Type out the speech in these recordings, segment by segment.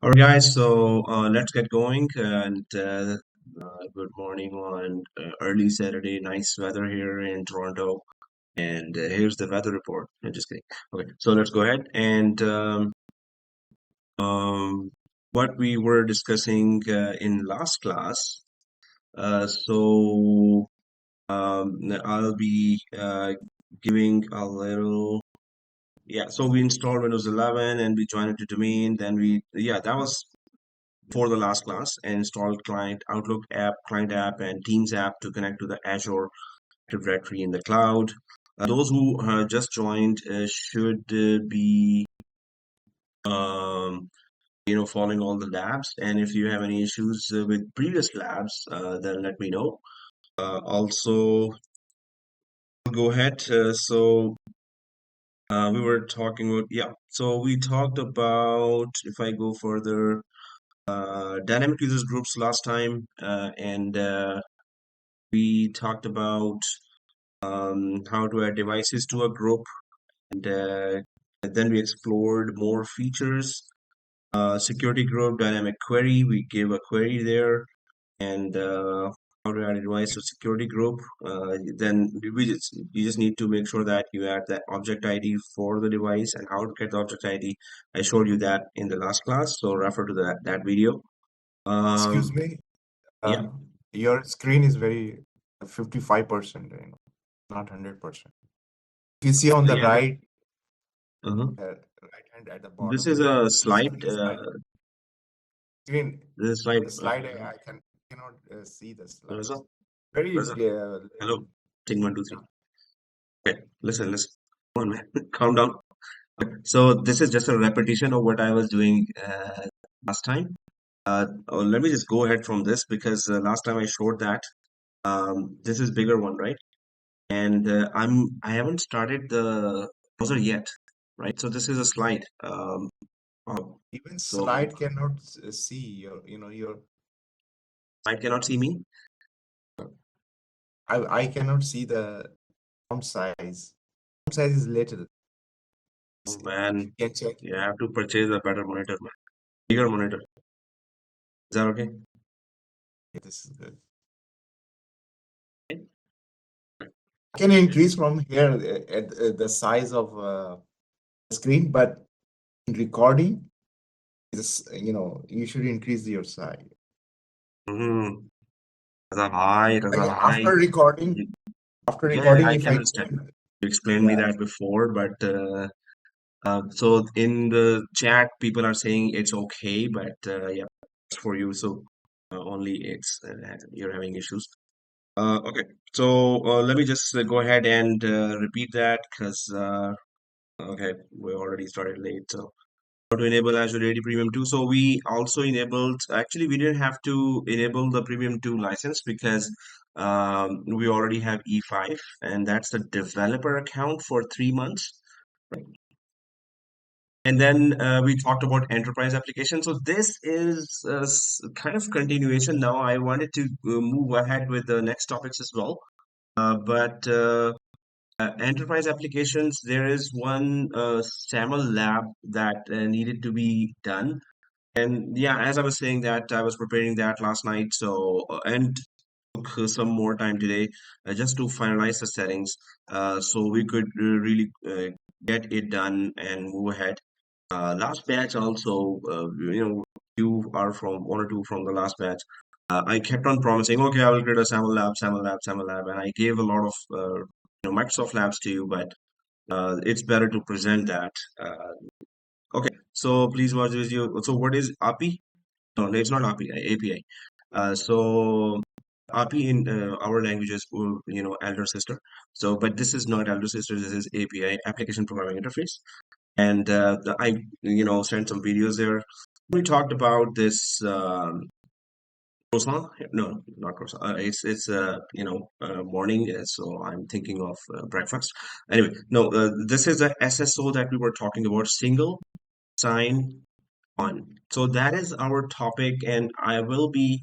All right, guys, so let's get going. Good morning on early Saturday. Nice weather here in Toronto. And here's the weather report. I'm just kidding. Okay, so let's go ahead. And um, what we were discussing in last class. So I'll be giving a little. Yeah, so we installed Windows 11 and we joined it to domain. That was for the last class and installed client Outlook app, client app, and Teams app to connect to the Azure Active Directory in the cloud. Those who just joined should be um, following all the labs. And if you have any issues with previous labs, then let me know. Also, go ahead. We were talking about, yeah. So we talked about, if I go further, dynamic users groups last time, and we talked about how to add devices to a group, and then we explored more features. Security group, dynamic query, we gave a query there, and how to add a device to security group. Then you just need to make sure that you add that object ID for the device and how to get the object ID. I showed you that in the last class, so refer to that video. Excuse Um, me, yeah, your screen is very 55%, not 100%. If you see on the yeah. right hand at the This bottom, is a you see slide. the slide. Screen, This is a slide. the slide, I cannot see the Raza, slides. Very, Raza, hello. Thing one, two, three. Okay, listen. Come on, man. Calm down. So this is just a repetition of what I was doing last time. Let me just go ahead from this because last time I showed that. This is bigger one, right? And I haven't started the browser yet, right? So this is a slide. Uh, even so slide cannot see your. I cannot see me. I cannot see the font size. Font size is little. Oh, If you man, can check, you have to purchase a better monitor, man. Bigger monitor. Is that okay? this is good. Can increase from here at the size of screen, but in recording, you should increase your size. Mm-hmm. Raza, hi. After recording, Yeah, I if can I understand. You explained me yeah, that before, but so in the chat, people are saying it's okay, but yeah, it's for you. So only it's you're having issues. Okay, so let me just go ahead and repeat that because okay, we already started late. So how to enable Azure AD Premium 2. So we also enabled, actually, we didn't have to enable the Premium 2 license because we already have E5, and that's the developer account for 3 months. And then we talked about enterprise application. So this is kind of continuation. Now I wanted to move ahead with the next topics as well. But enterprise applications, there is one SAML lab that needed to be done. And yeah, as I was saying that, I was preparing that last night. So, and took some more time today just to finalize the settings so we could really get it done and move ahead. Last batch also, you are from one or two from the last batch. I kept on promising, okay, I will create a SAML lab, and I gave a lot of Microsoft labs to you, but it's better to present that. Okay, so please watch this video. So what is API? No, it's not API, API. So API in our language is, elder sister. So, but this is not elder sister. This is API, Application Programming Interface. And I, sent some videos there. We talked about this croissant. No, not croissant. It's morning. So I'm thinking of breakfast. Anyway, no, this is a SSO that we were talking about. Single sign on. So that is our topic, and I will be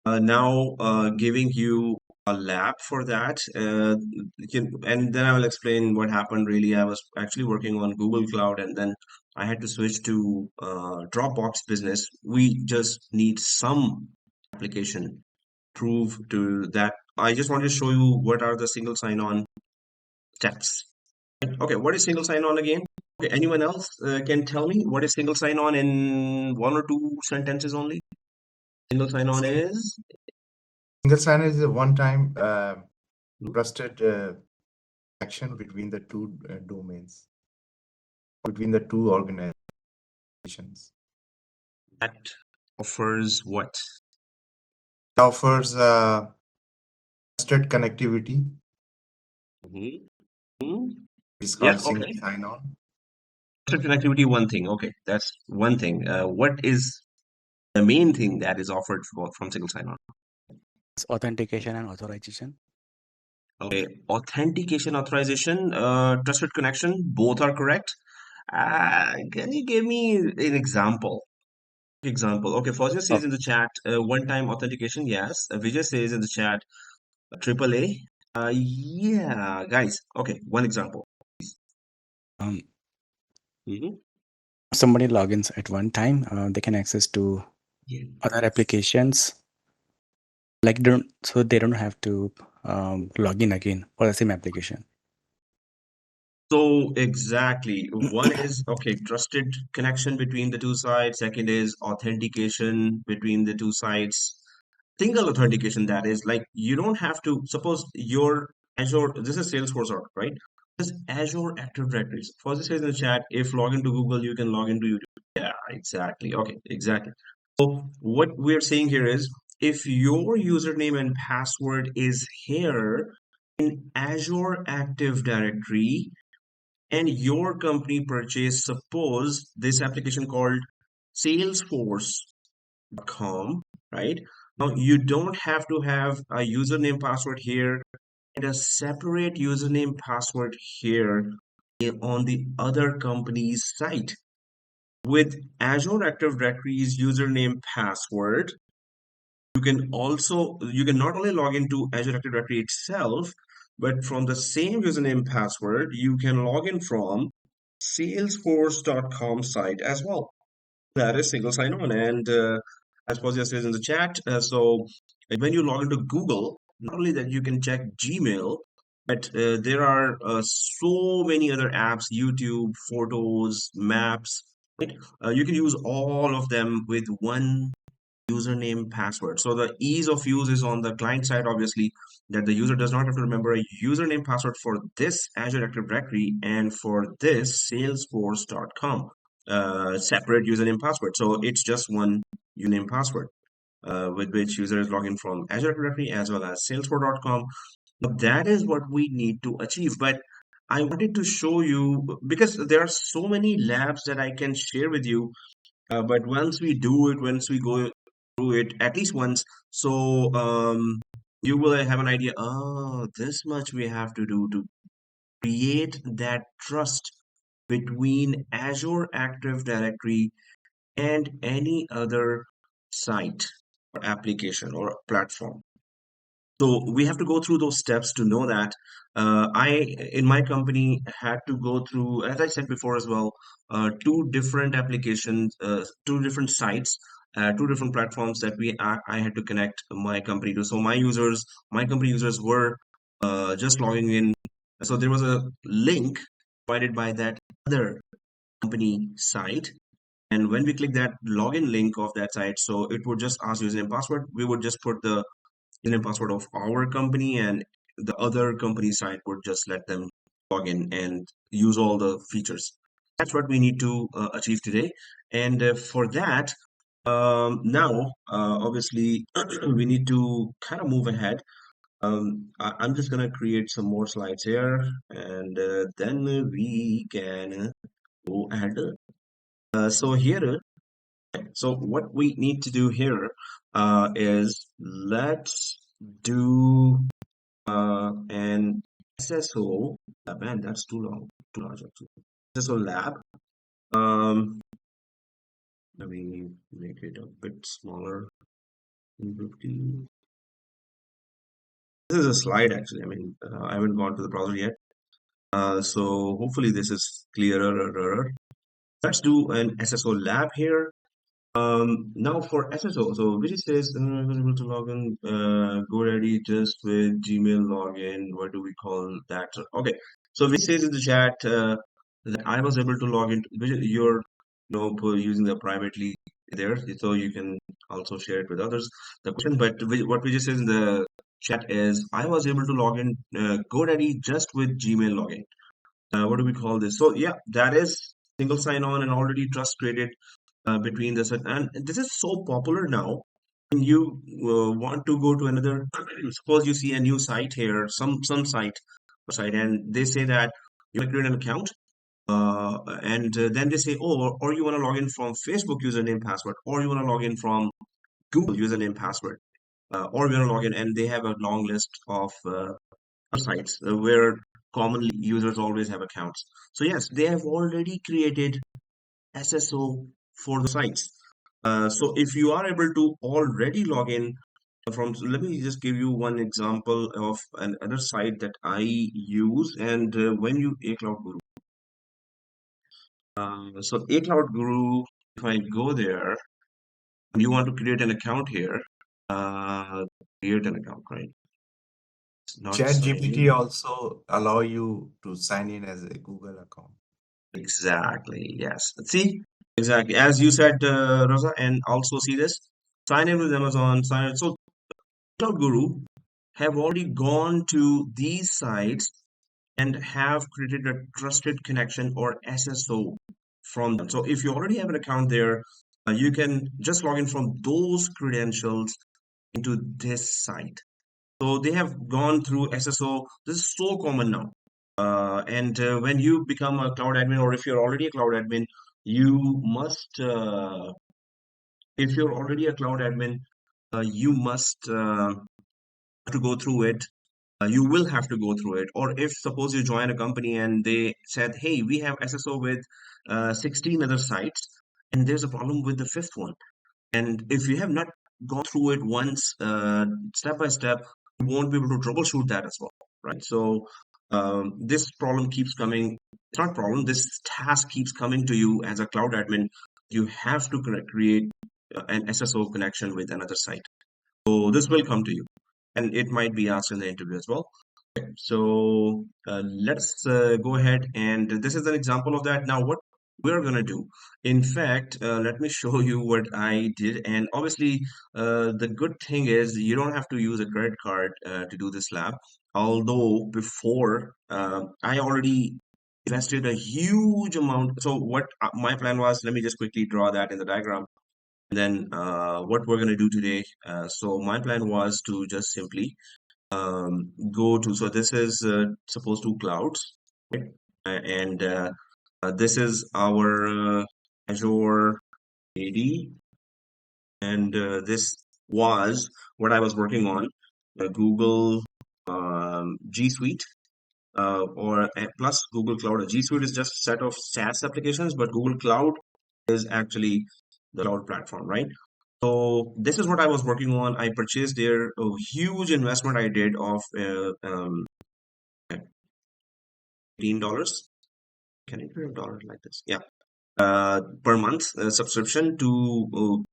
now giving you a lab for that. And then I will explain what happened really. I was actually working on Google Cloud, and then I had to switch to Dropbox business. We just need some application prove to that. I just want to show you what are the single sign-on steps. Okay, what is single sign-on again? Okay, anyone else can tell me what is single sign-on in one or two sentences only? Single sign-on is Single sign is a one-time trusted action between the two domains, between the two organizations. that offers what? It offers trusted connectivity. Mhm. It's called Yeah, single okay. sign-on. Trusted connectivity, one thing. Okay, that's one thing. What is the main thing that is offered from single sign-on? Authentication and authorization. Okay, authentication, authorization, trusted connection, both are correct. Can you give me an example? Example. Okay, Fauzi says in the chat, one-time authentication, yes. Vijay says in the chat, AAA. Yeah, guys. Okay, one example. Um, Mhm. Somebody logins at one time, they can access to Yeah. other applications. Like they don't have to log in again for the same application. So exactly. One is okay, trusted connection between the two sides. Second is authentication between the two sides. Single authentication, that is like you don't have to suppose your Azure, this is Salesforce, right? This Azure Active Directories. First it says in the chat, if log into Google, you can log into YouTube. Yeah, exactly. Okay, exactly. So what we're saying here is if your username and password is here in Azure Active Directory, and your company purchased, suppose this application called Salesforce.com, right? Now you don't have to have a username password here and a separate username password here on the other company's site. With Azure Active Directory's username password, you can not only log into Azure Active Directory itself, but from the same username password, you can log in from salesforce.com site as well. That is single sign-on. And as Fauziya says in the chat, so when you log into Google, not only that you can check Gmail, but there are so many other apps, YouTube, Photos, Maps, right? You can use all of them with one username password. So the ease of use is on the client side, obviously, that the user does not have to remember a username password for this Azure Active Directory and for this Salesforce.com separate username password. So it's just one username password with which user is logging from Azure Active Directory as well as Salesforce.com. Now that is what we need to achieve. But I wanted to show you because there are so many labs that I can share with you, but once we do it, once we go through it at least once, so you will have an idea. Oh, this much we have to do to create that trust between Azure Active Directory and any other site or application or platform. So we have to go through those steps to know that. In my company, had to go through, as I said before as well, two different applications, two different sites, two different platforms that I had to connect my company to. So my company users were just logging in. So there was a link provided by that other company site. And when we click that login link of that site, so it would just ask username and password. We would just put the username password of our company, and the other company site would just let them log in and use all the features. That's what we need to achieve today. And for that, now obviously we need to kind of move ahead. I'm just gonna create some more slides here, and then we can go ahead. So here, so what we need to do here is let's do an SSO. Man, that's too long, too large actually. SSO lab. Um, Let me make it a bit smaller. 50. This is a slide actually. I mean, I haven't gone to the browser yet. So hopefully this is clearer. Let's do an SSO lab here. Now for SSO, so which says able to log in, GoDaddy just with Gmail login. What do we call that? Okay, so which says in the chat that I was able to log in. You're, using the privately there, so you can also share it with others. The question, but what we just says in the chat is I was able to log in GoDaddy just with Gmail login. What do we call this? So yeah, that is single sign-on and already trust created between this, and this is so popular now. When you want to go to another, suppose you see a new site here, some site, and they say that you want to create an account, and then they say, oh, or you want to log in from Facebook username password, or you want to log in from Google username password, or you want to log in, and they have a long list of sites where commonly users always have accounts. So yes, they have already created SSO for the sites. So if you are able to already log in from, so let me just give you one example of another site that I use. And when you A Cloud Guru, so A Cloud Guru, if I go there, and you want to create an account here, create an account, right? It's not sign ChatGPT in. also allow you to sign in as a Google account. Exactly. Yes. See, exactly. As you said, Rosa, and also see this, sign in with Amazon, sign in. So Cloud Guru have already gone to these sites and have created a trusted connection or SSO from them. So if you already have an account there, you can just log in from those credentials into this site. So they have gone through SSO. This is so common now. And when you become a cloud admin, or if you're already a cloud admin, you must, if you're already a cloud admin, you must have to go through it. You will have to go through it. Or if suppose you join a company and they said, hey, we have SSO with 16 other sites, and there's a problem with the fifth one. And if you have not gone through it once, step by step, you won't be able to troubleshoot that as well, right? So this problem keeps coming. It's not problem. This task keeps coming to you as a cloud admin. You have to create an SSO connection with another site. So this will come to you, and it might be asked in the interview as well. Okay, so let's go ahead, and this is an example of that. Now, what we're gonna do, in fact, let me show you what I did. And obviously, the good thing is you don't have to use a credit card to do this lab. Although before, I already invested a huge amount. So what my plan was, let me just quickly draw that in the diagram. And then what we're gonna do today. So my plan was to just simply go to, so this is supposed to clouds, right? And this is our Azure AD, and this was what I was working on, Google G Suite, or plus Google Cloud. G Suite is just a set of SaaS applications, but Google Cloud is actually the cloud platform, right? So this is what I was working on. I purchased there a huge investment I did of $18. Can I do a dollar like this? Yeah, per month subscription to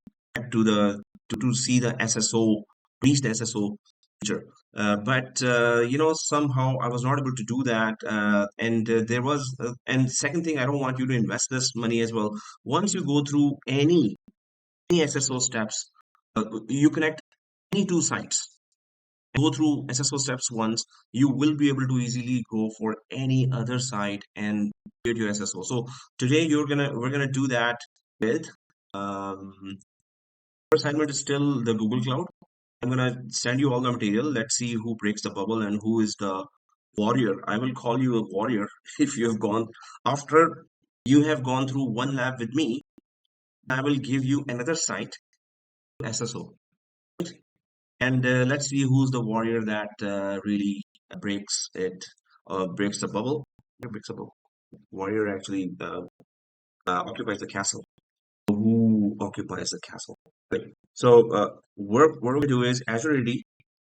see the SSO, reach the SSO feature. But somehow I was not able to do that. And there was, and second thing, I don't want you to invest this money as well. Once you go through any SSO steps, you connect any two sites, go through SSO steps once, you will be able to easily go for any other site and create your SSO. So today we're gonna do that with first assignment is still the Google Cloud. I'm gonna send you all the material. Let's see who breaks the bubble and who is the warrior. I will call you a warrior if you have gone after you have gone through one lab with me. I will give you another site SSO. And let's see who's the warrior that really breaks it, breaks the bubble. Breaks the bubble. Warrior actually occupies the castle. Who occupies the castle? Great. So what we do is Azure AD,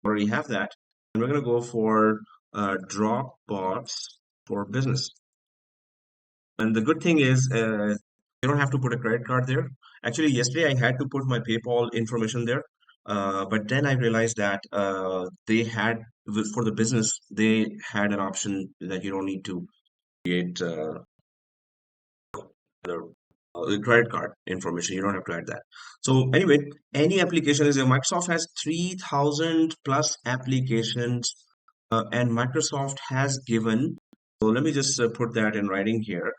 already have that. And we're going to go for Dropbox for business. And the good thing is, you don't have to put a credit card there. Actually, yesterday I had to put my PayPal information there, but then I realized that they had, for the business, they had an option that you don't need to create the credit card information. You don't have to add that. So anyway, any application is there. Microsoft has 3,000 plus applications, and Microsoft has given. So let me just put that in writing here.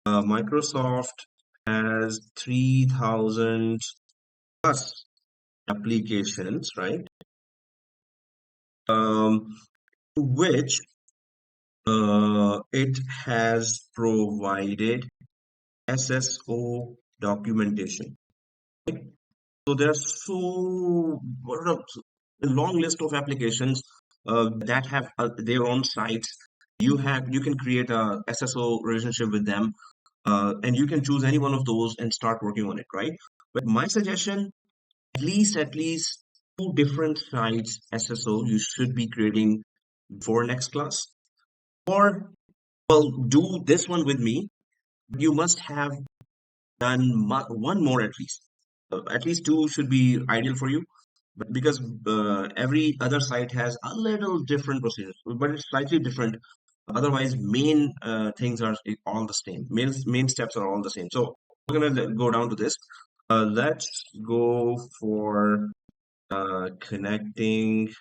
Microsoft has 3,000 plus applications, right? Which it has provided SSO documentation. So there's what are a long list of applications that have their own sites. You can create a SSO relationship with them, and you can choose any one of those and start working on it, right? But my suggestion, at least two different sites SSO you should be creating for next class, or well, do this one with me. You must have done one more at least. At least two should be ideal for you. But because every other site has a little different procedures, but it's slightly different. Otherwise, main things are all the same. Main steps are all the same. So we're gonna go down to this. Let's go for connecting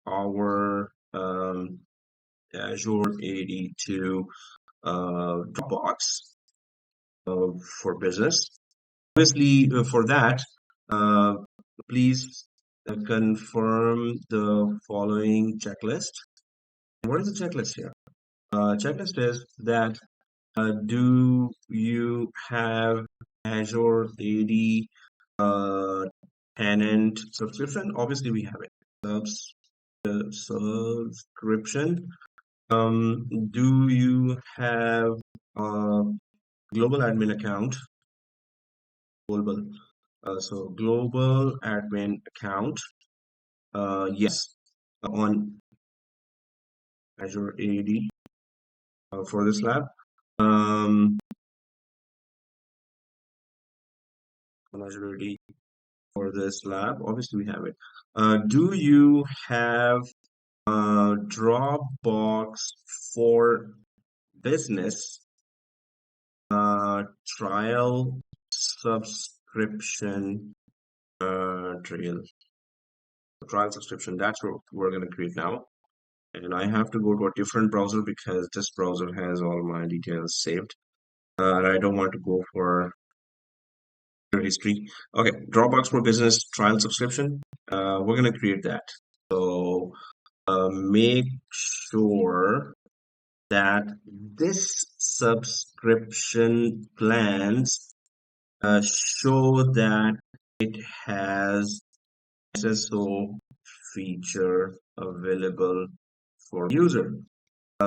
our Azure AD to Dropbox for business. Obviously, for that, uh, please confirm the following checklist. And what is the checklist here? Checklist is that do you have Azure AD tenant subscription? Obviously, we have it. Subscription. Do you have a global admin account? Global. So global admin account. Yes, on Azure AD for this lab. On Azure AD for this lab, obviously we have it. Do you have Dropbox for business trial subscription trial subscription? That's what we're going to create now. And I have to go to a different browser because this browser has all my details saved. And I don't want to go for history. Okay, Dropbox for business trial subscription. We're going to create that. So make sure that this subscription plans show that it has SSO feature available for user.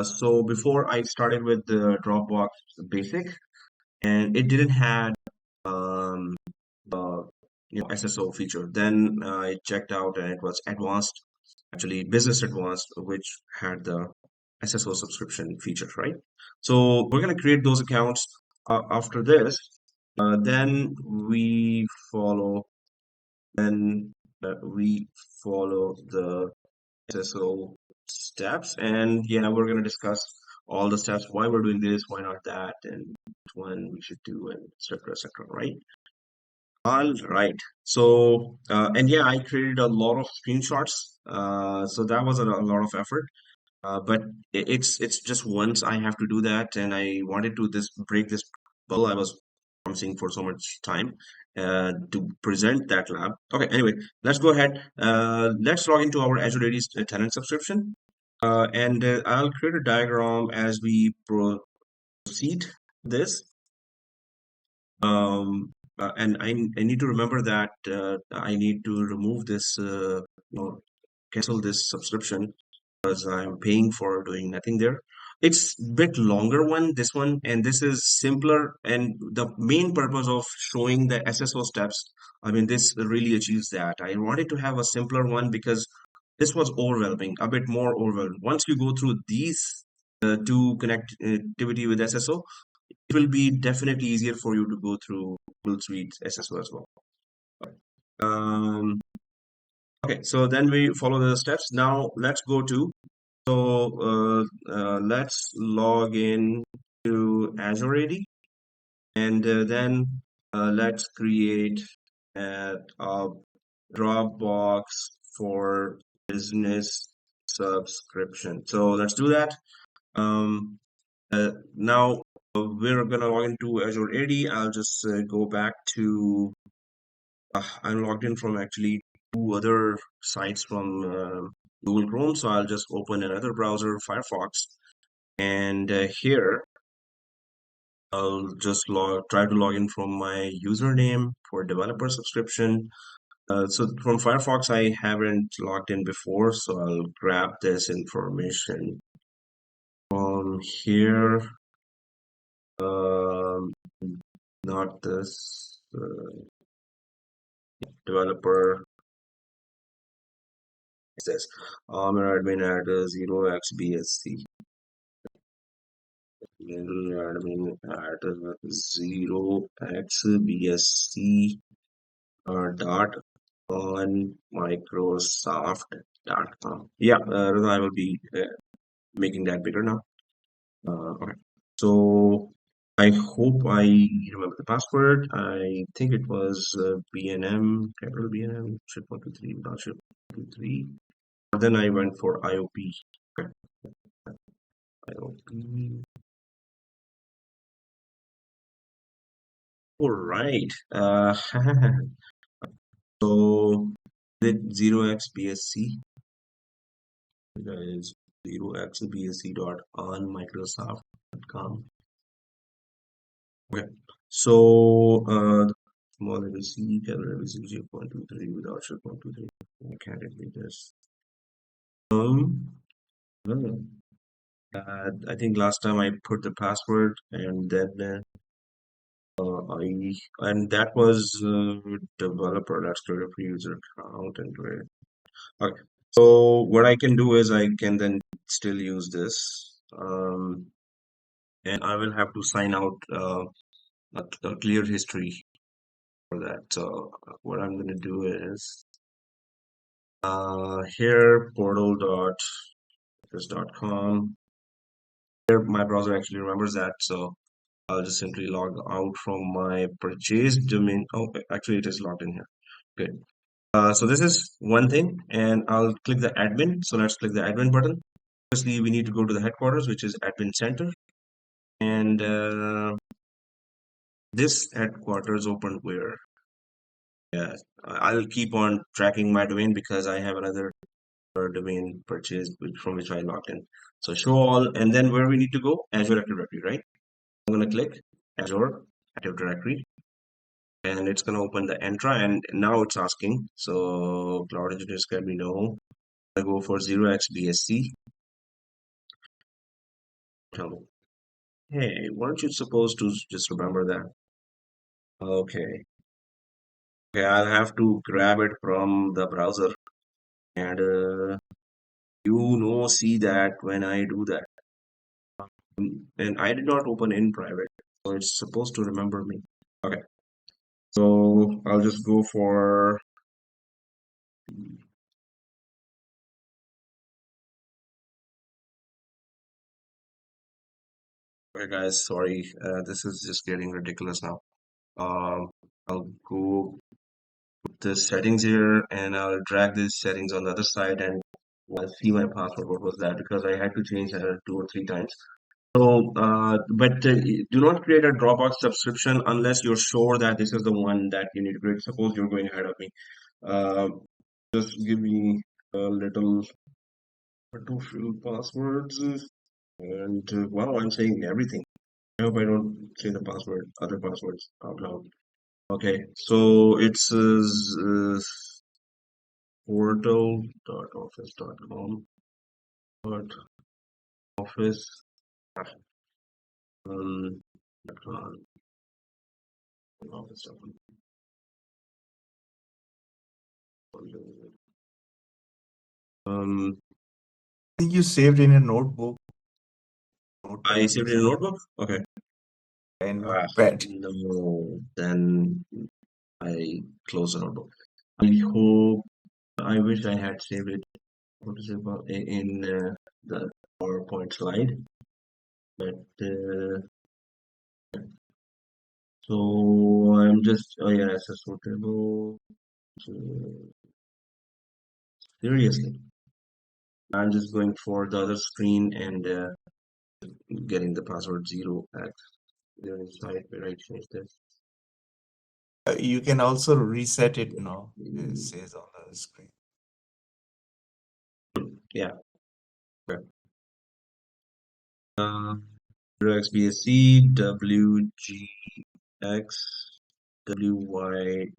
So before I started with the Dropbox basic, and it didn't have um, uh, SSO feature. Then I checked out, and it was advanced, actually business advanced, which had the SSO subscription feature, right? So we're gonna create those accounts. After this, then follow. Then we follow the SSO steps, and yeah, we're gonna discuss all the steps, why we're doing this, why not that, and which one we should do, and etc., right? All right. So, and yeah, I created a lot of screenshots. So that was a lot of effort. But it's just once I have to do that, and I wanted to this break this bubble I was promising for so much time to present that lab. Okay, anyway, let's go ahead. Let's log into our Azure AD tenant subscription, and I'll create a diagram as we proceed this. And I need to remember that I need to remove this, cancel this subscription because I'm paying for doing nothing there. It's bit longer one, this one, and this is simpler. And the main purpose of showing the SSO steps, I mean, this really achieves that. I wanted to have a simpler one because this was overwhelming, a bit more overwhelming. Once you go through these two connectivity with SSO, it will be definitely easier for you to go through full suite SSO as well. Um, okay, so then we follow the steps. Now let's go to, let's log in to Azure AD, and then let's create a Dropbox for business subscription. So let's do that. Now we're gonna log into Azure AD. I'll just go back to, I'm logged in from actually two other sites from Google Chrome. So I'll just open another browser, Firefox, and here I'll just try to log in from my username for developer subscription. So from Firefox, I haven't logged in before, so I'll grab this information from here. Um, Not this developer. It says admin at 0xbsc. Admin at 0xbsc dot on Microsoft.com. Yeah, I will be making that bigger now. Okay. So I hope I remember the password. I think it was BNM, capital BNM, SharePoint 23, not SharePoint 23. Then I went for IOP. Okay. IOP. All right. So with 0xbsc, that is 0xbsc dot on Microsoft.com. Okay. So small level C, capital level C, 0.23 without 0.23. I can't read this. No. I think last time I put the password, and then and that was developer. That's created for user account and create. Okay. So what I can do is I can then still use this, and I will have to sign out a clear history for that. So what I'm going to do is here portal.com. Here my browser actually remembers that, so I'll just simply log out from my purchase domain. Oh, actually it is logged in here. Good. So this is one thing, and I'll click the admin. So let's click the admin button. Firstly, we need to go to the headquarters, which is admin center, and this headquarters opened where? Yeah, I'll keep on tracking my domain because I have another domain purchase from which I logged in. So show all, and then where we need to go? Azure Active Directory, right? I'm going to click Azure Active Directory, and it's going to open the Entra, and now it's asking. So Cloud Engineers let me know. I go for 0xBSC. Tell me, hey, weren't you supposed to just remember that? Okay. Okay, I'll have to grab it from the browser, and see that when I do that. And I did not open in private, so it's supposed to remember me. Okay, so I'll just go for, okay guys, sorry, this is just getting ridiculous now. I'll go the settings here, and I'll drag these settings on the other side, and I'll see my password. What was that? Because I had to change that 2 or 3 times. So, do not create a Dropbox subscription unless you're sure that this is the one that you need to create. Suppose you're going ahead of me. Uh, just give me a little to fill passwords, and wow, I'm saying everything. I hope I don't say the password, other passwords out loud. Okay, so it says portal.office.com, but office, um, office.com. I think you saved in a notebook, I notepad, saved it in a notebook. Okay. and notepad. No, then I close the notebook. I hope. I wish I had saved it. What is it about in the PowerPoint slide? But so I'm just. Oh yeah, SSO table. So, seriously, I'm just going for the other screen and getting the password 0 at there inside where I change this. You can also reset it now. It says on the screen. Yeah. Okay. XBSC WGX WYE.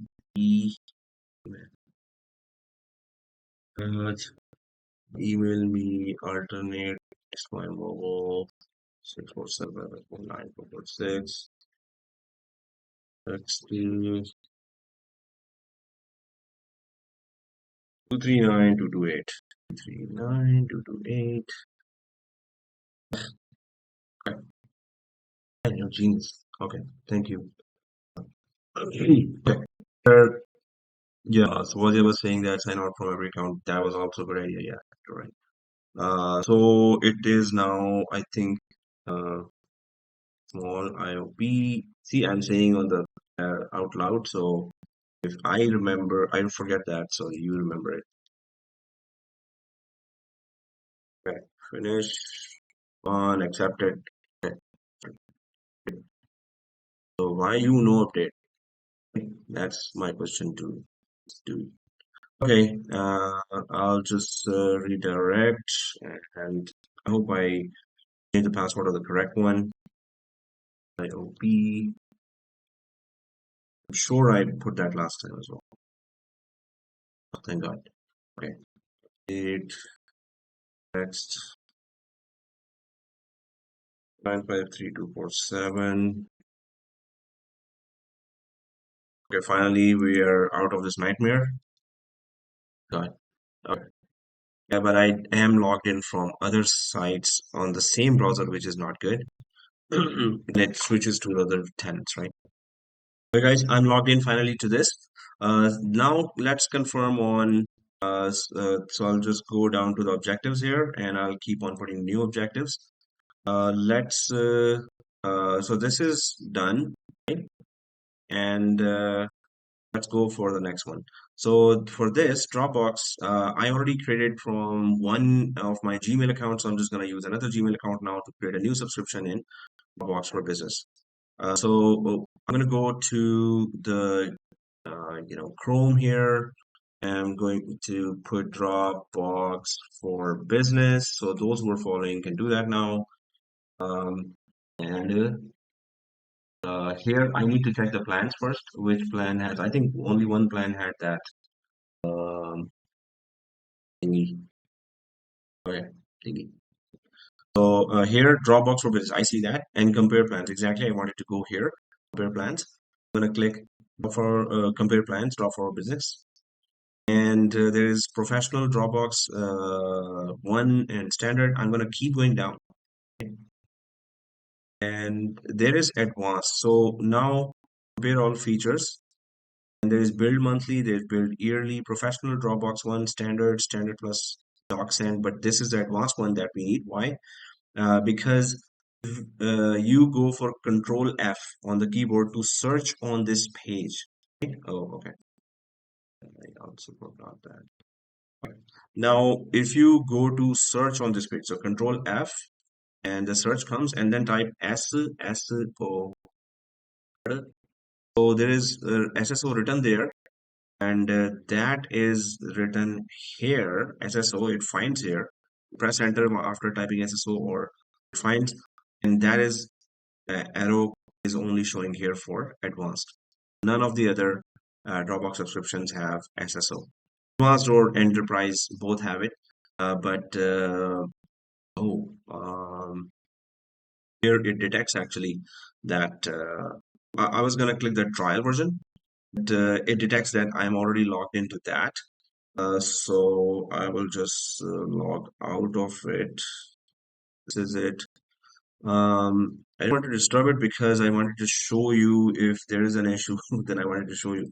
Email me alternate my mobile 647-946. Text 239-228. 239-228. Okay. You're genius. Okay, thank you. Okay. Yeah, so what I was saying that sign out from every account, that was also a good idea. Yeah, you're right. So it is now, I think, small IOP. See, I'm saying on the out loud, so if I remember, I forget that, so you remember it. Okay, finish on accepted. Okay. So why you no update? That's my question to do. Okay, I'll just redirect, and I hope I change the password of the correct one. IOP. I'm sure I put that last time as well. Oh, thank God. Okay. It next 953247. Okay, finally we are out of this nightmare. God. Okay. Yeah, but I am logged in from other sites on the same browser, which is not good. And it switches to other tenants, right? Okay, guys, I'm logged in finally to this. Now let's confirm on. So I'll just go down to the objectives here, and I'll keep on putting new objectives. So this is done, right? And let's go for the next one. So for this Dropbox, I already created from one of my Gmail accounts. So I'm just going to use another Gmail account now to create a new subscription in Dropbox for Business. So I'm going to go to the Chrome here. I'm going to put Dropbox for Business. So those who are following can do that now. And here I need to check the plans first. Which plan has? I think only one plan had that thingy. Okay, thingy. So here, Dropbox for Business. I see that and compare plans. Exactly, I wanted to go here. Compare plans. I'm gonna click for compare plans. Drop for Business. And there is professional Dropbox 1 and standard. I'm gonna keep going down. And there is advanced. So now compare all features. And there is build monthly, there's build yearly, professional Dropbox 1, standard, standard plus DocSend, but this is the advanced one that we need. Why? Because you go for Control F on the keyboard to search on this page. Right? Oh, okay. I also forgot that. Okay. Now, if you go to search on this page, so Control F, and the search comes, and then type SSO. So there is SSO written there, and that is written here. SSO, it finds here. Press enter after typing SSO, or it finds, and that is arrow is only showing here for advanced. None of the other Dropbox subscriptions have SSO. Advanced or enterprise both have it, but here it detects actually that I was gonna click the trial version, but it detects that I'm already logged into that. So I will just log out of it. This is it. I didn't want to disturb it because I wanted to show you if there is an issue, then I wanted to show you.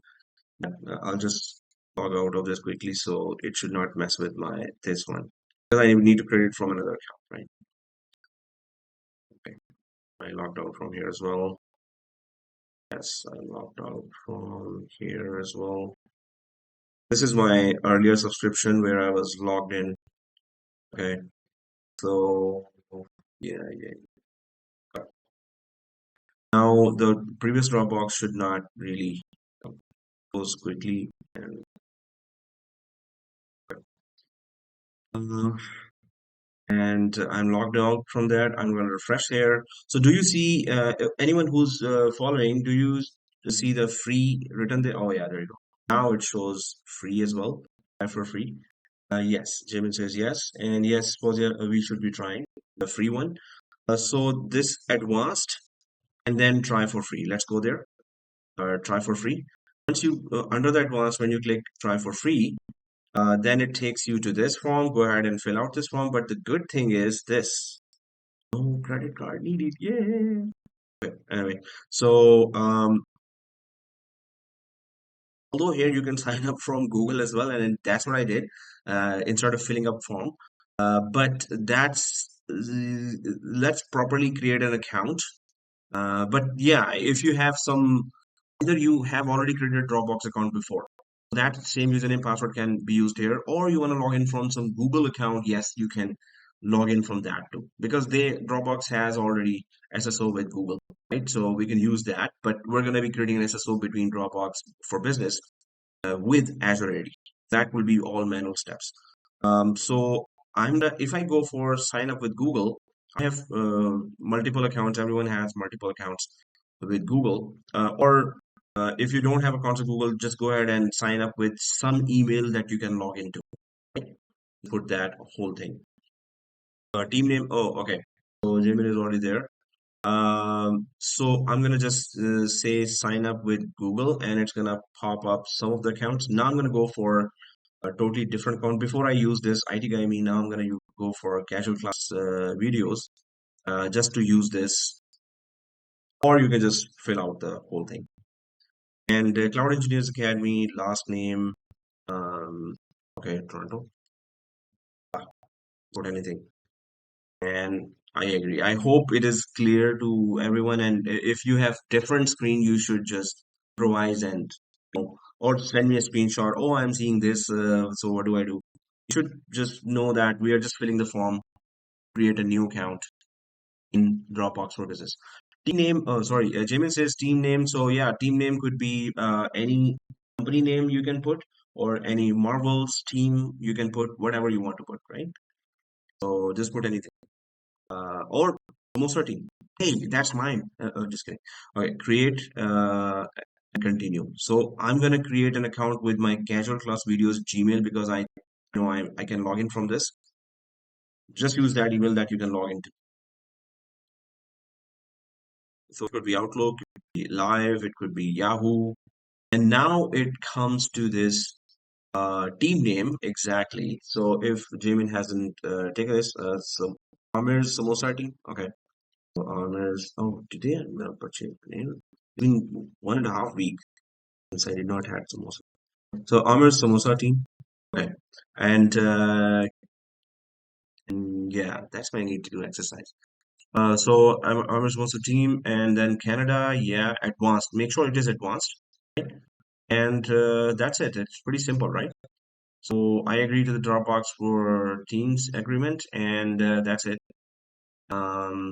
I'll just log out of this quickly so it should not mess with my this one. Because I need to create from another account, right? Okay. I logged out from here as well. Yes, I logged out from here as well. This is my earlier subscription where I was logged in. Okay. So yeah. Now the previous Dropbox should not really close quickly and uh, I'm logged out from that. I'm going to refresh here. So do you see anyone who's following, do you see the free written there? Oh yeah, there you go. Now it shows free as well. Try for free. Yes, Jamin says yes. And yes, Fozia, we should be trying the free one. So this advanced and then try for free. Let's go there. Try for free. Once you, under the advanced, when you click try for free, then it takes you to this form. Go ahead and fill out this form. But the good thing is this. No credit card needed. Yeah. Okay. Anyway, so although here you can sign up from Google as well, and that's what I did instead of filling up form. But let's properly create an account. But yeah, if you have some, either you have already created a Dropbox account before, that same username password can be used here, or you want to log in from some Google account, yes, you can log in from that too, because Dropbox has already SSO with Google, right? So we can use that, but we're going to be creating an SSO between Dropbox for business with Azure AD. That will be all manual steps. So if I go for sign up with Google, I have multiple accounts. Everyone has multiple accounts with Google, or if you don't have accounts with Google, just go ahead and sign up with some email that you can log into. Right? Put that whole thing. Team name. Oh, okay. So Gmail is already there. So I'm gonna just say sign up with Google, and it's gonna pop up some of the accounts. Now I'm gonna go for a totally different account. Before I use this IT guy me, now I'm gonna go for casual class videos just to use this, or you can just fill out the whole thing. And Cloud Engineers Academy, last name, um, okay, Toronto, put anything. And I agree. I hope it is clear to everyone. And if you have different screen, you should just improvise and, or send me a screenshot. Oh, I'm seeing this. So what do I do? You should just know that we are just filling the form, create a new account in Dropbox for Business. Team name, sorry, Jamin says team name. So yeah, team name could be any company name you can put, or any Marvel's team you can put, whatever you want to put, right? So just put anything. Or Samosa team. Hey, that's mine. Just kidding. Okay, create and continue. So I'm gonna create an account with my casual class videos Gmail because I know I can log in from this. Just use that email that you can log into. So it could be Outlook, it could be Live, it could be Yahoo. And now it comes to this team name exactly. So if Jamin hasn't taken this, so Amir's Samosa team. Okay. So Amir's, oh, today I'm gonna purchase the name. It's been 1.5 weeks since I did not have samosa. So Amir's Samosa team. Okay. And yeah, that's my need to do exercise. So I'm responsible to team, and then Canada, yeah, advanced. Make sure it is advanced, right? And that's it. It's pretty simple, right? So I agree to the Dropbox for Teams agreement, and that's it.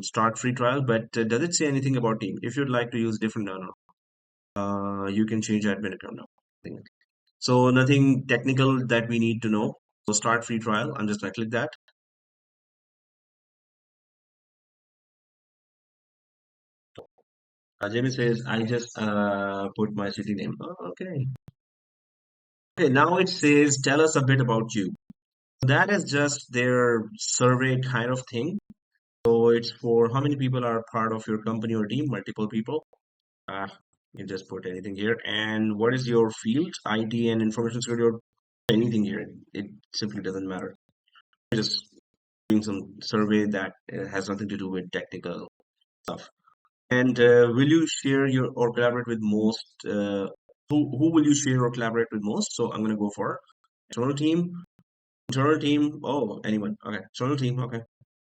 Start free trial, but does it say anything about team? If you'd like to use different, no, no. You can change admin account now. So nothing technical that we need to know. So start free trial. I'm just gonna click that. Jamie says, I just put my city name. Oh, okay. Okay, now it says, tell us a bit about you. That is just their survey kind of thing. So it's for how many people are part of your company or team, multiple people. You just put anything here. And what is your field? IT and information security. anything here. It simply doesn't matter. Just doing some survey that has nothing to do with technical stuff. And will you share your or collaborate with most? Who will you share or collaborate with most? So I'm gonna go for external team, internal team. Oh, anyone? Okay, external team. Okay,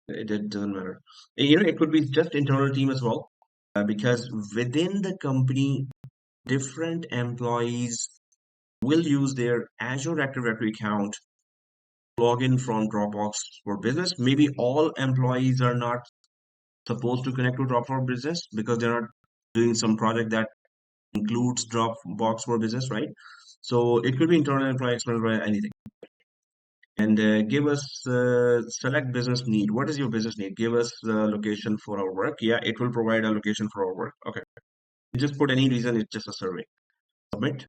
it doesn't matter. It could be just internal team as well, because within the company, different employees will use their Azure Active Directory account log in from Dropbox for Business. Maybe all employees are not supposed to connect to Dropbox for Business because they're not doing some project that includes Dropbox for Business, right? So it could be internal employee, external employee, anything. And give us select business need. What is your business need? Give us the location for our work. Yeah, it will provide a location for our work. Okay. You just put any reason, it's just a survey. Submit.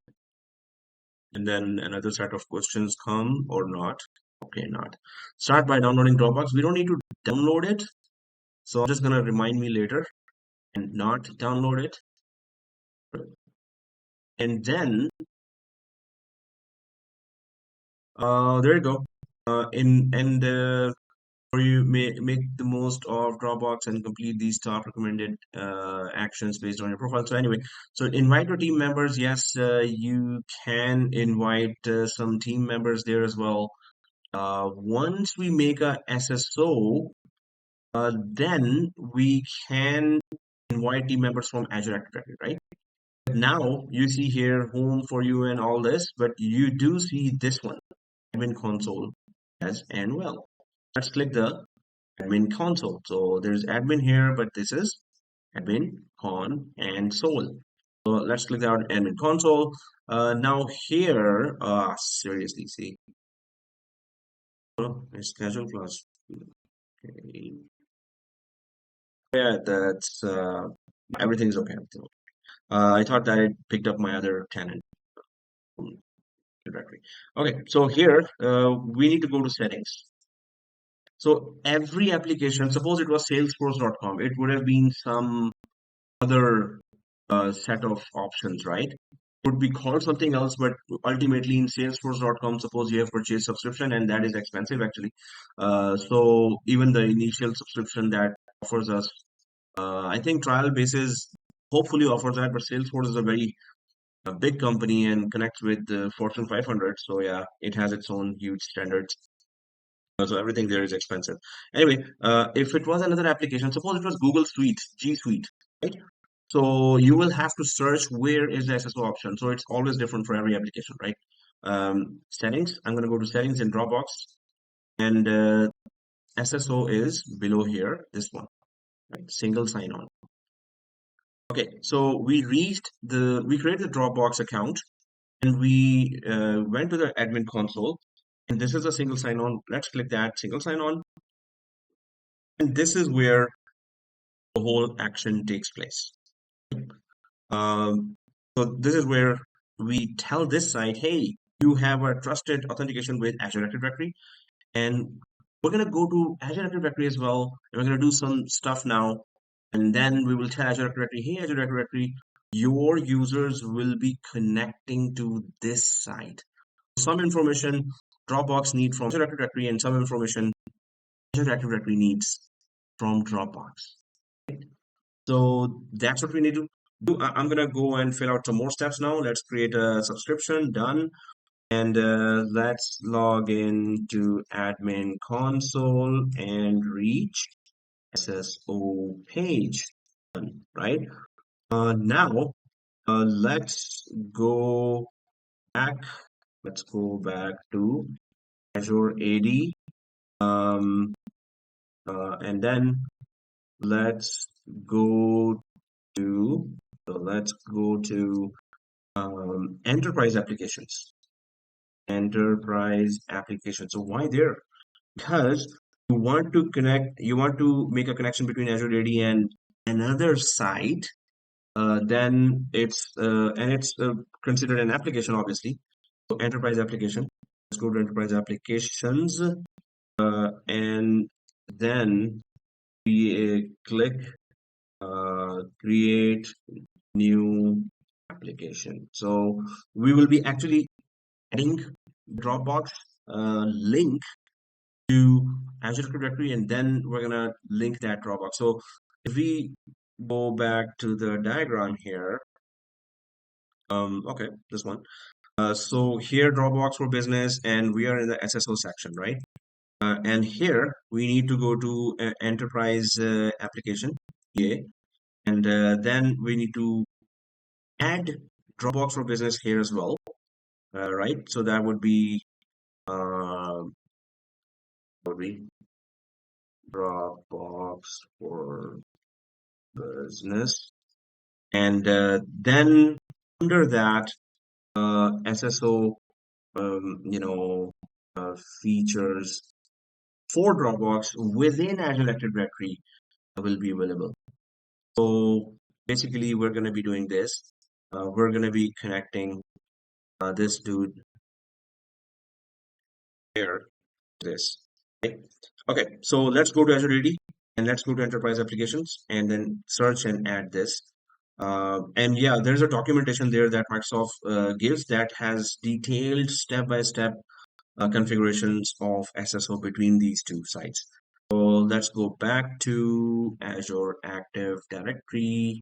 And then another set of questions come or not. Okay, not. Start by downloading Dropbox. We don't need to download it. So I'm just gonna remind me later and not download it. And then there you go. In and or you may make the most of Dropbox and complete these top recommended actions based on your profile. So anyway, so invite your team members. Yes, you can invite some team members there as well. Once we make a SSO, then we can invite team members from Azure Active Directory, right? Now you see here home for you and all this, but you do see this one, admin console as and well. Let's click the admin console. So there's admin here, but this is admin con and sol. So let's click out admin console. Now here, seriously, see, schedule plus. Okay. Yeah, that's everything's okay. I thought that it picked up my other tenant directory. Okay, so here we need to go to settings. So every application, suppose it was salesforce.com, it would have been some other set of options, right? Would be called something else, but ultimately in salesforce.com, suppose you have purchased subscription and that is expensive actually. So even the initial subscription that offers us, I think trial basis hopefully offers that, but Salesforce is a very big company and connects with the Fortune 500. So yeah, it has its own huge standards. So everything there is expensive. Anyway, if it was another application, suppose it was Google Suite, G Suite, right? So you will have to search where is the SSO option. So it's always different for every application, right? Settings, I'm going to go to settings in Dropbox and SSO is below here, this one, right? Single sign-on. Okay, so we created the Dropbox account and we went to the admin console and this is a single sign-on. Let's click that single sign-on. And this is where the whole action takes place. So this is where we tell this site, hey, you have a trusted authentication with Azure Active Directory, and we're gonna go to Azure Active Directory as well, and we're gonna do some stuff now, and then we will tell Azure Active Directory, hey, Azure Active Directory, your users will be connecting to this site. Some information Dropbox needs from Azure Active Directory, and some information Azure Active Directory needs from Dropbox. So that's what we need to do. I'm gonna go and fill out some more steps now. Let's create a subscription, done. And let's log in to admin console and reach SSO page, right? Now, let's go back. Let's go back to Azure AD. And then let's go to enterprise applications. Enterprise application. So why there? Because you want to make a connection between Azure AD and another site. Then it's considered an application, obviously. So enterprise application. Let's go to enterprise applications, and then we click create new application. So we will be actually adding Dropbox link to Azure Active Directory, and then we're gonna link that Dropbox. So if we go back to the diagram here, okay, this one. So here Dropbox for Business, and we are in the SSO section, right? And here we need to go to Enterprise Application, EA, and then we need to add Dropbox for Business here as well, right? So that would be Dropbox for Business, and then under that SSO, features for Dropbox within Azure Active Directory will be available. So basically, we're going to be doing this. We're going to be connecting this dude here, this. Okay, so let's go to Azure AD and let's go to Enterprise Applications and then search and add this. And yeah, there's a documentation there that Microsoft gives that has detailed step-by-step configurations of SSO between these two sites. So let's go back to Azure Active Directory.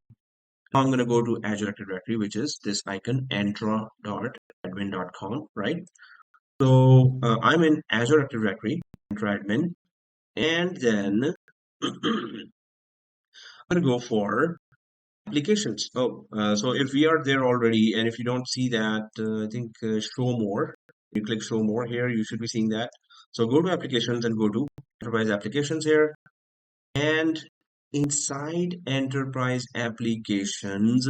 Now I'm going to go to Azure Active Directory, which is this icon, entra.admin.com, right? So I'm in Azure Active Directory, Entra Admin, and then I'm going to go for applications. So if we are there already, and if you don't see that, I think show more. You click show more here, you should be seeing that. So go to applications and go to enterprise applications here. And inside enterprise applications,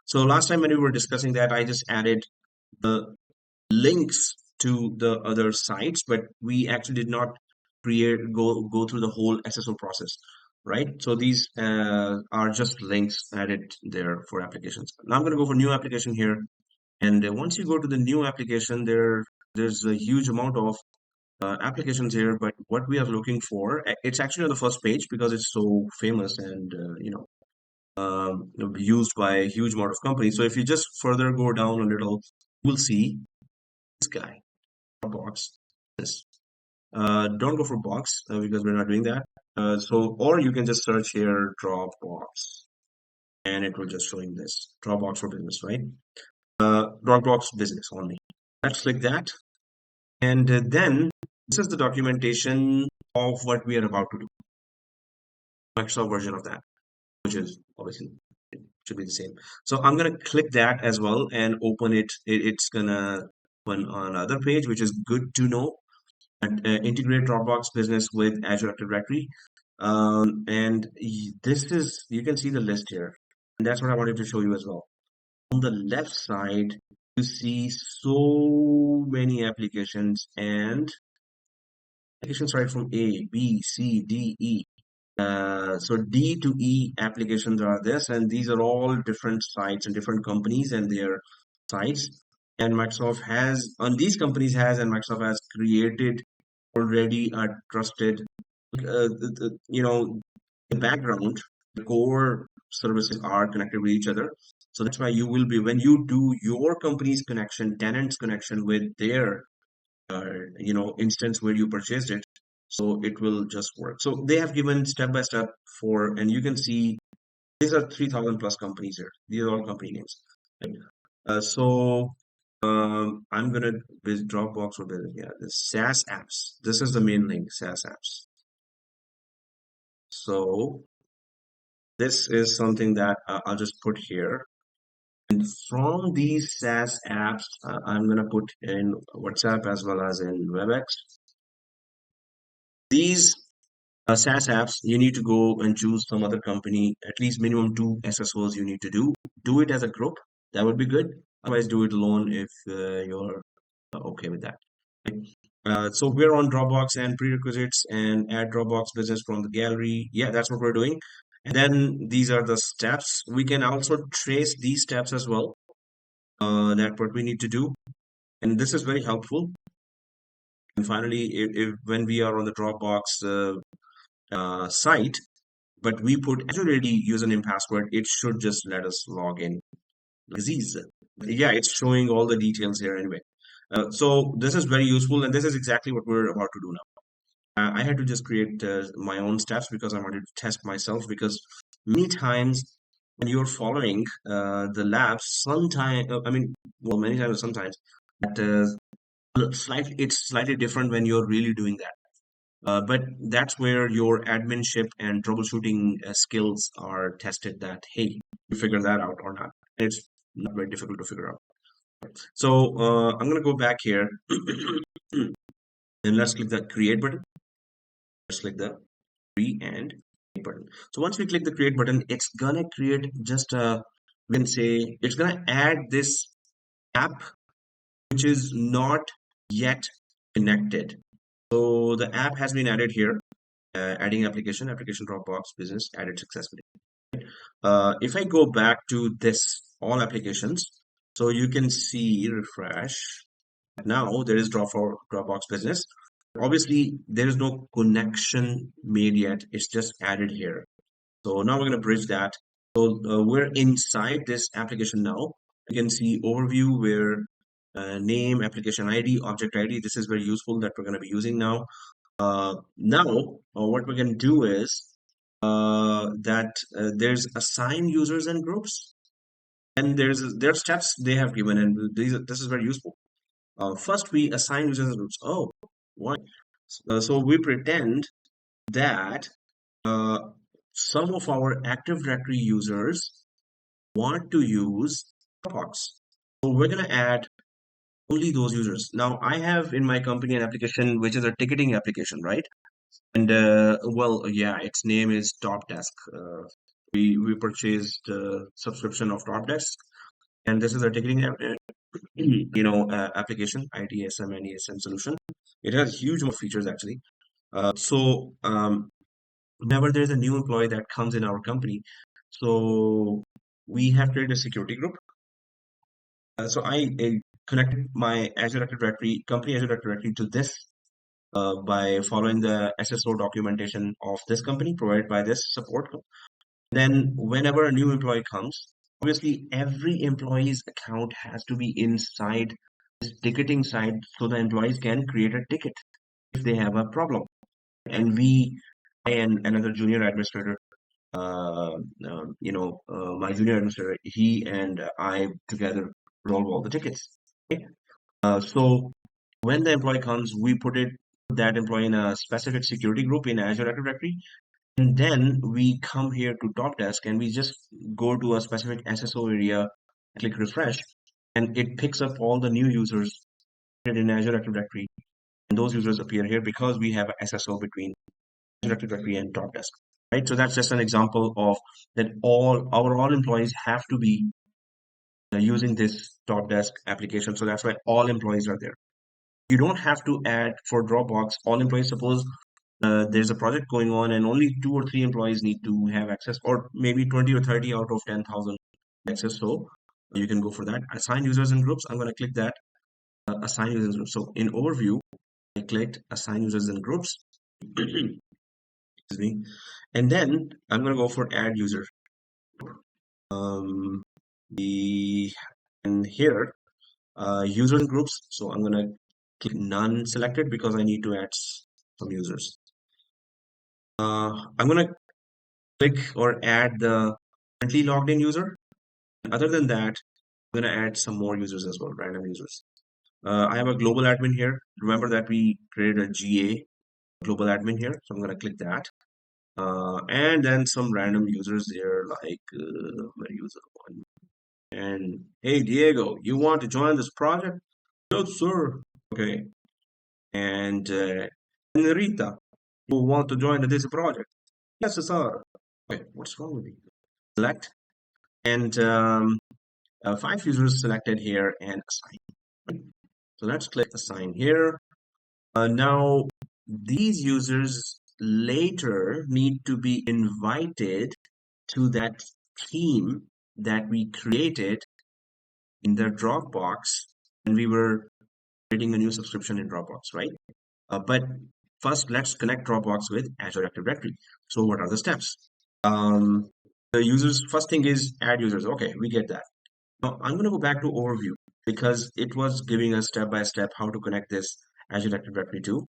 so last time when we were discussing that, I just added the links to the other sites, but we actually did not go through the whole SSO process, right? So these are just links added there for applications. Now I'm going to go for new application here, and once you go to the new application, there's a huge amount of applications here, but what we are looking for, it's actually on the first page because it's so famous and used by a huge amount of companies. So if you just further go down a little, you'll see this guy, Dropbox. This. Don't go for box because we're not doing that. Or you can just search here Dropbox, and it will just show you this Dropbox for Business, right? Dropbox Business only. Let's click that, and then this is the documentation of what we are about to do. Microsoft version of that, which is obviously it should be the same. So I'm gonna click that as well and open it. It's gonna open on another page, which is good to know. And integrate Dropbox Business with Azure Active Directory. And this is, you can see the list here. And that's what I wanted to show you as well. On the left side, you see so many applications, and applications right from A, B, C, D, E. So D to E applications are this, and these are all different sites and different companies and their sites. And Microsoft has, on these companies has, and Microsoft has created already a trusted, the background, the core services are connected with each other. So that's why you will be, when you do your company's connection, tenant's connection with their, instance where you purchased it, so it will just work. So they have given step by step for, and you can see these are 3,000 plus companies here. These are all company names. I'm gonna visit Dropbox or the SaaS apps. This is the main link, SaaS apps. So this is something that I'll just put here. And from these SaaS apps, I'm gonna put in WhatsApp as well as in WebEx. These SaaS apps, you need to go and choose some other company, at least minimum 2 SSOs you need to do. Do it as a group. That would be good. Otherwise, do it alone if you're okay with that. So we're on Dropbox and prerequisites and add Dropbox business from the gallery. Yeah, that's what we're doing. And then these are the steps. We can also trace these steps as well. That what we need to do. And this is very helpful. And finally, if when we are on the Dropbox site, but we put Azure AD username password, it should just let us log in. Disease. Yeah, it's showing all the details here anyway. So this is very useful, and this is exactly what we're about to do now. I had to just create my own steps because I wanted to test myself, because many times when you're following the labs, sometimes, well, many times, sometimes, that it's slightly different when you're really doing that. But that's where your adminship and troubleshooting skills are tested, that, hey, you figure that out or not. It's not very difficult to figure out. So I'm going to go back here and let's click the create button. Let's click the create and create button. So once we click the create button, it's going to create just we can say it's going to add this app which is not yet connected. So the app has been added here. Adding application Dropbox business added successfully. If I go back to this all applications, so you can see, refresh. Now there is Dropbox business. Obviously, there is no connection made yet. It's just added here. So now we're going to bridge that. So we're inside this application now. You can see overview where name, application ID, object ID. This is very useful that we're going to be using now. What we can do is there's assign users and groups, and there are steps they have given, and this is very useful. First, we assign users and groups. Oh, why? So we pretend that some of our Active Directory users want to use Dropbox. So we're going to add only those users. Now, I have in my company an application which is a ticketing application, right? And well, yeah, its name is Topdesk. We purchased subscription of Topdesk, and this is a ticketing application, ITSM and ESM solution. It has huge more features actually. So whenever there's a new employee that comes in our company, so we have created a security group. So I connected my Azure Active Directory, company Azure Active Directory, to this by following the SSO documentation of this company provided by this support. Then whenever a new employee comes, obviously every employee's account has to be inside this ticketing side, so the employees can create a ticket if they have a problem. And I and another junior administrator, my junior administrator, he and I together resolve all the tickets. Okay? So when the employee comes, we put that employee in a specific security group in Azure Active Directory, and then we come here to Topdesk and we just go to a specific SSO area, click refresh, and it picks up all the new users in Azure Active Directory, and those users appear here because we have a SSO between Azure Active Directory and Topdesk. Right, so that's just an example of that all employees have to be using this Topdesk application. So that's why all employees are there. You don't have to add for Dropbox all employees. Suppose there's a project going on and only 2 or 3 employees need to have access, or maybe 20 or 30 out of 10,000 access. So you can go for that. Assign users and groups. I'm going to click that. Assign users and groups. So in overview, I clicked assign users and groups. Excuse me. And then I'm going to go for add user. And here, users and groups. So I'm going to click none selected because I need to add some users. I'm going to click or add the currently logged in user. And other than that, I'm going to add some more users as well, random users. I have a global admin here. Remember that we created a GA global admin here. So I'm going to click that. And then some random users there, like user one. And hey, Diego, you want to join this project? Yes, sir. Okay. And Rita, you want to join this project? Yes, sir. Okay, what's wrong with you? Select. And 5 users selected here and assign. So let's click assign here. Now, these users later need to be invited to that team that we created in the Dropbox when we were creating a new subscription in Dropbox, right? But first, let's connect Dropbox with Azure Active Directory. So what are the steps? The users, first thing is add users. Okay, we get that. Now I'm going to go back to overview. because it was giving us step by step how to connect this Azure Active Directory to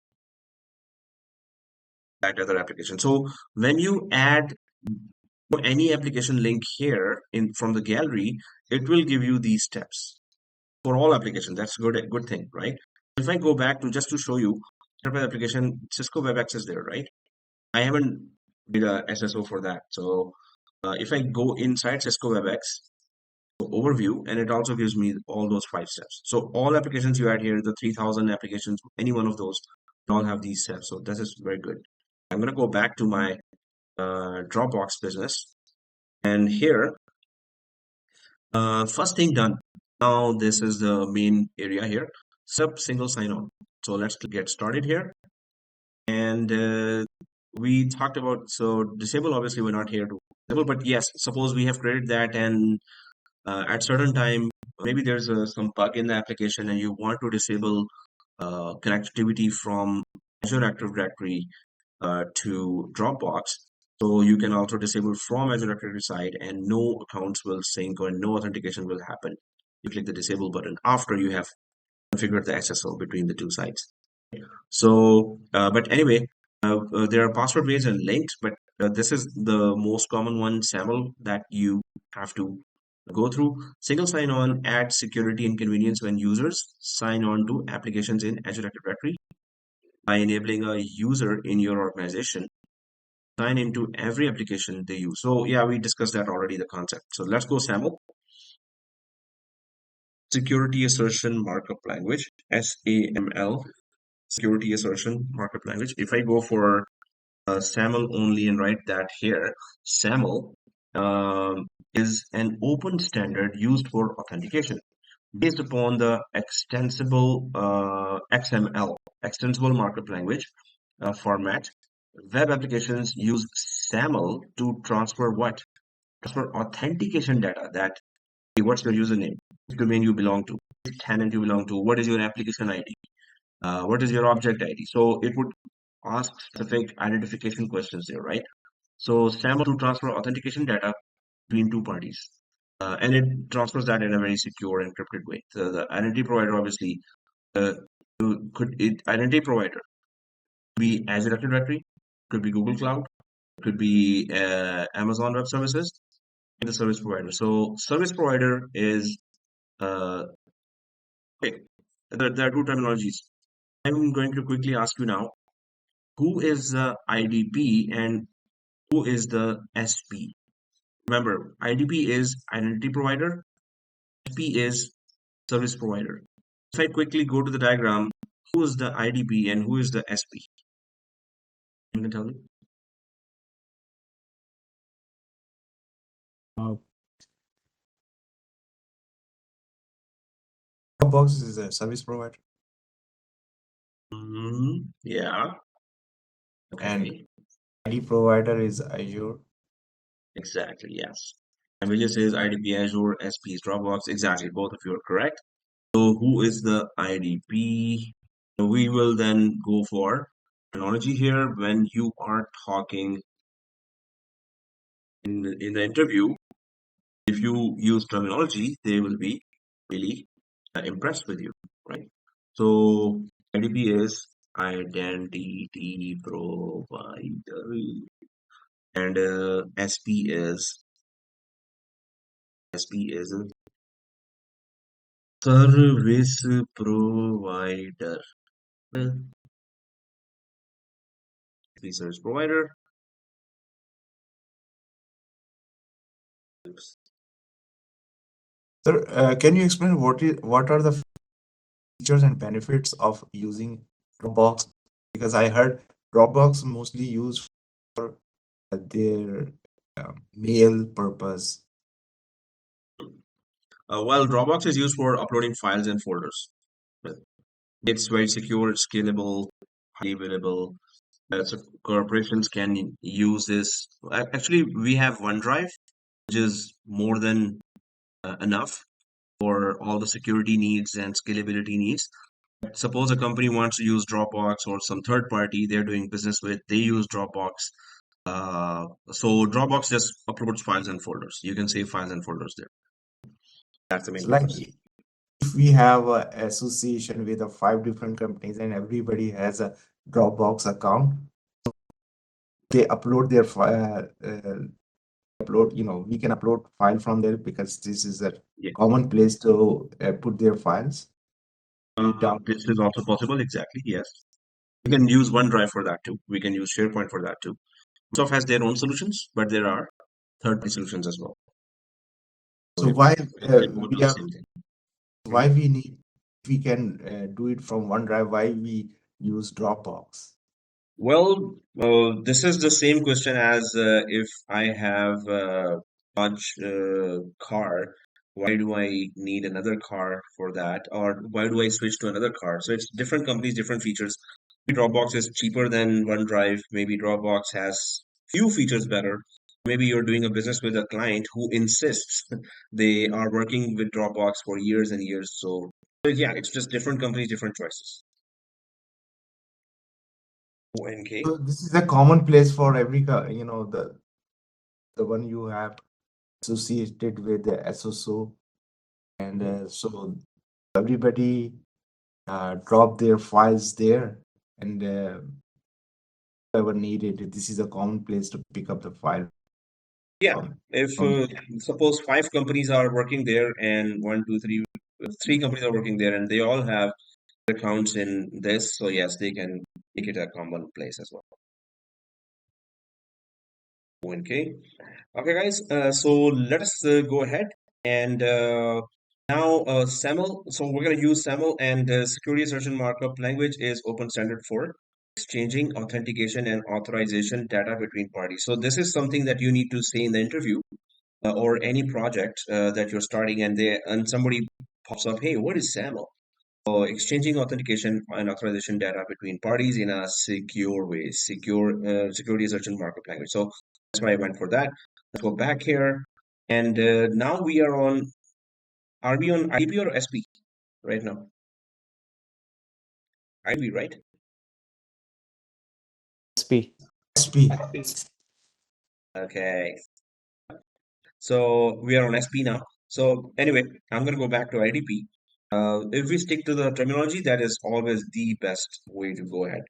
that other application. So when you add any application link here in from the gallery, it will give you these steps for all applications. That's good thing, right? If I go back to just to show you enterprise application, Cisco WebEx is there, right? I haven't did a SSO for that. So if I go inside Cisco WebEx overview, and it also gives me all those 5 steps. So all applications you add here, the 3000 applications, any one of those, all have these steps. So this is very good. I'm going to go back to my Dropbox business, and here, first thing done. Now this is the main area here. Sub single sign-on. So let's get started here. And we talked about, so disable, obviously we're not here to disable, but yes, suppose we have created that, and at certain time, maybe there's some bug in the application and you want to disable connectivity from Azure Active Directory to Dropbox. So you can also disable from Azure Active Directory side, and no accounts will sync or no authentication will happen. You click the disable button after you have configured the SSO between the two sites. So, but anyway, there are password based and links, but this is the most common one, SAML, that you have to go through. Single sign-on adds security and convenience when users sign on to applications in Azure Active Directory. By enabling a user in your organization sign into every application they use. So yeah, we discussed that already, the concept. So let's go SAML. Security Assertion Markup Language, SAML. Security Assertion Markup Language. If I go for SAML only and write that here, SAML is an open standard used for authentication based upon the extensible XML, extensible markup language format. Web applications use SAML to transfer what? Transfer authentication data. That, what's your username? Which domain you belong to? Which tenant you belong to? What is your application ID? What is your object ID? So it would ask specific identification questions there, right? So SAML to transfer authentication data between two parties. And it transfers that in a very secure encrypted way. So the identity provider, obviously, uh, identity provider could be Azure Active Directory, could be Google Cloud, could be Amazon Web Services, and the service provider. So service provider is okay. There are two terminologies. I'm going to quickly ask you now, who is the IDP and who is the SP? Remember, IDP is identity provider, SP is service provider. If I quickly go to the diagram, who is the IDP and who is the SP? You can tell me. Uh, Dropbox is a service provider, Yeah. and Okay. ID provider is Azure. Exactly. Yes. And we just says IDP Azure, SP is Dropbox. Exactly. Both of you are correct. So who is the IDP? We will then go for terminology here. When you are talking in the interview, if you use terminology, they will be really impressed with you, right? So IDP is identity provider, and SP is a service provider. The service provider. Oops. Sir, can you explain what are the features and benefits of using Dropbox? Because I heard Dropbox mostly used for their mail purpose. Well, Dropbox is used for uploading files and folders. It's very secure, it's scalable, highly available. So corporations can use this. Actually, we have OneDrive, which is more than enough for all the security needs and scalability needs. Suppose a company wants to use Dropbox or some third party they're doing business with, they use Dropbox. So Dropbox just uploads files and folders. You can save files and folders there. That's the main So like purpose. if we have a association with 5 different companies and everybody has a Dropbox account, they upload their file, upload, we can upload file from there because this is a Yeah. common place to put their files. We download. This is also possible, exactly, yes. We can use OneDrive for that too. We can use SharePoint for that too. Microsoft has their own solutions, but there are third-party solutions as well. So So if why it can both do we the are same thing. why Mhm. we need we can do it from OneDrive, why we use Dropbox? Well, this is the same question as if I have a large car, why do I need another car for that? Or why do I switch to another car? So it's different companies, different features. Maybe Dropbox is cheaper than OneDrive. Maybe Dropbox has few features better. Maybe you're doing a business with a client who insists they are working with Dropbox for years and years. So yeah, it's just different companies, different choices. ONK. So this is a common place for every the one you have associated with the SSO, and so everybody drop their files there, and whoever needed, this is a common place to pick up the file Yeah, from. if from suppose five companies are working there and one, two, three, three companies are working there and they all have accounts in this, so yes, they can make it a common place as well. Okay. Okay, guys. So let us go ahead and now SAML. So we're going to use SAML and security assertion markup language is open standard for exchanging authentication and authorization data between parties. So this is something that you need to say in the interview or any project that you're starting, and somebody pops up, hey, what is SAML? So exchanging authentication and authorization data between parties in a secure way, security assertion markup language. So that's why I went for that. Let's go back here, and now we are on. Are we on IDP or SP right now? IDP, right? SP. SP. Okay. So we are on SP now. So anyway, I'm gonna go back to IDP. If we stick to the terminology, that is always the best way to go ahead.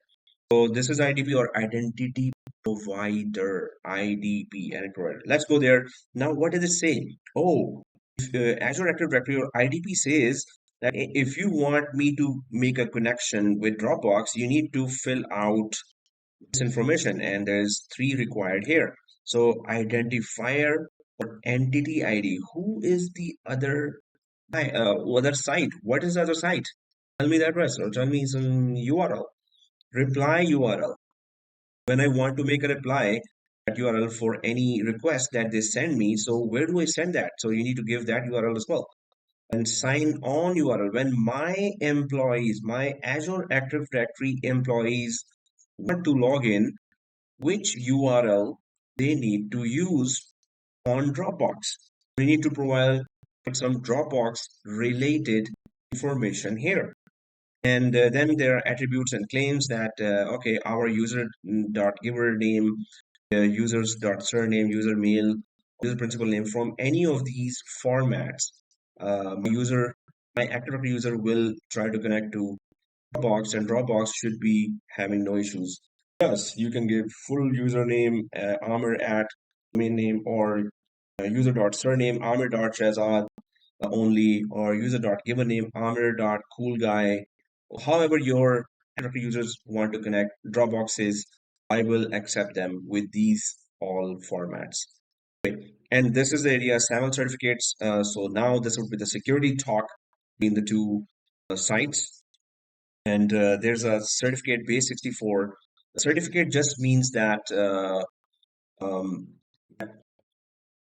So this is IDP or identity provider, IDP, and provider. Let's go there. Now, what does it say? Oh, if, Azure Active Directory or IDP says that if you want me to make a connection with Dropbox, you need to fill out this information, and there's three required here. So identifier or entity ID. Who is the other site? What is the other site? Tell me the address or tell me some URL. Reply URL. When I want to make a reply, that URL for any request that they send me. So where do I send that? So you need to give that URL as well. And sign on URL. When my employees, my Azure Active Directory employees want to log in, which URL they need to use on Dropbox. We need to provide some Dropbox related information here. And then there are attributes and claims that, okay, our user dot giver name, users dot surname, user mail, user principal name from any of these formats. My Active Directory user will try to connect to Dropbox, and Dropbox should be having no issues. Yes, you can give full username, Amir at domain name, or user dot surname, Amir dot Shahzad only, or user dot given name, Amir dot cool guy. However, your directory users want to connect Dropboxes, I will accept them with these all formats. And this is the area SAML certificates. So now this would be the security talk between the two sites. And there's a certificate base 64. The certificate just means that um,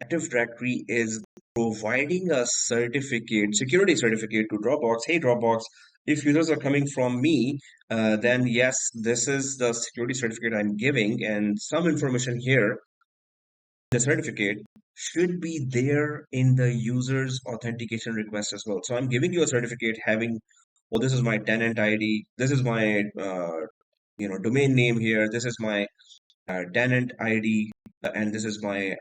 Active Directory is providing a certificate, security certificate to Dropbox. Hey, Dropbox, if users are coming from me, then yes, this is the security certificate I'm giving, and some information here, the certificate should be there in the user's authentication request as well. So I'm giving you a certificate having, well, this is my tenant ID, this is my domain name here, this is my tenant ID, and this is my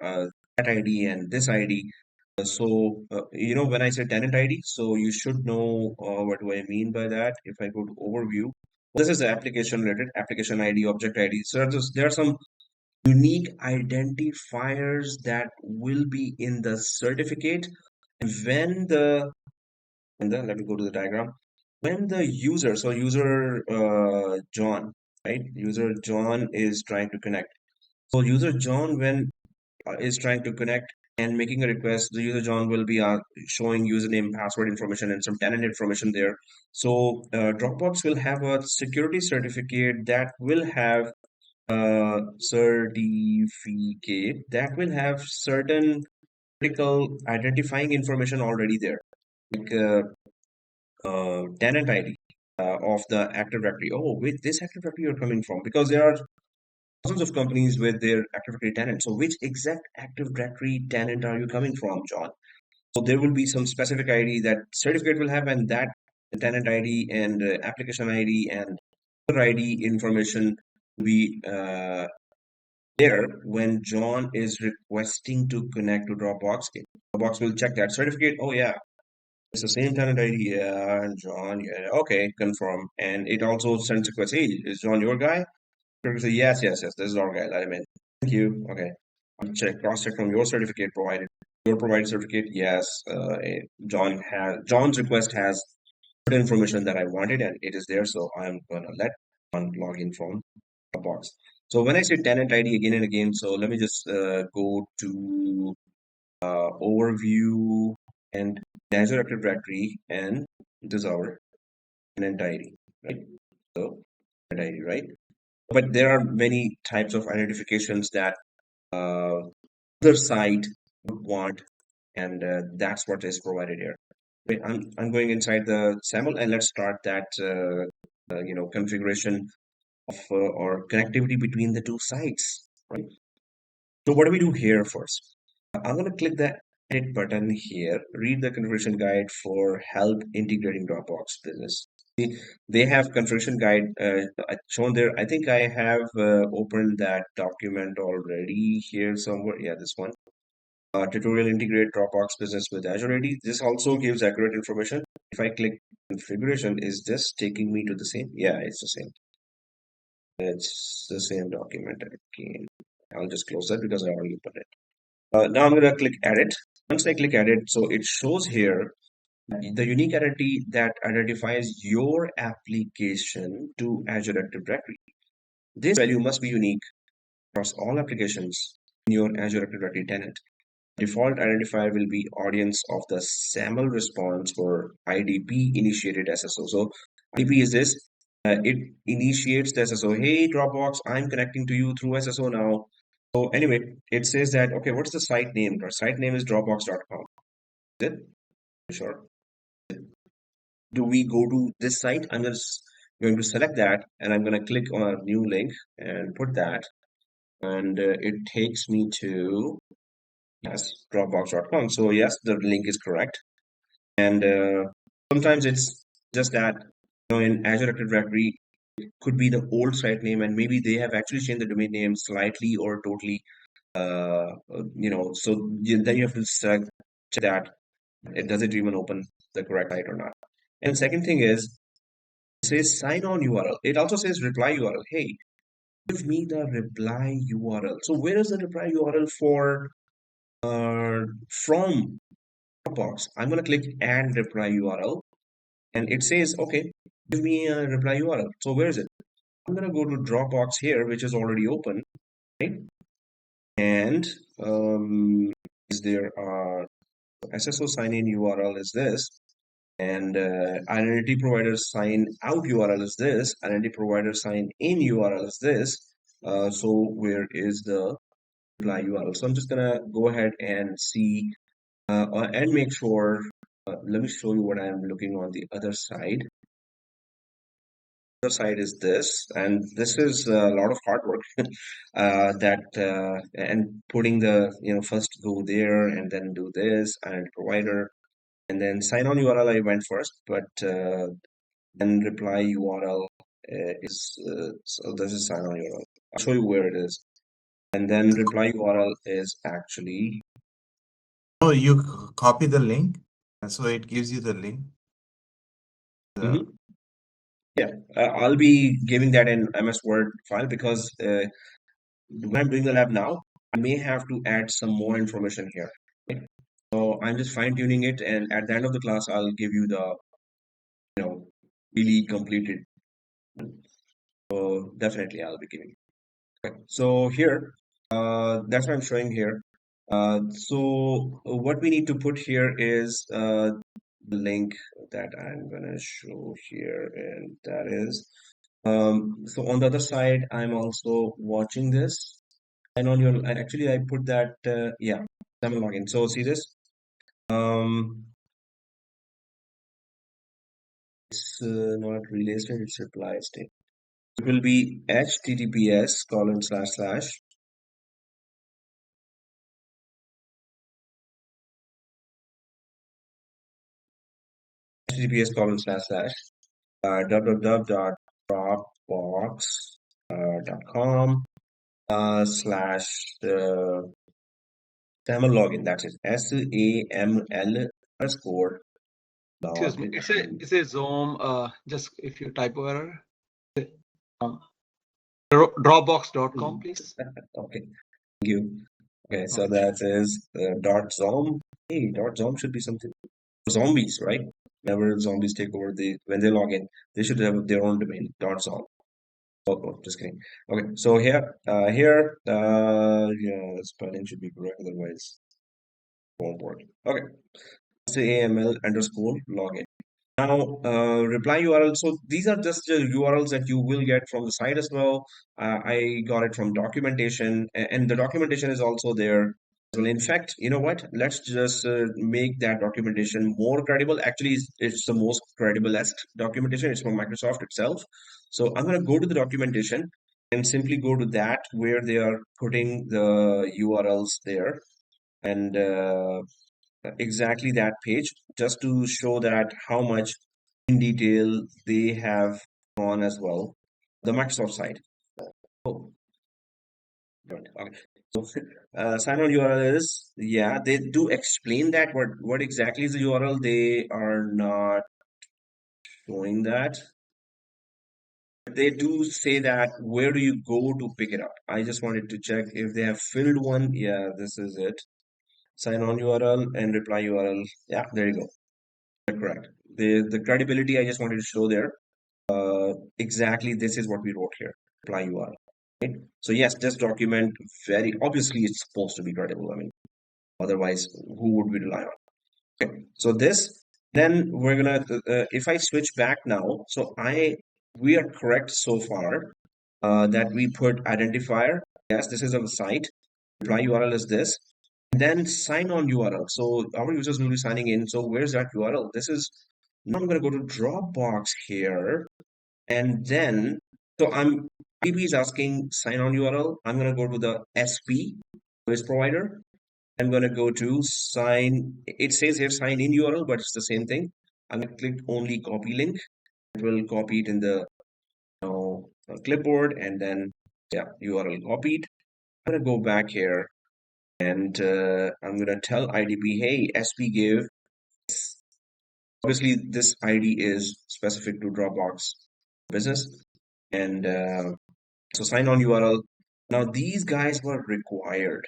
that ID and this ID. When I say tenant ID, so you should know what do I mean by that. If I go to overview, this is the application related application ID, object ID. So there are some unique identifiers that will be in the certificate. When let me go to the diagram. When the user, so user John, right? User John is trying to connect. So user John, when is trying to connect and making a request, the user John will be showing username, password information, and some tenant information there. So Dropbox will have a security certificate that will have certain critical identifying information already there, like tenant ID of the Active Directory. Oh, wait, this Active Directory you're coming from, because there are thousands of companies with their Active Directory tenant. So which exact Active Directory tenant are you coming from, John? So there will be some specific ID that certificate will have, and that tenant ID and application ID and other ID information will be there when John is requesting to connect to Dropbox. Dropbox will check that certificate. Oh yeah, it's the same tenant ID. Yeah, and John. Yeah, okay, confirm. And it also sends a request. Hey, is John your guy? People say, yes, yes, yes, this is our guy. Let him in. Thank you. Okay. I'll cross check from your certificate provided. Your provided certificate, yes. John's request has certain information that I wanted, and it is there. So I'm gonna let John log in from a box. So when I say tenant ID again and again, so let me just go to overview and Azure Active Directory, and this is our tenant ID, right? So tenant ID, right? But there are many types of identifications that other side would want, and that's what is provided here. Okay, I'm going inside the SAML, and let's start that configuration of or connectivity between the two sites. Right. So what do we do here first? I'm going to click the edit button here. Read the configuration guide for help integrating Dropbox business. They have configuration guide shown there. I think I have opened that document already here somewhere. Yeah, this one. Tutorial integrate Dropbox business with Azure AD. This also gives accurate information. If I click configuration, is this taking me to the same? Yeah, it's the same. It's the same document again. I'll just close that because I already opened it. Now I'm going to click edit. Once I click edit, so it shows here the unique identity that identifies your application to Azure Active Directory. This value must be unique across all applications in your Azure Active Directory tenant. Default identifier will be audience of the SAML response for IDP initiated SSO. So IDP is this, it initiates the SSO. Hey, Dropbox, I'm connecting to you through SSO now. So anyway, it says that, okay, what's the site name? Our site name is dropbox.com. Is it? Sure. Do we go to this site? I'm just going to select that, and I'm going to click on a new link and put that. And it takes me to, yes, dropbox.com. So yes, the link is correct. And sometimes it's just that, in Azure Active Directory, it could be the old site name, and maybe they have actually changed the domain name slightly or totally. Then you have to select check that does it even open the correct site or not. And second thing is, it says sign on URL. It also says reply URL. Hey, give me the reply URL. So where is the reply URL for from Dropbox? I'm gonna click add reply URL, and it says, okay, give me a reply URL. So where is it? I'm gonna go to Dropbox here, which is already open, right? And is there SSO sign in URL is this, and identity provider sign out URL is this, identity provider sign in URL is this. So where is the reply URL? So I'm just gonna go ahead and see and make sure. Let me show you what I'm looking on the other side. The other side is this, and this is a lot of hard work. And putting the first go there and then do this and provider and then sign on URL. I went first, but then reply URL so this is sign on URL. I'll show you where it is, and then reply URL is actually No, you copy the link, and so it gives you the link. Mhm. Yeah, I'll be giving that in MS Word file because when I'm doing the lab now, I may have to add some more information here. Right? So I'm just fine tuning it, and at the end of the class, I'll give you the really completed. So definitely, I'll be giving. Okay. So here, that's what I'm showing here. So what we need to put here is the link that I'm gonna show here, and that is so on the other side, I'm also watching this, and on your actually I put that yeah, SAML login. So see this, um, it's not relay state, it's reply state. It will be https:// www.dropbox.com slash SAML login. That's it. SAML underscore Excuse me. login. It's a Zoom. Just if you typo error, um, Dropbox.com, please. Okay, thank you. Okay, so Okay. that is dot zom. Hey, dot zom should be something. Zombies, right? Whenever zombies take over, when they log in, they should have their own domain. Dot zom. Oh, just kidding. Okay, so yeah, spelling should be correct, otherwise it won't work. Okay, SAML underscore login. Now, reply URL. So these are just the URLs that you will get from the site as well. I got it from documentation, and the documentation is also there. Well, in fact, you know what? Let's just make that documentation more credible. Actually, it's the most crediblest documentation. It's from Microsoft itself. So I'm going to go to the documentation and simply go to that where they are putting the URLs there. And exactly that page just to show that how much in detail they have on as well the Microsoft side. Oh, good. Okay. So sign on URL is, yeah, they do explain that what exactly is the URL. They are not showing that. They do say that where do you go to pick it up. I just wanted to check if they have filled one. Yeah, this is it. Sign on URL and reply URL. Yeah, there you go. Correct. The credibility I just wanted to show there. Exactly this is what we wrote here. Reply URL. Right? So yes, this document very obviously it's supposed to be credible. I mean, otherwise, who would we rely on? Okay. So this, then we're gonna if I switch back now, so we are correct so far that we put identifier. Yes, this is a site. Reply URL is this. And then sign on URL. So our users will be signing in. So where's that URL? This is now I'm going to go to Dropbox here. And then, so IDP is asking sign on URL. I'm going to go to the SP, service provider. I'm going to go to sign. It says here sign in URL, but it's the same thing. I'm going to click only copy link. It will copy it in the clipboard and then, yeah, URL copied. I'm going to go back here and I'm going to tell IDP, hey, SP give. Obviously, this ID is specific to Dropbox business. And so sign on URL. Now these guys were required.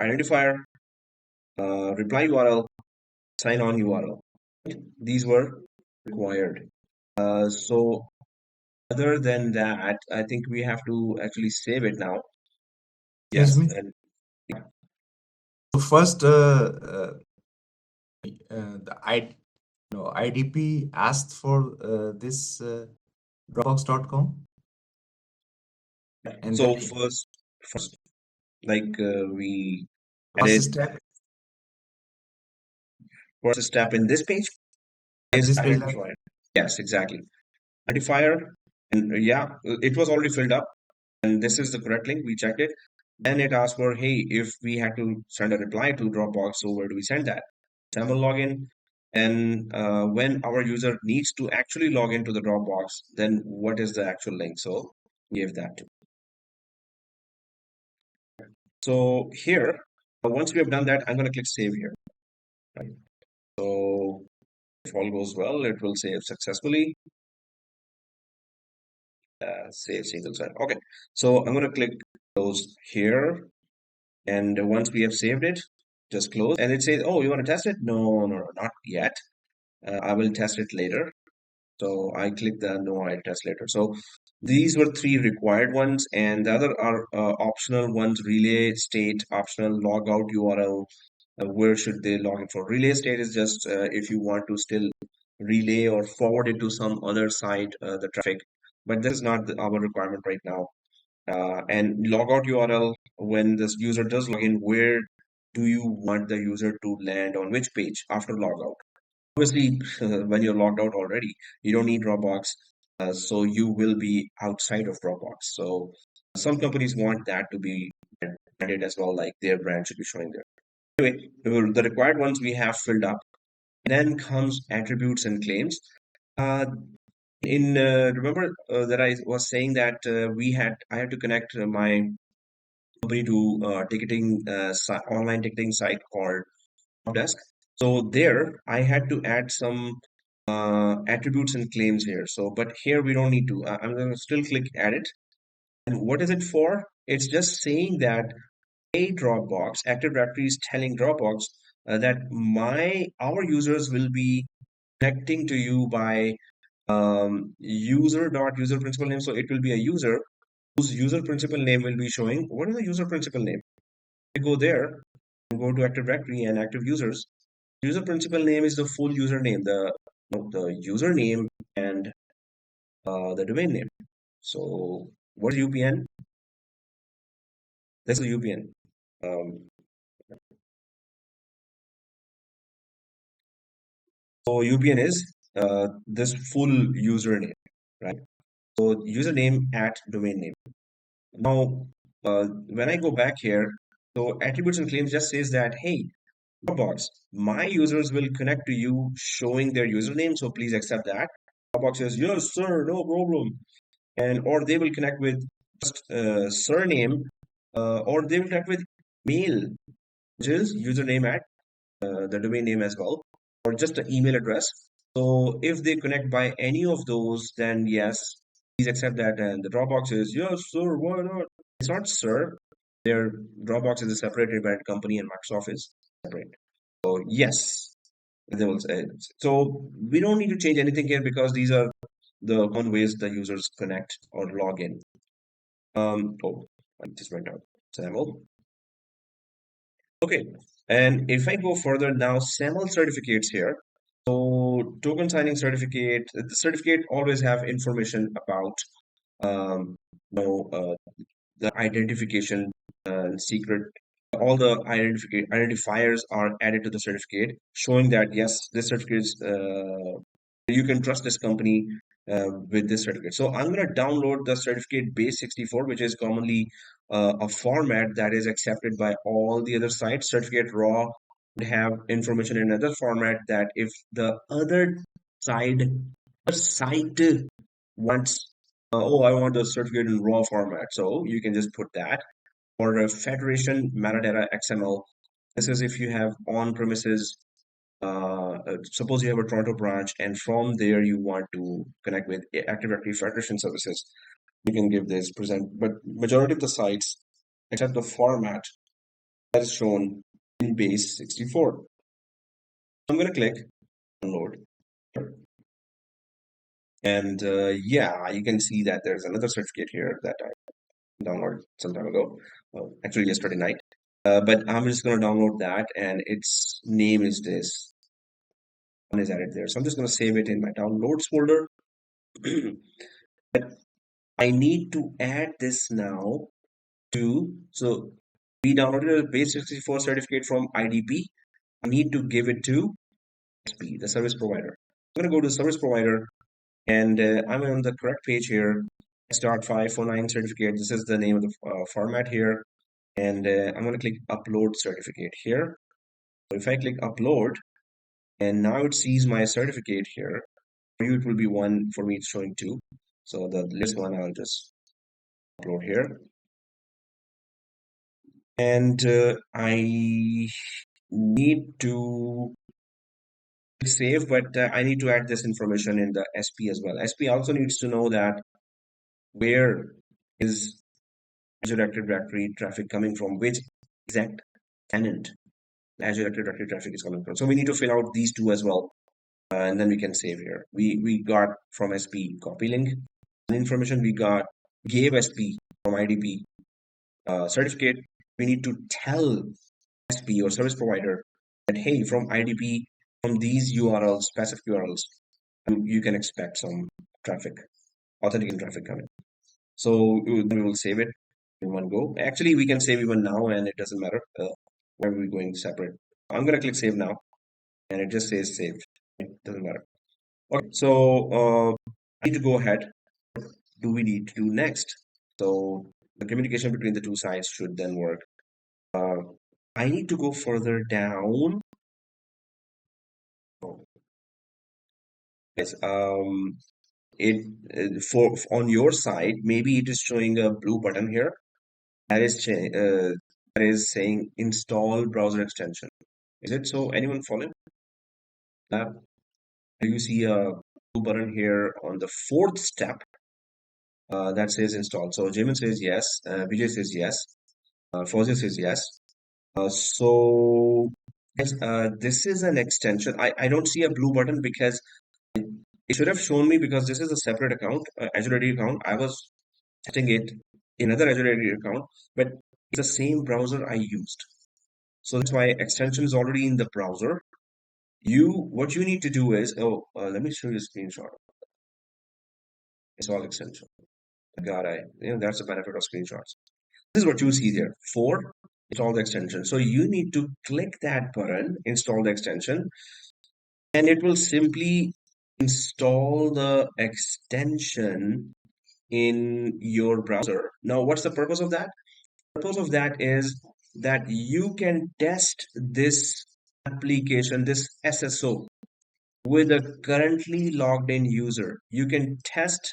Identifier, reply URL, sign on URL. These were required. So other than that, I think we have to actually save it now. Excuse Yes. me. And So first, the IDP asked for this Dropbox.com, and so then first, like we first added step first step in this page at is this page, like identifier. Yes, exactly. Identifier, and yeah, it was already filled up, and this is the correct link. We checked it. Then it asks for, hey, if we had to send a reply to Dropbox, so where do we send that? SAML login. And when our user needs to actually log into the Dropbox, then what is the actual link? So we give that to. So here, But once we have done that, I'm going to click save here. Right? So if all goes well, it will save successfully. Save single site. Okay, so I'm going to click close here. And once we have saved it, just close. And it says, oh, you want to test it? No, not yet. I will test it later. So I click the no, I'll test later. So these were three required ones, and the other are optional ones: relay state, optional logout URL. Where should they log in for? Relay state is just if you want to still relay or forward it to some other site, the traffic. But this is not our requirement right now. And logout URL, when this user does log in, where do you want the user to land on which page after logout? Obviously, when you're logged out already, you don't need Dropbox, so you will be outside of Dropbox. So some companies want that to be branded as well, like their brand should be showing there. Anyway, the required ones we have filled up. Then comes attributes and claims. Remember that I was saying that I had to connect my company to online ticketing site called Desk. So there I had to add some attributes and claims here. So, but here we don't need to. I'm going to still click edit. And what is it for? It's just saying that a Dropbox, Active Directory is telling Dropbox that our users will be connecting to you by user principal name. So it will be a user whose user principal name will be showing. What is the user principal name? I go there and go to Active Directory and active users. User principal name is the full username, the username and the domain name. So what is UPN? This is UPN. So UPN is this full username, right? So username at domain name. Now, when I go back here, so attributes and claims just says that, hey, Dropbox, my users will connect to you showing their username, so please accept that. Dropbox says, yes, sir, no problem. And or they will connect with just surname, or they will connect with mail, which is username at the domain name as well, or just an email address. So if they connect by any of those, then yes, please accept that. And the Dropbox is, yes, sir, why not? It's not sir. Their Dropbox is a separated brand company and Microsoft is separate. So yes, they will say. So we don't need to change anything here because these are the common ways the users connect or log in. Oh, I just went out. SAML. Okay, and if I go further now, SAML certificates here. So token signing certificate, the certificate always have information about um, you know, the identification secret. All the identifiers are added to the certificate, showing that yes, this certificate is you can trust this company with this certificate. So I'm going to download the certificate base 64, which is commonly a format that is accepted by all the other sites. Certificate raw would have information in another format that if the other site wants, oh, I want the certificate in raw format. So you can just put that, or a federation metadata XML. This is if you have on-premises, suppose you have a Toronto branch and from there you want to connect with Active Directory Federation services. You can give this present, but majority of the sites accept the format that is shown in base 64. I'm going to click download. And yeah, you can see that there's another certificate here that I downloaded some time ago, actually yesterday night. But I'm just going to download that, and its name is this. One is added there. So I'm just going to save it in my downloads folder. But I need to add this now to, so we downloaded a base 64 certificate from IDP. I need to give it to XP, the service provider. I'm going to go to service provider, and I'm on the correct page here. S.549 certificate. This is the name of the format here. And I'm going to click upload certificate here. So if I click upload, and now it sees my certificate here. For you, it will be one. For me, it's showing two. So the list one, I'll just upload here. and I need to save, but I need to add this information in the SP as well. SP also needs to know that where is Azure Active Directory traffic coming from, which exact tenant Azure Active Directory traffic is coming from. So we need to fill out these two as well, and then we can save here. We got from SP copy link information. We gave SP from IDP certificate. We need to tell SP or service provider that hey, from IDP, from these URLs, specific URLs, you can expect some traffic, authenticating traffic coming. So then we will save it in one go. Actually, we can save even now, and it doesn't matter where we're going separate. I'm gonna click save now, and it just says saved. It doesn't matter. Okay, so I need to go ahead. What do we need to do next? So the communication between the two sides should then work. I need to go further down. Oh, yes, for on your side, maybe it is showing a blue button here that is saying install browser extension. Is it so? Anyone follow? Do you see a blue button here on the fourth step that says install? So Jamin says yes, Vijay says yes, Fauzi says yes. So yes, this is an extension. I don't see a blue button because it should have shown me, because this is a separate account, Azure AD account. I was testing it in another Azure AD account, but it's the same browser I used. So that's why extension is already in the browser. What you need to do is, let me show you a screenshot. It's all extension. That's the benefit of screenshots. This is what you see there. Install the extension. So you need to click that button, install the extension, and it will simply install the extension in your browser. Now, what's the purpose of that? The purpose of that is that you can test this application, this SSO, with a currently logged in user. You can test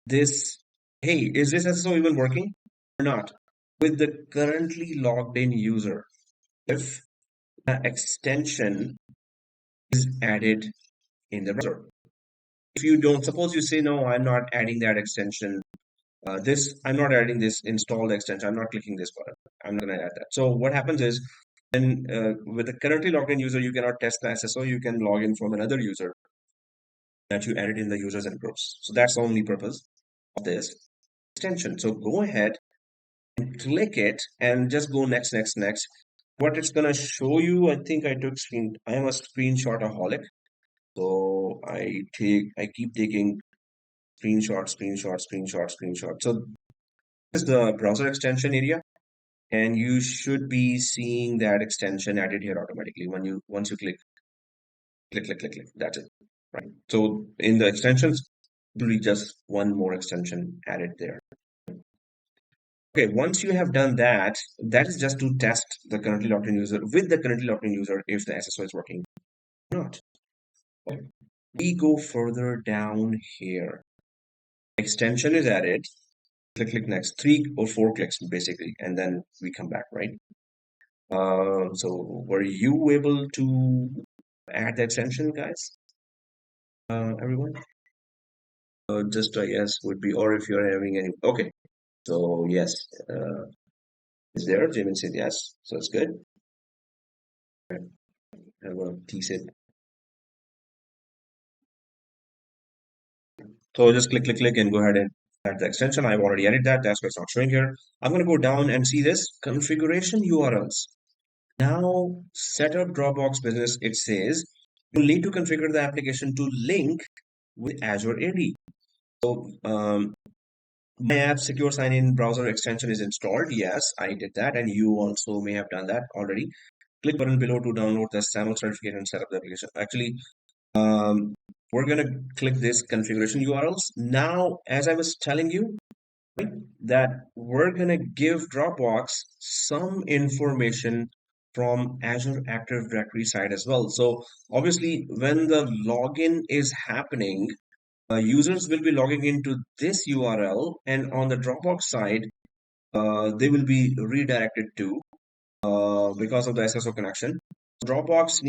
this. Hey, is this SSO even working or not? With the currently logged in user. If the extension is added in the browser. If you don't, suppose you say, no, I'm not adding that extension. I'm not adding this installed extension. I'm not clicking this button. I'm not going to add that. So what happens is, then with the currently logged in user, you cannot test the SSO. You can log in from another user that you added in the users and groups. So that's the only purpose of this extension. So go ahead and click it and just go next, next, next. What it's going to show you, I think I am a screenshotaholic. So I keep taking screenshots. So this is the browser extension area, and you should be seeing that extension added here automatically once you click. That's it, right? So in the extensions, will be just one more extension added there. Okay, once you have done that, that is just to test the currently logged in user with the currently logged in user if the SSO is working or not. Okay. We go further down here. Extension is added. Click next. 3 or 4 clicks basically, and then we come back, right? So were you able to add the extension, guys? Everyone? Just a yes would be, or if you're having any. Okay, so yes, is there? Jamin said yes, so it's good. Okay. Have a T-sit. So just click and go ahead and add the extension. I've already added that. That's why it's not showing here. I'm going to go down and see this configuration URLs. Now, set up Dropbox business. It says you'll need to configure the application to link with Azure AD. So, my app secure sign-in browser extension is installed. Yes, I did that, and you also may have done that already. Click button below to download the SAML certificate and set up the application. Actually, we're going to click this configuration URLs. Now, as I was telling you, right, that we're going to give Dropbox some information from Azure Active Directory side as well. So obviously, when the login is happening, users will be logging into this URL, and on the Dropbox side, they will be redirected to because of the SSO connection. Dropbox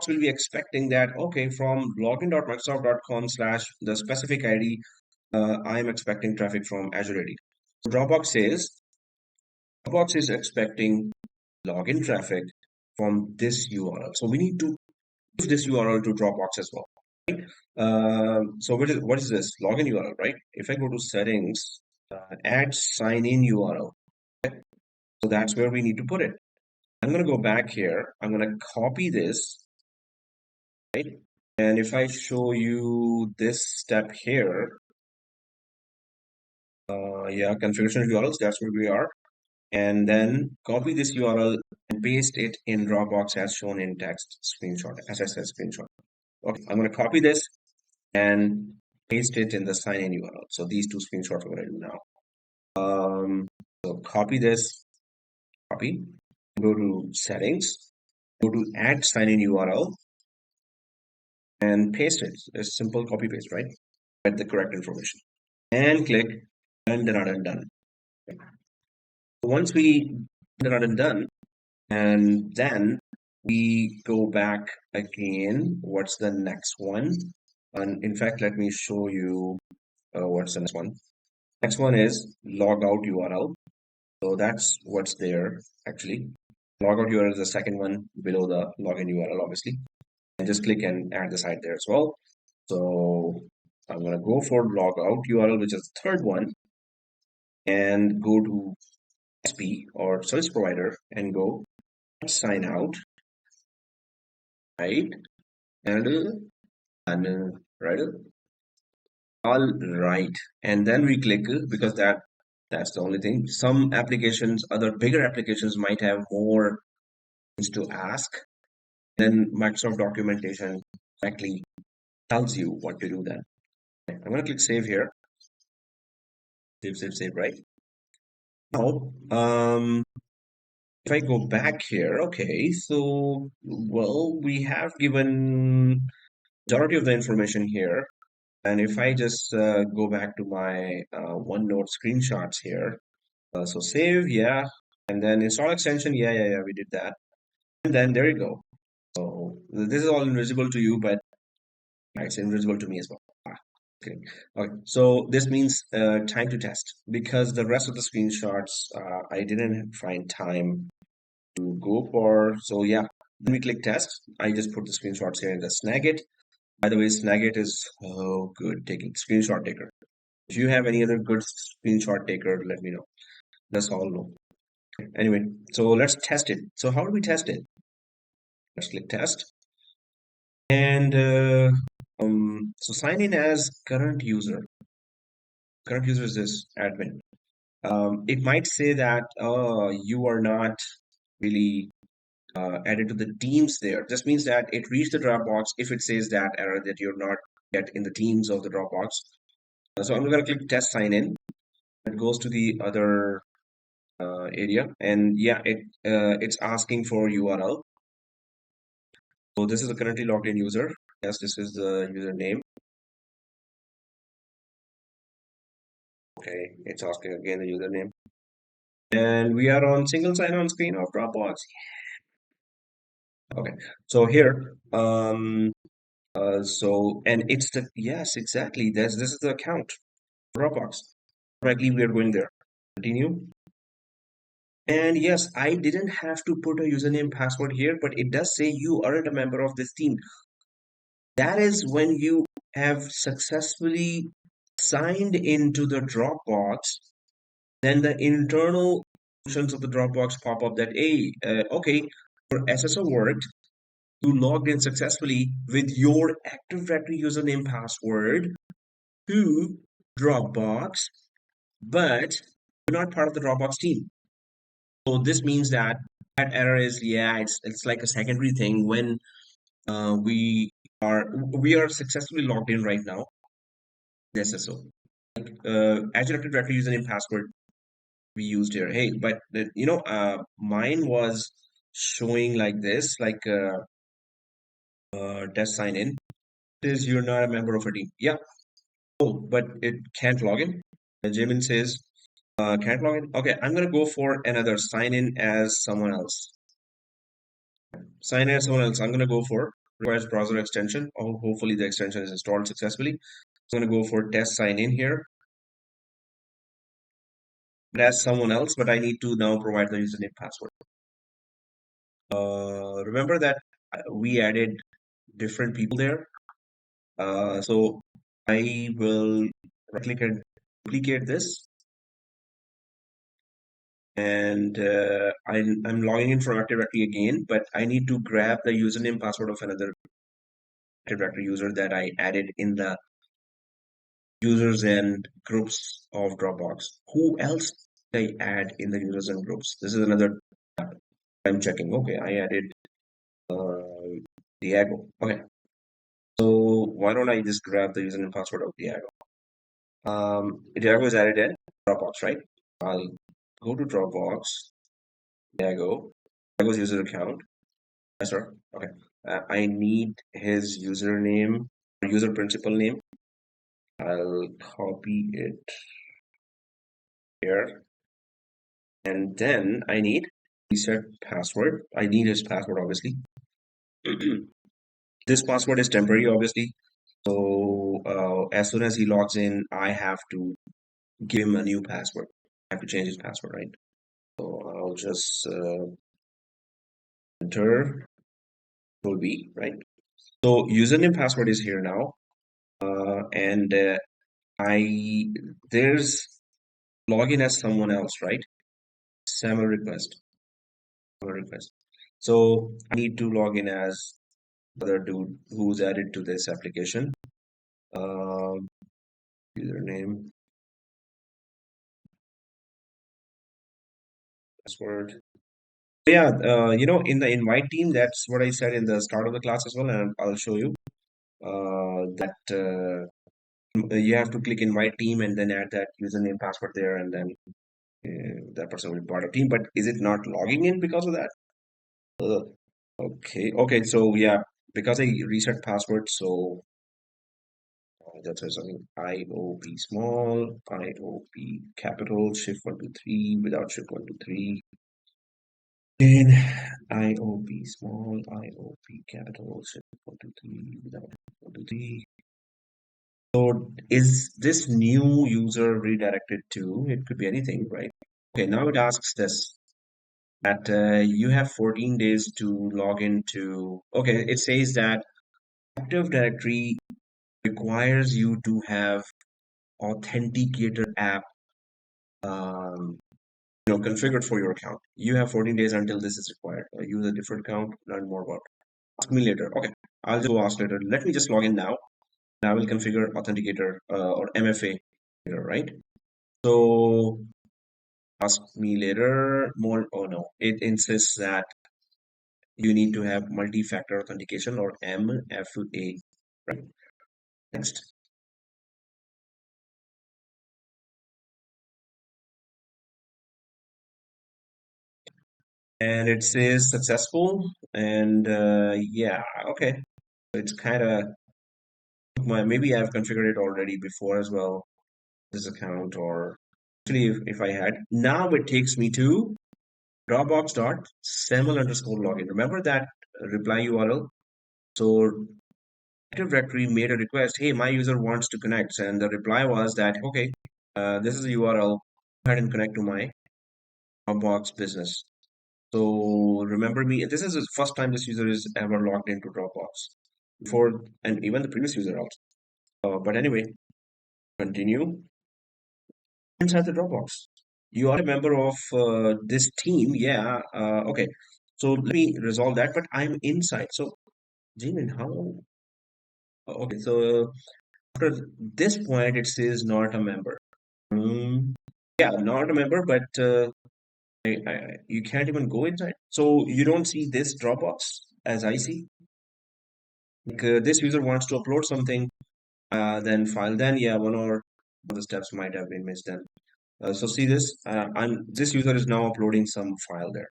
will be expecting that, okay, from login.microsoft.com slash the specific ID, I am expecting traffic from Azure AD. So Dropbox is expecting login traffic from this URL. So we need to give this URL to Dropbox as well. Right? So what is this login URL, right? If I go to settings, add sign in URL. Okay? So that's where we need to put it. I'm going to go back here. I'm going to copy this, right? And if I show you this step here, yeah, configuration URLs, that's where we are. And then copy this URL and paste it in Dropbox as shown in text screenshot, as I said, screenshot. Okay, I'm going to copy this and paste it in the sign-in URL. So these two screenshots we're going to do now. So copy this, copy, go to settings, go to add sign-in URL, and paste it. It's a simple copy paste, right? Get the correct information and click done. Once we done, and then we go back again. What's the next one? And in fact, let me show you what's the next one. Next one is logout URL. So that's what's there actually. Logout URL is the second one below the login URL, obviously. And just click and add the site there as well. So I'm going to go for logout URL, which is the third one, and go to SP or service provider and go sign out, right? And right. All right. And then we click because that's the only thing. Some applications, other bigger applications might have more things to ask. Then Microsoft documentation exactly tells you what to do then. Okay, I'm going to click save here. Save, right? Now, if I go back here, okay, so, well, we have given majority of the information here. And if I just go back to my OneNote screenshots here, so save, yeah, and then install extension, yeah, we did that. And then there you go. So this is all invisible to you, but it's invisible to me as well. Okay, so this means time to test because the rest of the screenshots I didn't find time to go for. So yeah, then we click test. I just put the screenshots here in the Snagit. By the way, Snagit is so good taking screenshot taker. If you have any other good screenshot taker, let me know. That's all know. Anyway, so let's test it. So how do we test it? Let's click test. And so sign in as current user. Current user is this admin. It might say that you are not really added to the teams there. This means that it reached the Dropbox if it says that error that you're not yet in the teams of the Dropbox. So I'm going to click test sign in. It goes to the other area, and yeah, it's asking for URL. So this is a currently logged in user. Yes, this is the username. Okay, it's asking again the username. And we are on single sign-on screen of Dropbox. Okay, so here, so and it's the yes, exactly. This is the account Dropbox. Correctly, we are going there. Continue. And yes, I didn't have to put a username password here, but it does say you aren't a member of this team. That is when you have successfully signed into the Dropbox, then the internal functions of the Dropbox pop up that, hey, okay, your SSO worked, you logged in successfully with your Active Directory username password to Dropbox, but you're not part of the Dropbox team. So this means that that error is, yeah, it's like a secondary thing when we are successfully logged in right now. The SSO. Azure Active Directory username password we used here. Hey, but mine was showing like this, like test sign in. Says you're not a member of a team. Yeah. Oh, but it can't log in. And Jamin says Can't log in. Okay, I'm gonna go for another sign in as someone else. Sign in as someone else. I'm gonna go for requires browser extension. Oh, hopefully the extension is installed successfully. So I'm gonna go for test sign in here. As someone else, but I need to now provide the username password. Remember that we added different people there. So I will right click and duplicate this. And I'm logging in from Active Directory again, but I need to grab the username password of another Active Directory user that I added in the users and groups of Dropbox. Who else did I add in the users and groups? This is another tab I'm checking. Okay, I added Diego. Okay, so why don't I just grab the username password of Diego? Diego is added in Dropbox, right? I'll go to Dropbox, Diego's user account. Yes, sir. Okay. I need his username, user principal name. I'll copy it here. And then I need reset password. I need his password, obviously. This password is temporary, obviously. So as soon as he logs in, I have to give him a new password. I have to change his password, right? So I'll just enter will be, right? So username password is here now. And there's login as someone else, right? SAML request. So I need to log in as other dude who's added to this application. Username, password. Yeah, in the invite team, that's what I said in the start of the class as well, and I'll show you that you have to click invite team and then add that username password there, and then that person will be part of team. But is it not logging in because of that? Okay. So yeah, because I reset password, so that's something IOP small, IOP capital, shift 123 without shift 123. Then IOP small, IOP capital, shift 123 without shift 123. So is this new user redirected to? It could be anything, right? Okay, now it asks this that you have 14 days to log into. Okay, it says that Active Directory requires you to have authenticator app configured for your account. You have 14 days until this is required. Use a different account, learn more about it. Ask me later. Okay, I'll just go ask later. Let me just log in now. And I will configure authenticator or MFA later, right? So ask me later more. Oh no, it insists that you need to have multi-factor authentication or MFA, right? Next. And it says successful, and yeah, okay. It's kind of maybe I've configured it already before as well. This account, or actually, if I had, now it takes me to Dropbox.saml underscore login. Remember that reply URL? So Active Directory made a request. Hey, my user wants to connect, and the reply was that okay, this is the URL. Go ahead and connect to my Dropbox business. So remember me, this is the first time this user is ever logged into Dropbox before, and even the previous user also. But anyway, continue inside the Dropbox. You are a member of this team, yeah. Okay, so let me resolve that. But I'm inside. So, Jimin, how? Okay, so after this point, it says not a member. Yeah, not a member, but you can't even go inside. So you don't see this Dropbox as I see. Like this user wants to upload something, then file. Then yeah, one or the steps might have been missed. Then so see this. This user is now uploading some file there.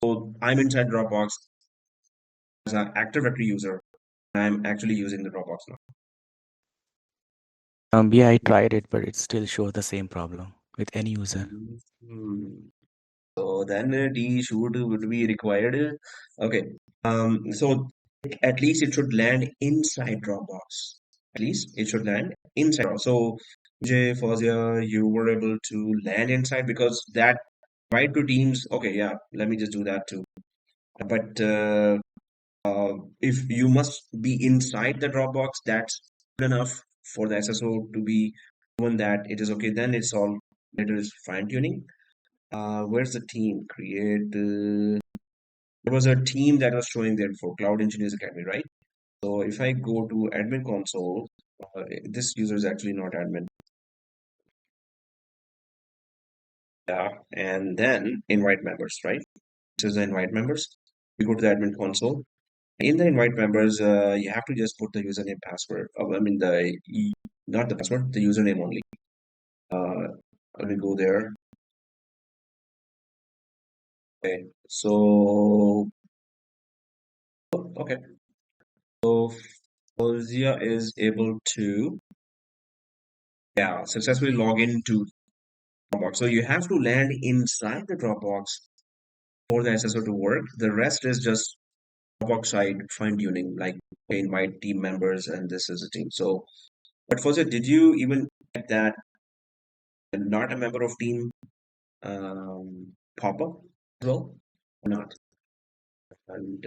So I'm inside Dropbox as an Active Directory user. I'm actually using the Dropbox now. Yeah, I tried it, but it still shows the same problem. with any user. Hmm. So then D should would be required. Okay. So at least it should land inside Dropbox. At least it should land inside. So Jay, Fozia, you were able to land inside because that right to Teams. Okay, yeah. Let me just do that too. But if you must be inside the Dropbox, that's good enough for the SSO to be proven that it is okay. Then it's all later is fine tuning. Where's the team? Create. There was a team that was showing there for Cloud Engineers Academy, right? So if I go to admin console, this user is actually not admin. Yeah, and then invite members, right? This is the invite members. You go to the admin console. In the invite members, you have to just put the username password. I mean not the password, the username only. Uh, Let me go there. Okay, so okay, so Fozia is able to successfully log into Dropbox. So you have to land inside the Dropbox for the SSO to work. The rest is just Dropbox side fine tuning, like invite team members, and this is a team. So, but Fozia, did you even get that not a member of team pop up as well? Or not? And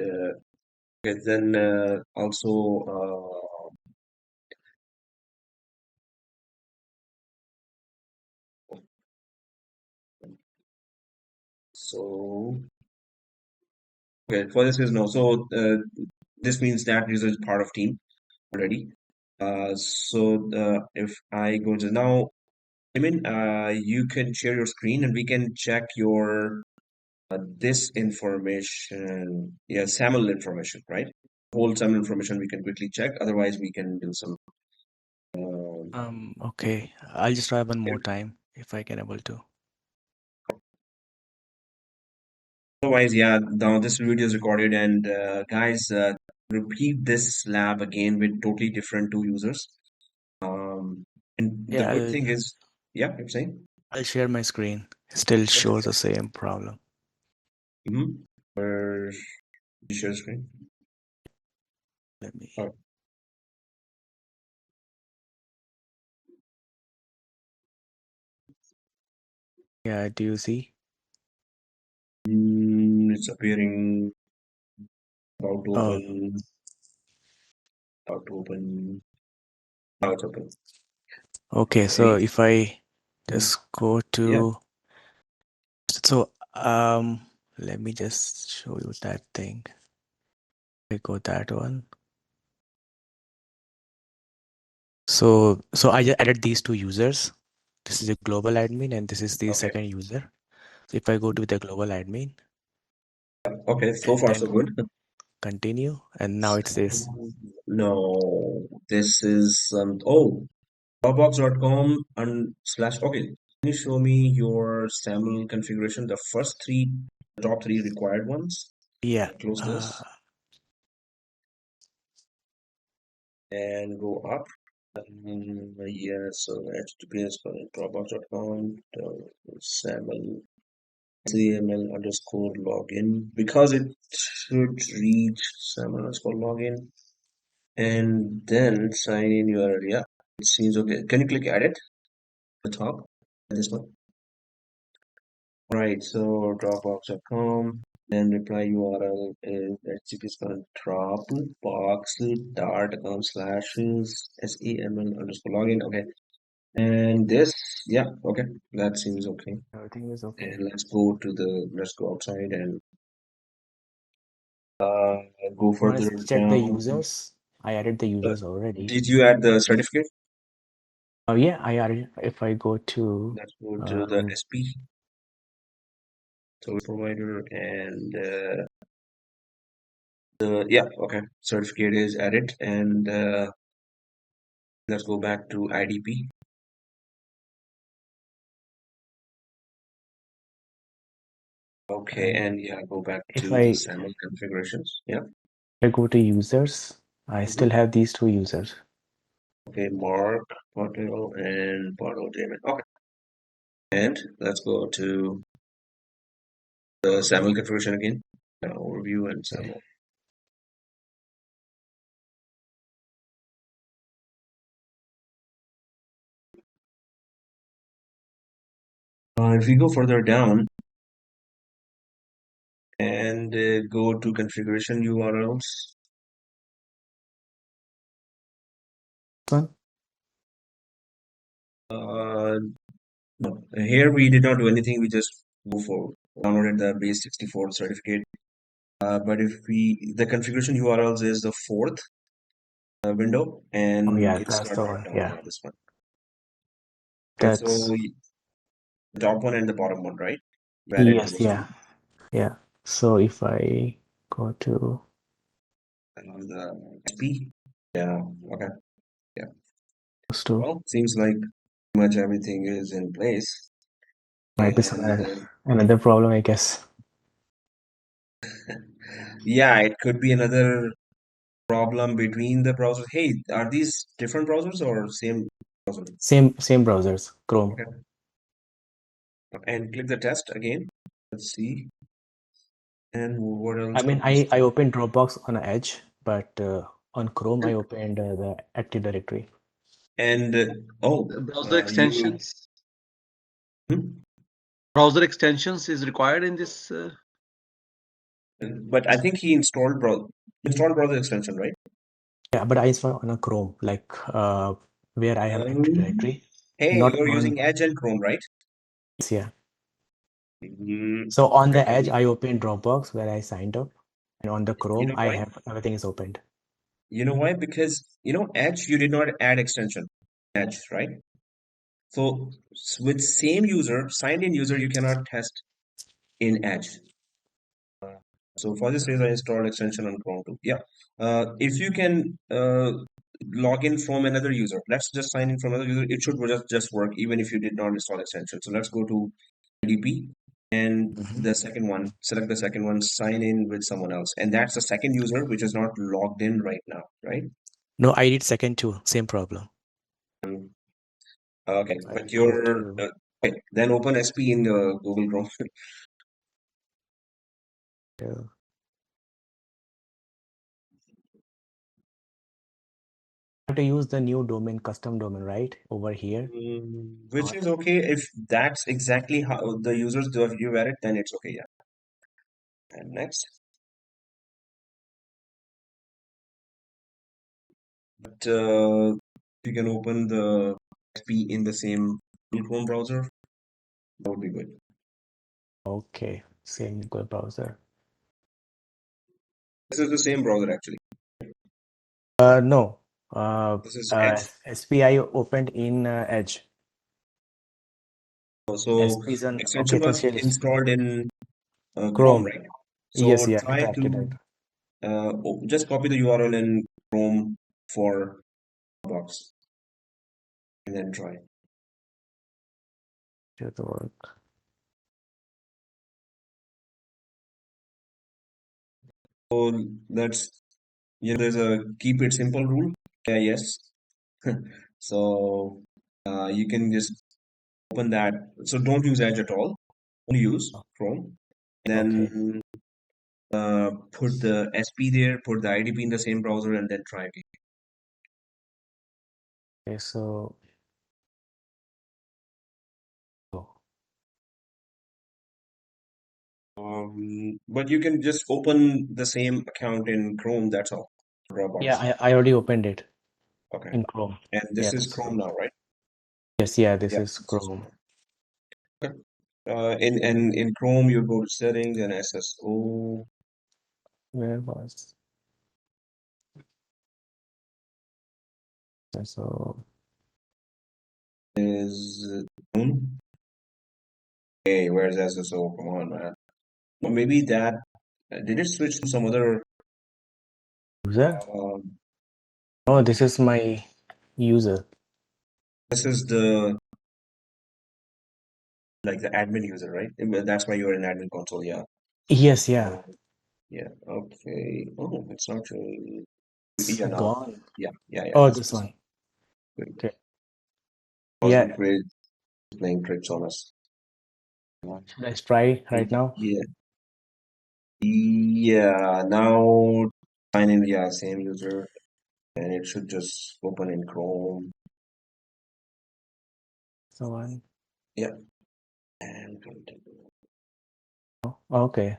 okay, then also so okay, for this is no. So this means that user is part of team already. So if I go to now, I mean, you can share your screen and we can check your this information. Yeah, SAML information, right? Whole SAML information we can quickly check. Otherwise, we can do some. Um, Okay, I'll just try one more time if I can able to. Otherwise, yeah. Now this video is recorded, and guys, repeat this lab again with totally different two users. And the Yeah, good thing is, yeah, you're saying. I'll share my screen. Still shows the same problem. Mm-hmm. Where you share screen? Let me. Oh. Yeah, do you see? It's appearing about to Oh, open. About to open. Now it's open. okay. So Okay. if I Mm, just go yeah. to, so let me just show you that thing. I go that one. So I just added these two users. This is a global admin and this is the Okay. second user. So if I go to the global admin Okay. So and far, then so good. continue, and now it says, No, this is oh, Dropbox.com and slash. Okay, can you show me your SAML configuration? The first three, the top three required ones. yeah, Close this and go up. Yeah, so HTTPS Dropbox.com, SAML SAML underscore login because it should reach SAML underscore login and then sign in URL. Yeah, it seems okay. Can you click edit at the top? This one. Right, so Dropbox.com, then reply URL is https dropbox.com/SAML underscore login. Okay, and this, yeah, okay, that seems okay. everything is okay. And let's go outside and go You want further to check the down. users? I added the Uh, users already. did you add the certificate? Oh yeah, I added. If I go to, Let's go to the um, SP service provider and the yeah, okay, certificate is added and let's go back to IDP. Okay, and and yeah, go back if to the I SAML configurations. Yeah. go to users, I still Mhm. have these two users. Okay, Mark Patel and Patel Jamin. Okay. And let's go to the SAML configuration again. Overview and Okay. SAML. If we go further down and go to configuration URLs, One? no, here we did not do anything. We just go for downloaded the base 64 certificate. But if the configuration URLs is the fourth window, and Oh yeah, it's that's not the marked one. down. Yeah, Yeah, this one. And so that's the top one and the bottom one, right? Valid for yes, those yeah, two. yeah. So if I go to The SP. Yeah. Okay. Yeah. those two, Well, seems like pretty much everything is in place. might be some And another problem, I guess. yeah, it could be another problem between the browsers. Hey, are these different browsers or same browser? Same browsers, Chrome. Okay. And click the test again. Let's see. And what else I mean, could we I see? opened Dropbox on Edge, but on Chrome I opened the Active Directory. And oh, The browser you. extensions. Hmm? Browser extensions is required in this. But I think he installed browser extension, right? Yeah, but I installed on a Chrome, like where I have Active Directory, Hey, not you're on. using Edge and Chrome, right? Yeah. Mm, So on the Edge, okay. I opened Dropbox where I signed up, and on the You Chrome, know I why? have everything is opened. You know why? Because Edge, you did not add extension Edge, right? So with same user, signed in user, you cannot test in Edge. So for this reason, I installed extension on Chrome too. Yeah. If you can log in from another user, let's just sign in from another user. It should just work even if you did not install extension. So let's go to IDP and the second one, select the second one, sign in with someone else. And that's the second user which is not logged in right now, right? No, I did second too. Same problem. Okay, I but go you're to okay. Then open SP in Google Chrome. uh, have to use the new domain, custom domain, right? Over here. Which is okay if that's exactly how the users do. If you wear it, then it's okay. Yeah. And next, but you can open the SP in the same Google Chrome browser. That would be good. Okay, same Google browser. This is the same browser actually. No. This is Edge. SPI opened in Edge. So SP is on. Okay, extension so was here is installed in Chrome, Chrome. right? Yes, So yeah, in try the Active to Directory. just copy the URL in Chrome for box and then try. Should work. So that's there's a keep it simple rule. Yeah, yes. So you can just open that. So don't use Edge at all. Only use Chrome. Okay. Then put the SP there, put the IDP in the same browser, and then try again. Okay, so oh, But you can just open the same account in Chrome. That's all. yeah, Dropbox. I already opened it Okay. in Chrome. And this Yeah, is Chrome so now, right? yes, yeah, this Yeah, is this is Chrome. Chrome. Okay. In Chrome, you go to settings and SSO. Where was so Is hey, where's SSO? Come on, man. Or maybe that did it switch to some other user? um, Oh, this is my user. this is the like the admin user, right? That's why you're in admin console, yeah. Yes, yeah. Oh, yeah, okay. Oh, it's not showing. It's Yeah, now. gone. Yeah, Oh, this this is one. good. Okay. Cosmic Yeah, Ray is playing tricks on us. Let's try right now. Yeah. Yeah. Now sign in. Yeah, same user, and it should just open in Chrome. So on. Yeah. And continue. Okay.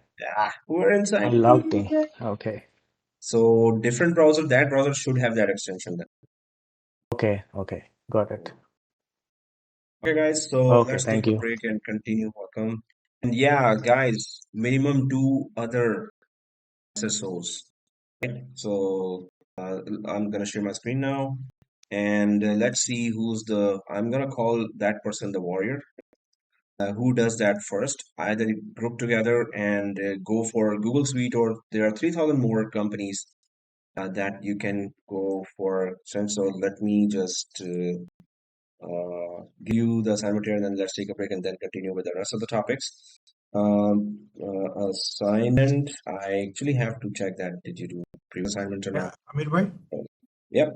We're I inside. logged in. Okay. So different browser. That browser should have that extension then. Okay. Okay. Got it. Okay, guys. So Okay. let's take Thank a you. break and continue. Welcome. And yeah, guys, minimum two other SSOs. Right? So I'm gonna share my screen now, and let's see who's the. I'm gonna call that person the warrior. Who does that first? Either group together and go for Google Suite, or there are 3,000 more companies that you can go for. So let me just give you the assignment here, and then let's take a break and then continue with the rest of the topics. Assignment. I actually have to check that. Did you do previous assignment or not? Yeah, Amir bhai, Yep.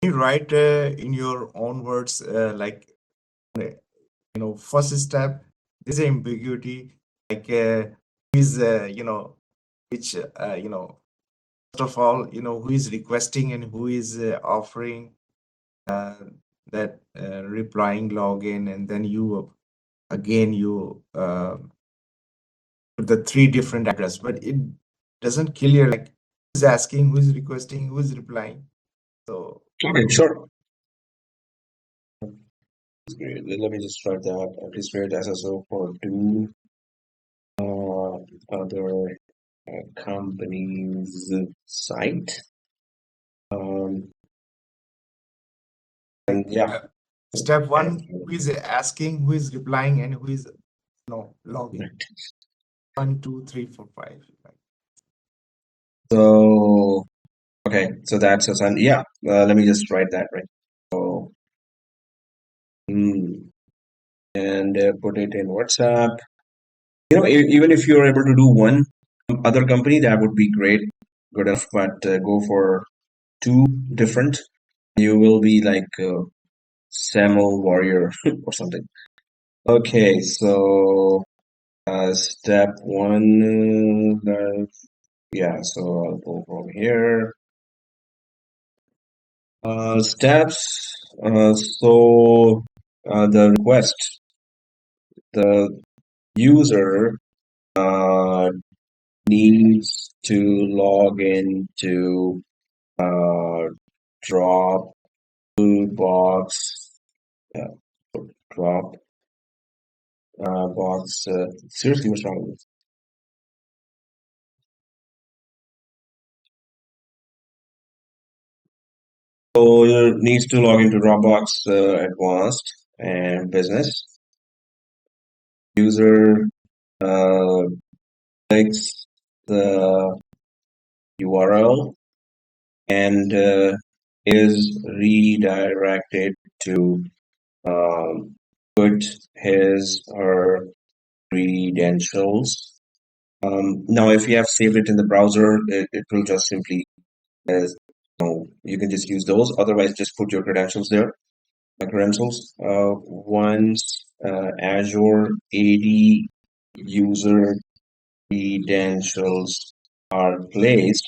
can you write in your own words, like, first step, there's an ambiguity, like, who is, which, first of all, who is requesting and who is offering uh, that replying login, and then you again you put the three different address, but it doesn't clear like who's asking, who's requesting, who's replying. So Okay, sure. Great. Let me just write that. Please create SSO for two other companies' site. And yeah, step one, and who is asking, who is replying, and who is logging. 1, 2, 3, 4, 5. so okay, so that's assigned. Yeah, let me just write that right. So and put it in WhatsApp. Even if you're able to do one other company, that would be great, good enough. But go for two different. You will be like SAML warrior or something. Okay, so step one. Yeah, so I'll go from here. Steps. So the request, the user needs to log into uh, Dropbox, uh, Dropbox. Seriously, what's wrong with this? So you needs to log into Dropbox Advanced and Business. User uh, clicks the URL and is redirected to put his or credentials. Now, if you have saved it in the browser, it will just simply, you can just use those. Otherwise, just put your credentials there. My credentials. Once Azure AD user credentials are placed,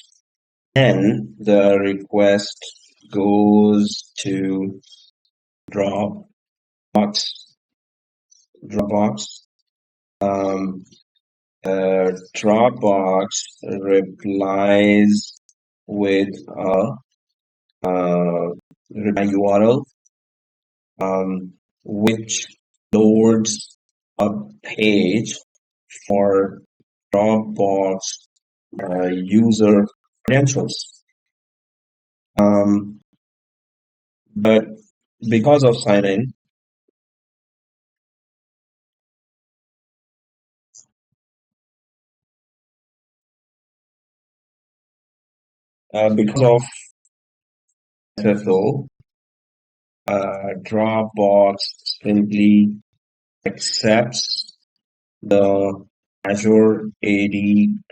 then the request goes to Dropbox. Dropbox. Um, Dropbox replies with a reply URL, which loads a page for Dropbox user credentials. But because of sign-in, because of FFO, Dropbox simply accepts the Azure AD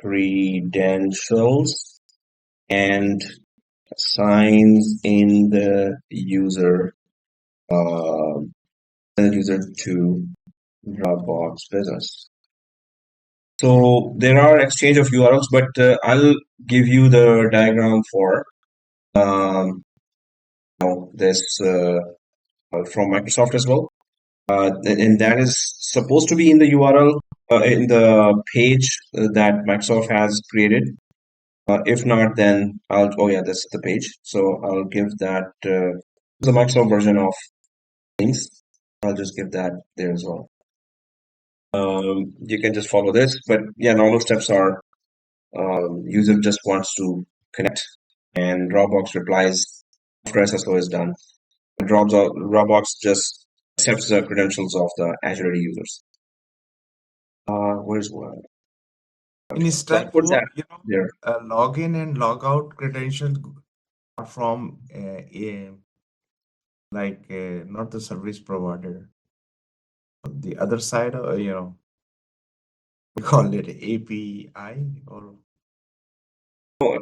credentials and signs in the user to Dropbox Business. So there are exchange of URLs, but I'll give you the diagram for um, this from Microsoft as well. And that is supposed to be in the URL in the page that Microsoft has created. If not, then oh yeah, this is the page. So I'll give that the Microsoft version of things. I'll just give that there as well. You can just follow this, but yeah, normal steps are user just wants to connect, and Dropbox replies after SSO is done. Dropbox just accepts the credentials of the Azure AD users. Where's one? In So I step put that 4, there. login and logout credentials are from not the service provider, the other side, we call it API or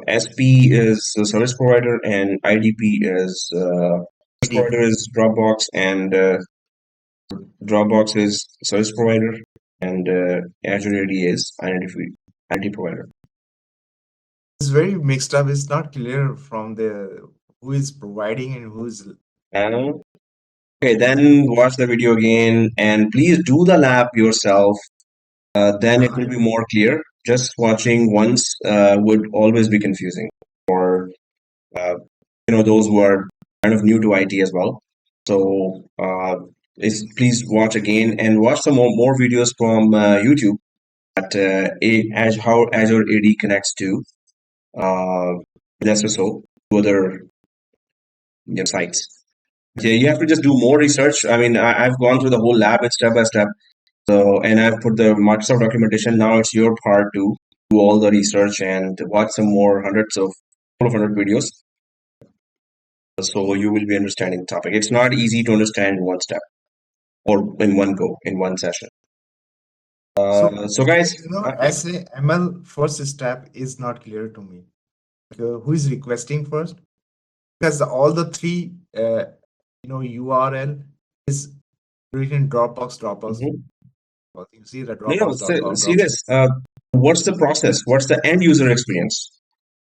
SP is the service provider, and IDP is service provider IDP. is Dropbox, and Dropbox is service provider, and Azure AD is identity provider. It's very mixed up. It's not clear from the who is providing and who is. Okay, then watch the video again, and please do the lab yourself. Then it will be more clear. Just watching once would always be confusing for uh, those who are kind of new to IT as well. So please watch again and watch some more videos from YouTube at how Azure AD connects to uh, SSO to other sites. Yeah, you have to just do more research. I mean, I've gone through the whole lab step by step. So, and I've put the Microsoft documentation. Now it's your part to do all the research and watch some more couple of hundred videos. So you will be understanding the topic. It's not easy to understand in one step or in one go, in one session. So guys, SAML first step is not clear to me. Who is requesting first? Because all the three, URL is written Dropbox. mhm. You see the No, Dropbox.com. see this. What's the process? What's the end user experience?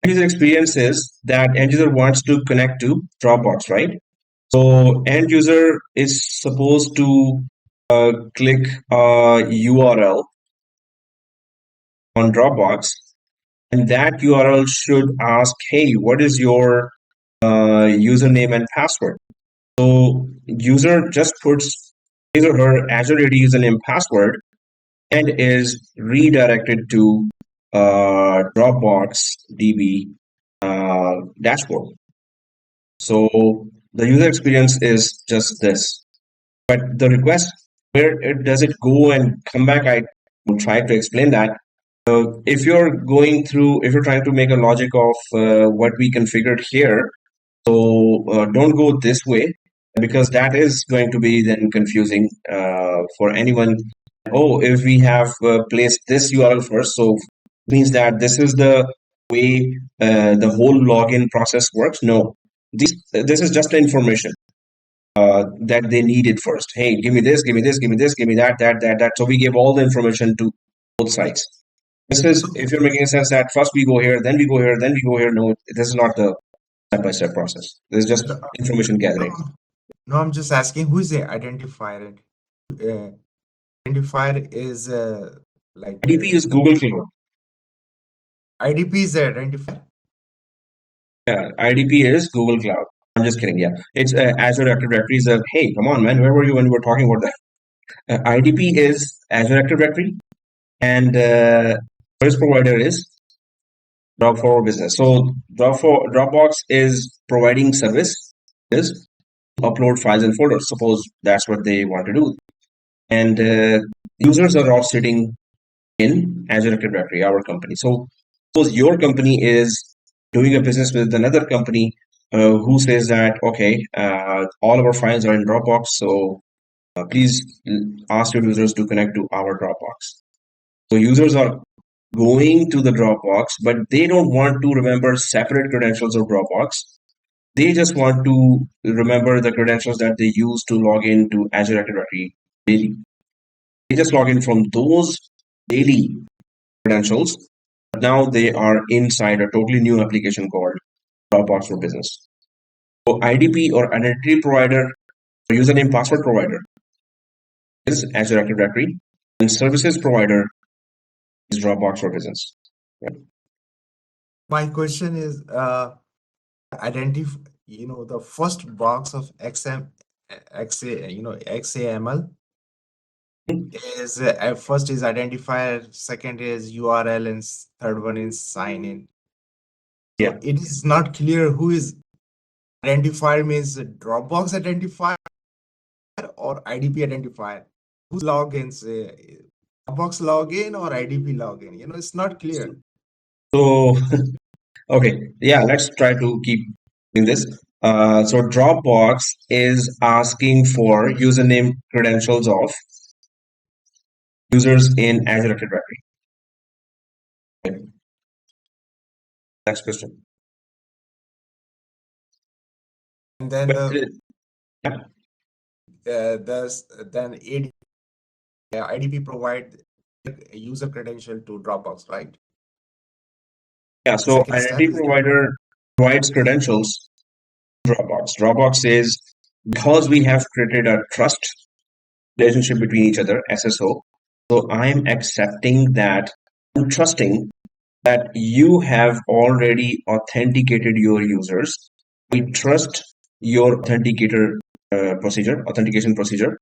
End user experience is that end user wants to connect to Dropbox, right? So end user is supposed to click a URL on Dropbox, and that URL should ask, "Hey, what is your username and password?" So user just puts his or her Azure AD username password and is redirected to Dropbox DB dashboard. So the user experience is just this. But the request, does it go and come back? I will try to explain that. If you're trying to make a logic of what we configured here, so don't go this way because that is going to be then confusing for anyone. Oh, if we have placed this URL first, so means that this is the way the whole login process works. No, this is just information that they needed first. Hey, give me this, give me this, give me this, give me that. So we gave all the information to both sides. This is, if you're making sense that first we go here, then we go here, then we go here. No, this is not the step-by-step process. This is just information gathering. No, I'm just asking who is the identifier? Identifier is IDP is Google Cloud. IDP is the identifier. Yeah, IDP is Google Cloud. I'm just kidding. Yeah, it's Azure Active Directory. Is hey, come on, man, where were you when we were talking about that? IDP is Azure Active Directory, and service provider is Dropbox Business. So Dropbox is providing service is upload files and folders. Suppose that's what they want to do, and users are all sitting in Azure Active Directory, our company. So suppose your company is doing a business with another company who says that, okay, all of our files are in Dropbox, so please ask your users to connect to our Dropbox. So users are going to the Dropbox, but they don't want to remember separate credentials of Dropbox. They just want to remember the credentials that they use to log into Azure Active Directory daily. They just log in from those daily credentials. But now they are inside a totally new application called Dropbox for Business. So IDP or identity provider or username password provider is Azure Active Directory, and services provider is Dropbox for Business. Yeah. My question is, identify, the first box of XAML is first is identifier, second is URL, and third one is sign in. Yeah. So it is not clear who is identifier, means Dropbox identifier or IDP identifier. Whose logins? Dropbox login or IDP login? It's not clear. So okay, yeah, let's try to keep doing this. So Dropbox is asking for username credentials of users in Azure Active Directory. Okay. Next question. And then But, yeah, then IDP provide user credential to Dropbox, right? yeah. The So second step identity is that. provider provides credentials to Dropbox. Dropbox says because we have created a trust relationship between each other, SSO. So I'm accepting that, I'm trusting that you have already authenticated your users. We trust your authentication procedure,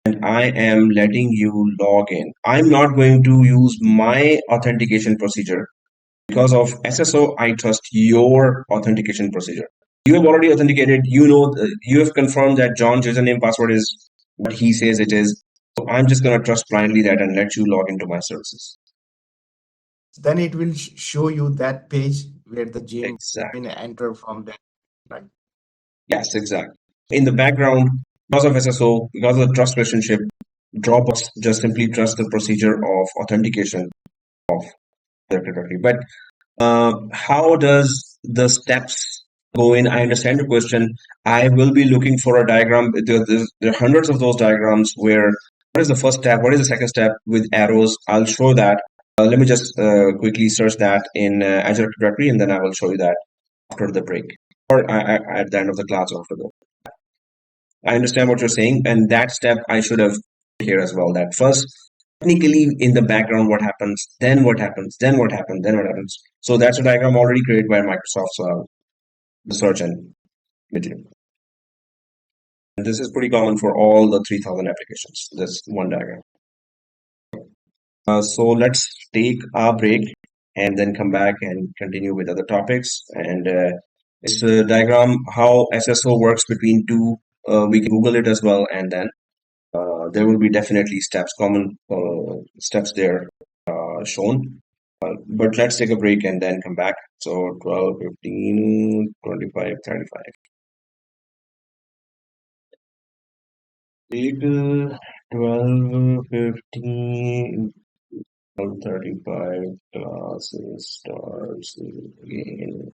and I am letting you log in. I'm not going to use my authentication procedure because of SSO. I trust your authentication procedure. You have already authenticated. You have confirmed that John's username password is what he says it is. So I'm just going to trust blindly that and let you log into my services. Then it will show you that page where the Jim Exactly. enter from that, right? Yes, exactly. In the background, because of SSO, because of the trust relationship, Dropbox just simply trusts the procedure of authentication of Active Directory. But how does the steps go in? I understand the question. I will be looking for a diagram. There are hundreds of those diagrams where what is the first step? What is the second step with arrows? I'll show that. Let me just quickly search that in Azure Active Directory, and then I will show you that after the break or at the end of the class after the. I understand what you're saying, and that step I should have here as well. That first, technically in the background, what happens, then what happens, then what happens, then what happens. So that's a diagram already created by Microsoft's the search engine material. And this is pretty common for all the 3,000 applications. This one diagram. So let's take a break and then come back and continue with other topics. And it's a diagram how SSO works between two. We can Google it as well, and then there will be definitely common steps there shown. But let's take a break and then come back. So 12, 15, 25, 35. Take 12, 15, 35 classes starts again.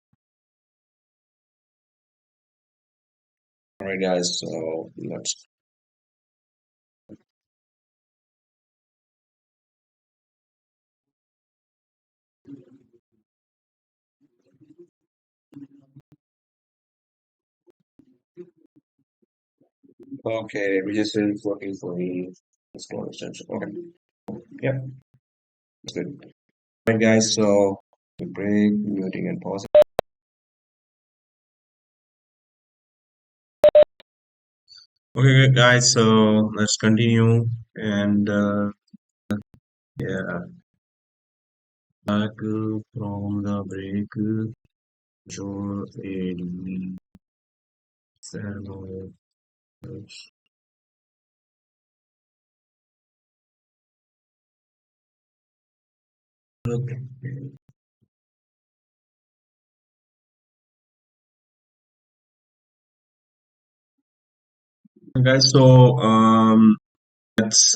All right, guys. So let's. Okay, register working for me. Install extension. Okay. Yep. That's good. All right, guys. So break, muting, and pausing. Okay, guys. So let's continue. And yeah, back from the break. Azure AD SAML. Okay. Guys, so let's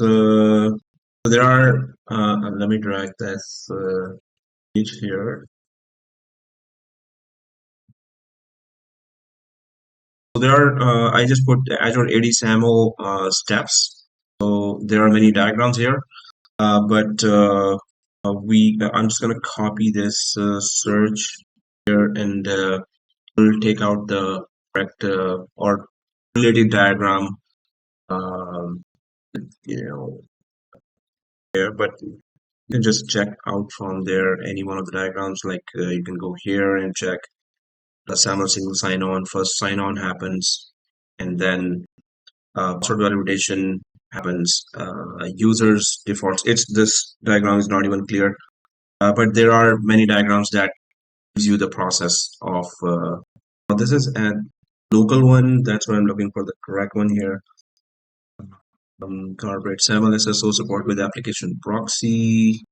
there are let me drag this page here. So there are I just put Azure AD SAML steps. So there are many diagrams here, but I'm just going to copy this search here, and we'll take out the correct or related diagram, um, you know, here. But you can just check out from there any one of the diagrams. Like you can go here and check the SAML single sign-on. First sign-on happens, and then password validation happens. Users defaults. This diagram is not even clear, but there are many diagrams that gives you the process of. This is a local one. That's why I'm looking for the correct one here. Corporate SAML SSO support with application proxy,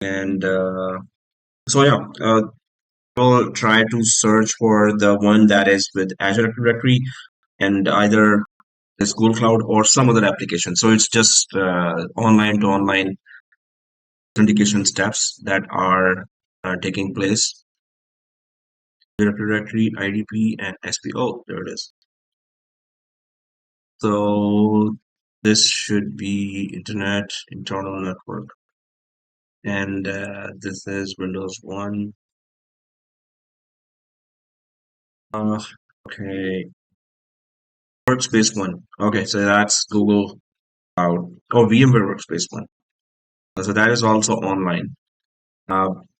and so yeah. We'll try to search for the one that is with Azure Active Directory and either this Google Cloud or some other application. So it's just online to online authentication steps that are taking place. Directory, IDP, and SPO. There it is. So this should be Internet Internal Network, and this is Windows 1. Okay, Workspace 1. Okay, so that's Google Cloud or VMware Workspace 1. So that is also online.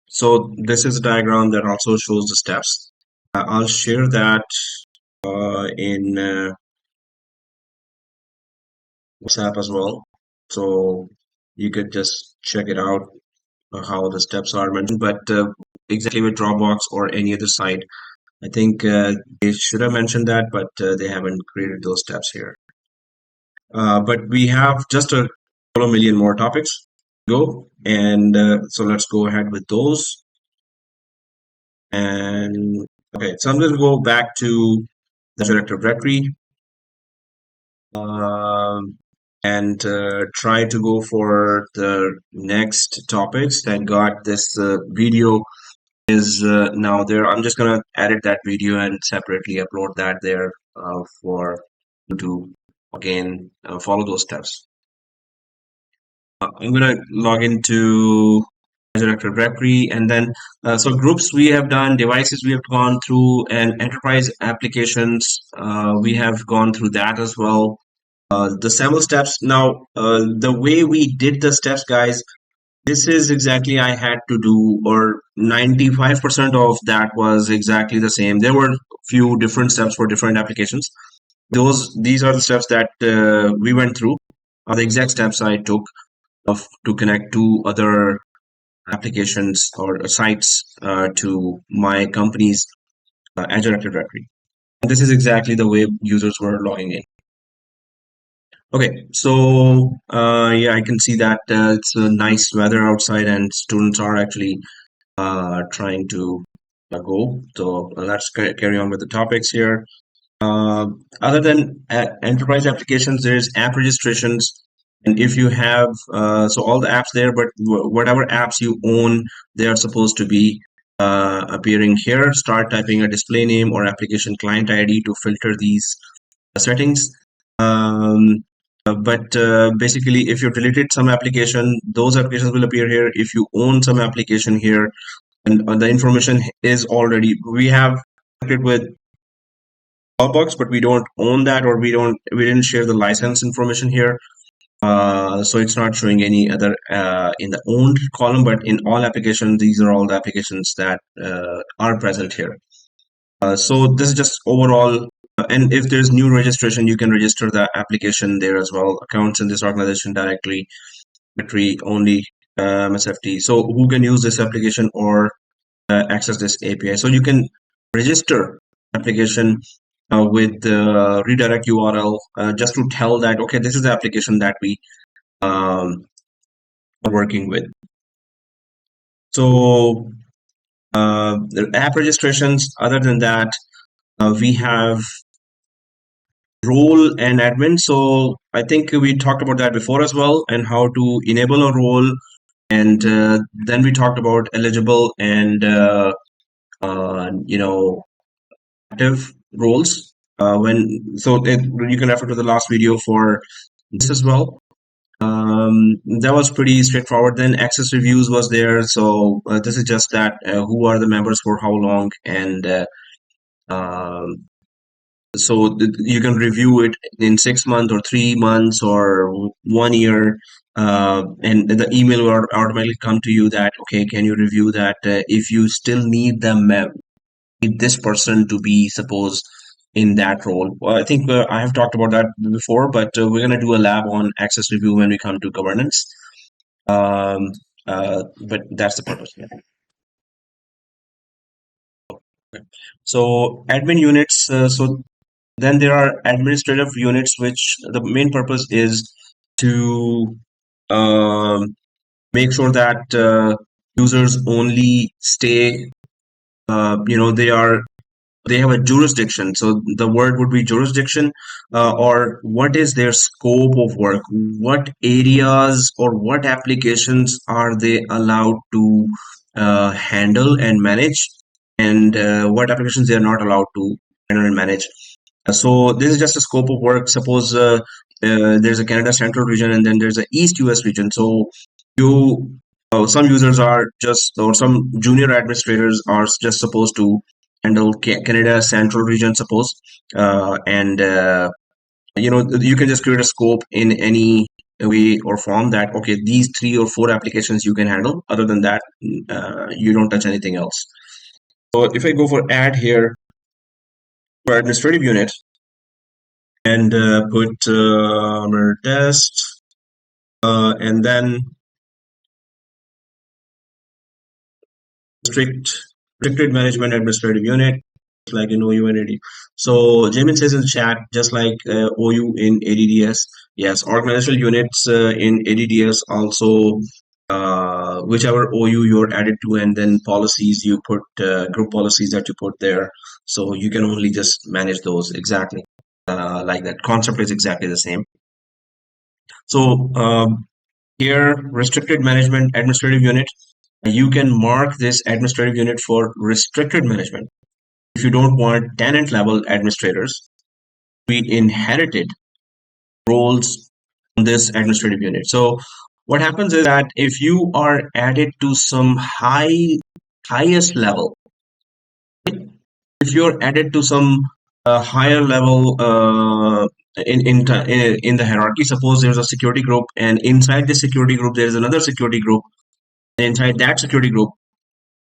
So this is a diagram that also shows the steps. I'll share that in WhatsApp as well. So you could just check it out how the steps are mentioned. But exactly with Dropbox or any other site, I think they should have mentioned that, but they haven't created those steps here. But we have just a couple of million more topics to go, and so let's go ahead with those. And okay, so I'm going to go back to the Azure Active Directory and try to go for the next topics that got this video is now there. I'm just going to edit that video and separately upload that there for you to again follow those steps. I'm going to log into Azure Active Directory, and then so groups we have done, devices we have gone through, and enterprise applications we have gone through that as well. The SAML steps. Now, the way we did the steps, guys, this is exactly I had to do, or 95% of that was exactly the same. There were few different steps for different applications. These are the steps that we went through, are the exact steps I took to connect to other applications or sites to my company's Azure Active Directory. And this is exactly the way users were logging in. Okay, so yeah, I can see that it's a nice weather outside and students are actually trying to go. So let's carry on with the topics here. Other than enterprise applications, there's app registrations. And if you have, so all the apps there, but whatever apps you own, they are supposed to be appearing here. Start typing a display name or application client ID to filter these settings. But basically, if you deleted some application, those applications will appear here. If you own some application here, and the information is already, we have connected with Dropbox, but we don't own that, or we didn't share the license information here. So it's not showing any other in the owned column, but in all applications, these are all the applications that are present here. So this is just overall, and if there's new registration, you can register the application there as well. Accounts in this organization directly, only MSFT. So who can use this application or access this API? So you can register application with the redirect URL just to tell that, okay, this is the application that we are working with. So the app registrations, other than that, we have role and admin. So I think we talked about that before as well, and how to enable a role. And then we talked about eligible and active roles. You can refer to the last video for this as well. That was pretty straightforward. Then access reviews was there. So this is just that who are the members for how long, and um, so you can review it in 6 months or 3 months or 1 year, and the email will automatically come to you that okay, can you review that if you still need need this person to be suppose in that role. Well, I think I have talked about that before, but we're going to do a lab on access review when we come to governance. But that's the purpose. Yeah. So admin units. So then there are administrative units, which the main purpose is to um, make sure that users only stay. They have a jurisdiction. So the word would be jurisdiction, or what is their scope of work? What areas or what applications are they allowed to handle and manage, and what applications they are not allowed to handle and manage. So this is just a scope of work. Suppose there's a Canada Central region and then there's a East US region. So you some users are just, or some junior administrators are just supposed to handle Canada Central region, suppose, and you can just create a scope in any way or form that okay, these 3 or 4 applications you can handle. Other than that, you don't touch anything else. So if I go for add here for administrative unit and put test, and then restricted management administrative unit, like in OU and AD. So Jamin says in the chat, just like OU in ADDS, yes, organizational units in ADDS also, whichever OU you're added to, and then policies you put, group policies that you put there. So you can only just manage those exactly like that. Concept is exactly the same. So here, restricted management administrative unit, you can mark this administrative unit for restricted management. If you don't want tenant level administrators, we inherited roles on this administrative unit. So what happens is that if you are added to some highest level, if you're added to some higher level in the hierarchy, suppose there's a security group, and inside the security group there is another security group, and inside that security group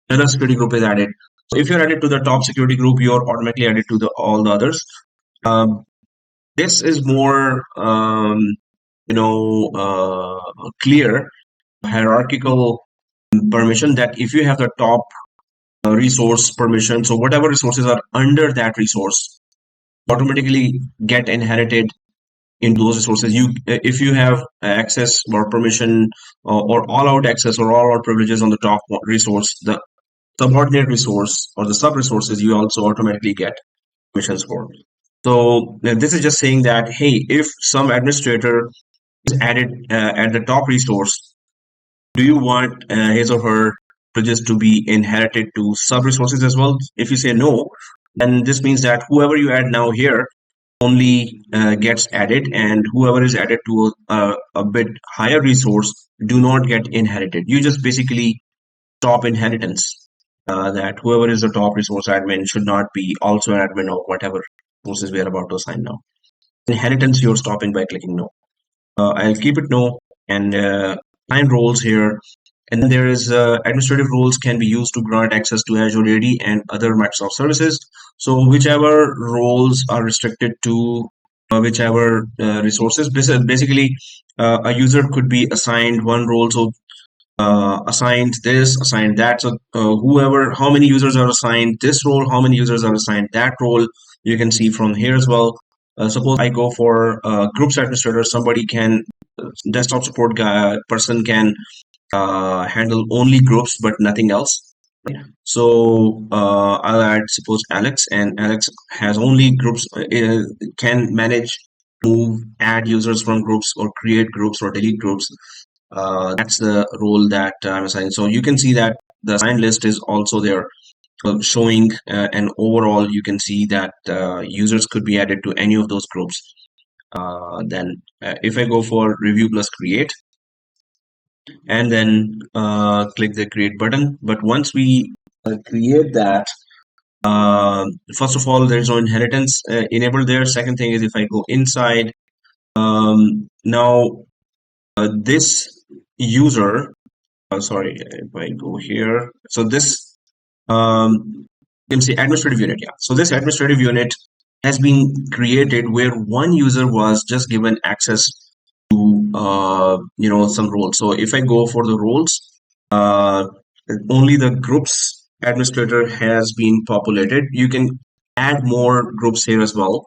another security group is added. So if you're added to the top security group, you're automatically added to all the others. This is more clear hierarchical permission, that if you have the top resource permission, so whatever resources are under that resource automatically get inherited in those resources. If you have access or permission or all out access or all out privileges on the top resource, the subordinate resource or the sub resources you also automatically get permissions for. So this is just saying that hey, if some administrator is added at the top resource, do you want his or her privileges to be inherited to sub resources as well? If you say no, then this means that whoever you add now here only gets added, and whoever is added to a bit higher resource do not get inherited. You just basically stop inheritance. That whoever is the top resource admin should not be also an admin of whatever resources we are about to assign now. Inheritance you're stopping by clicking no. I'll keep it no, and assign roles here. And then there is administrative roles can be used to grant access to Azure AD and other Microsoft services. So whichever roles are restricted to whichever resources, basically a user could be assigned one role. So assigned this, assigned that. So how many users are assigned this role, how many users are assigned that role, you can see from here as well. Suppose I go for groups administrator, somebody can, desktop support guy person can handle only groups but nothing else. So I'll add suppose Alex, and Alex has only groups, can manage, move, add users from groups or create groups or delete groups. That's the role that I'm assigning. So you can see that the assigned list is also there, showing, and overall you can see that users could be added to any of those groups. Then if I go for review plus create, and then click the create button. But once we create that, first of all, there's no inheritance enabled there. Second thing is if I go inside, now this user, sorry, if I go here, so this you can see administrative unit. Yeah, so this administrative unit has been created where one user was just given access to some roles. So if I go for the roles, uh, only the groups administrator has been populated. You can add more groups here as well,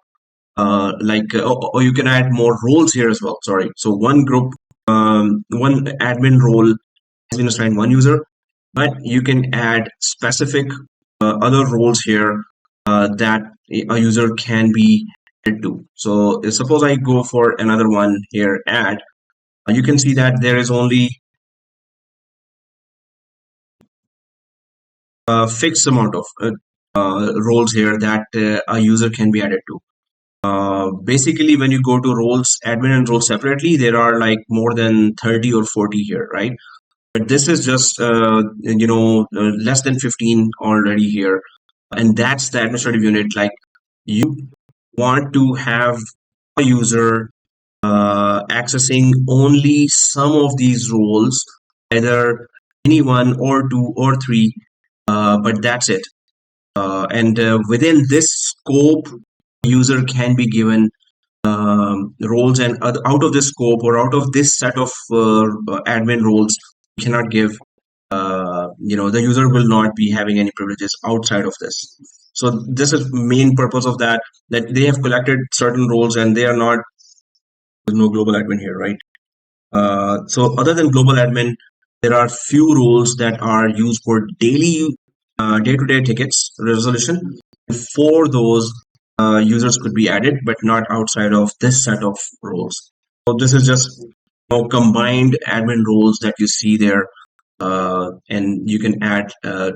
or you can add more roles here as well. Sorry, so one group, one admin role has been assigned one user, but you can add specific other roles here that a user can be added to. So suppose I go for another one here, add. You can see that there is only a fixed amount of roles here that a user can be added to. Basically, when you go to roles, admin and roles separately, there are like more than 30 or 40 here, right? But this is just, less than 15 already here. And that's the administrative unit. Like you want to have a user accessing only some of these roles, either any one or two or three, but that's it. And within this scope, user can be given roles, and out of this scope or out of this set of admin roles, you cannot give, the user will not be having any privileges outside of this. So this is main purpose of that they have collected certain roles and they are not, there's no global admin here, right? So other than global admin, there are few roles that are used for daily, day-to-day tickets resolution. For those, users could be added, but not outside of this set of roles. So this is just combined admin roles that you see there, and you can add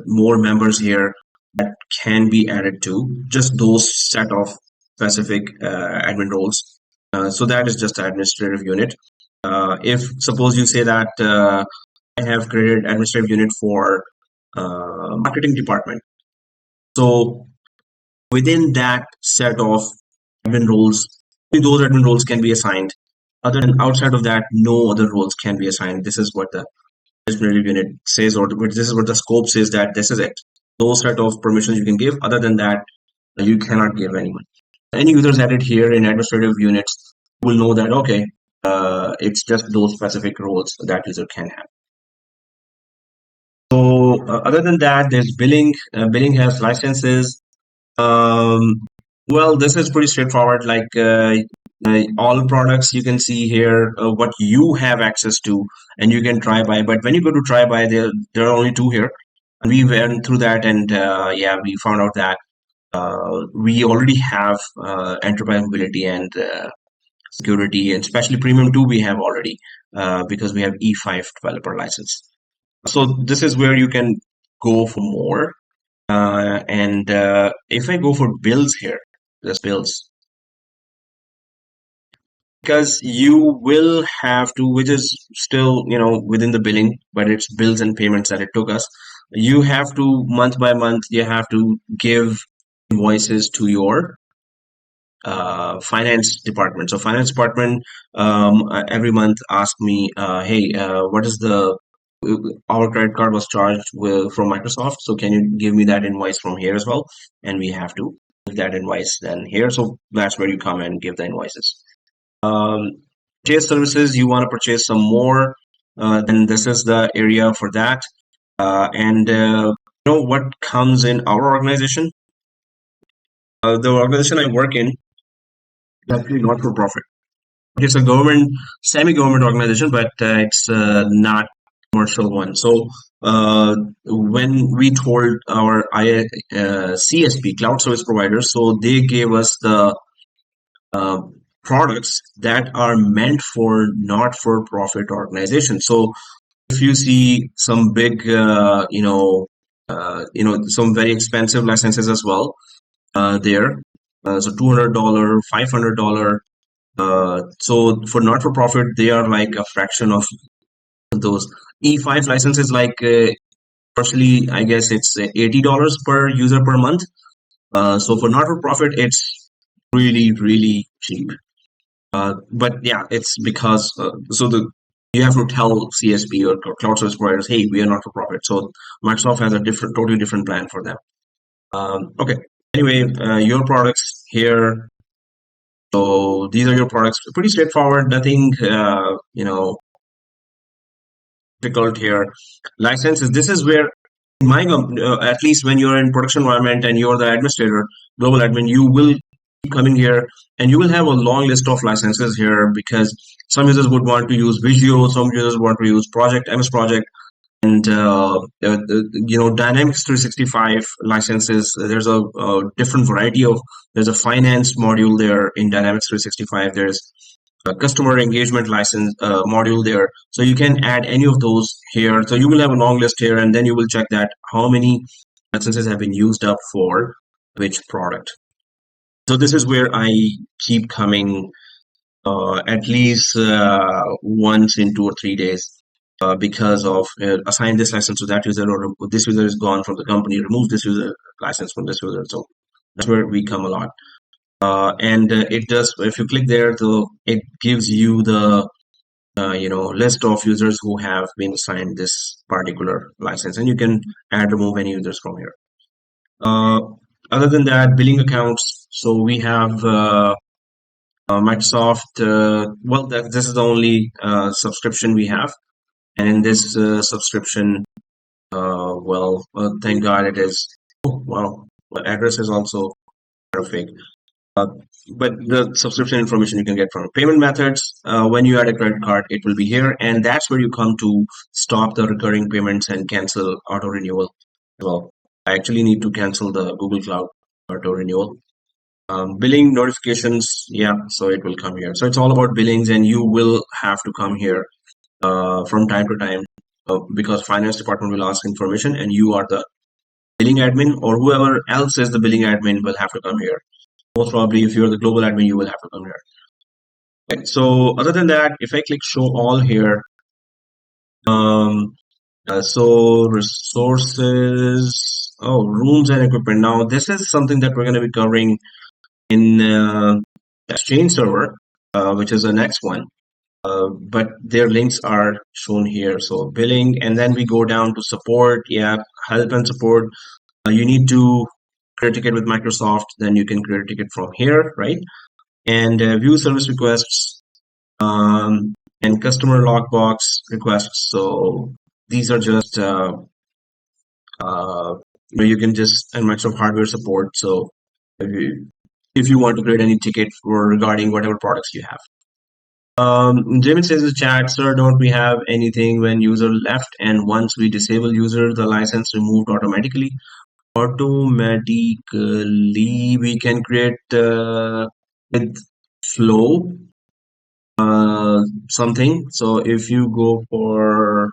more members here that can be added to just those set of specific admin roles. So that is just the administrative unit. If suppose you say that I have created administrative unit for marketing department, so within that set of admin roles, only those admin roles can be assigned. Other than outside of that, no other roles can be assigned. This is what the administrative unit says, or this is what the scope says, that this is it. Those set of permissions you can give. Other than that, you cannot give anyone. Any users added here in administrative units will know that, okay, it's just those specific roles that user can have. So other than that, there's billing. Billing has licenses. Well, this is pretty straightforward. Like all products, you can see here what you have access to, and you can try by. But when you go to try by, there are only two here. And we went through that, and we found out that we already have enterprise mobility and security, and especially premium 2 we have already because we have E5 developer license. So this is where you can go for more. And if I go for bills here, there's bills. Because you will have to, which is still, within the billing, but it's bills and payments that it took us. You have to, month by month, you have to give invoices to your finance department. So finance department every month ask me, hey, what is our credit card was charged from Microsoft, so can you give me that invoice from here as well? And we have to give that invoice then here. So that's where you come and give the invoices. Purchase services, you want to purchase some more, then this is the area for that. And what comes in our organization? The organization I work in is actually not for profit. It's a government, semi-government organization, but it's not commercial one. So when we told our CSP, cloud service providers, so they gave us the products that are meant for not-for-profit organizations. So if you see some big, some very expensive licenses as well there, so $200, $500, So for not-for-profit, they are like a fraction of those. E5 license is like partially, I guess it's $80 per user per month. So for not-for-profit, it's really, really cheap. But yeah, it's because you have to tell CSP or cloud service providers, hey, we are not for profit. So Microsoft has a totally different plan for them. Okay. Anyway, your products here. So these are your products. Pretty straightforward. Nothing, difficult here. Licenses. This is where in my at least when you're in production environment and you're the administrator, global admin, you will keep coming here and you will have a long list of licenses here because some users would want to use Visio, some users want to use Project, MS Project, and Dynamics 365 licenses. There's a different variety of. There's a finance module there in Dynamics 365. There's a customer engagement license module there. So you can add any of those here. So you will have a long list here, and then you will check that how many licenses have been used up for which product. So this is where I keep coming at least once in 2 or 3 days because of assign this license to that user, or this user is gone from the company, remove this user license from this user. So that's where we come a lot. And it does, if you click there, it gives you the list of users who have been assigned this particular license, and you can add, remove any users from here. Other than that, billing accounts. So we have Microsoft. Well, this is the only subscription we have, and in this subscription, thank God it is. Oh, wow, the address is also perfect. But the subscription information you can get from payment methods. When you add a credit card, it will be here, and that's where you come to stop the recurring payments and cancel auto renewal as well. I actually need to cancel the Google Cloud auto renewal. Billing notifications, yeah, so it will come here. So it's all about billings, and you will have to come here from time to time because finance department will ask information, and you are the billing admin, or whoever else is the billing admin will have to come here. Most probably, if you're the global admin, you will have to come here. Right. So other than that, if I click show all here, so resources, rooms and equipment. Now this is something that we're going to be covering in Exchange server, which is the next one. But their links are shown here. So billing, and then we go down to support. Yeah, help and support. You need to create a ticket with Microsoft, then you can create a ticket from here, right? And view service requests and customer logbox requests. So these are just you can just, and Microsoft hardware support. So if you want to create any ticket for regarding whatever products you have. Jamie says in the chat, sir, don't we have anything when user left and once we disable user, the license removed automatically? Automatically, we can create with flow something. So if you go for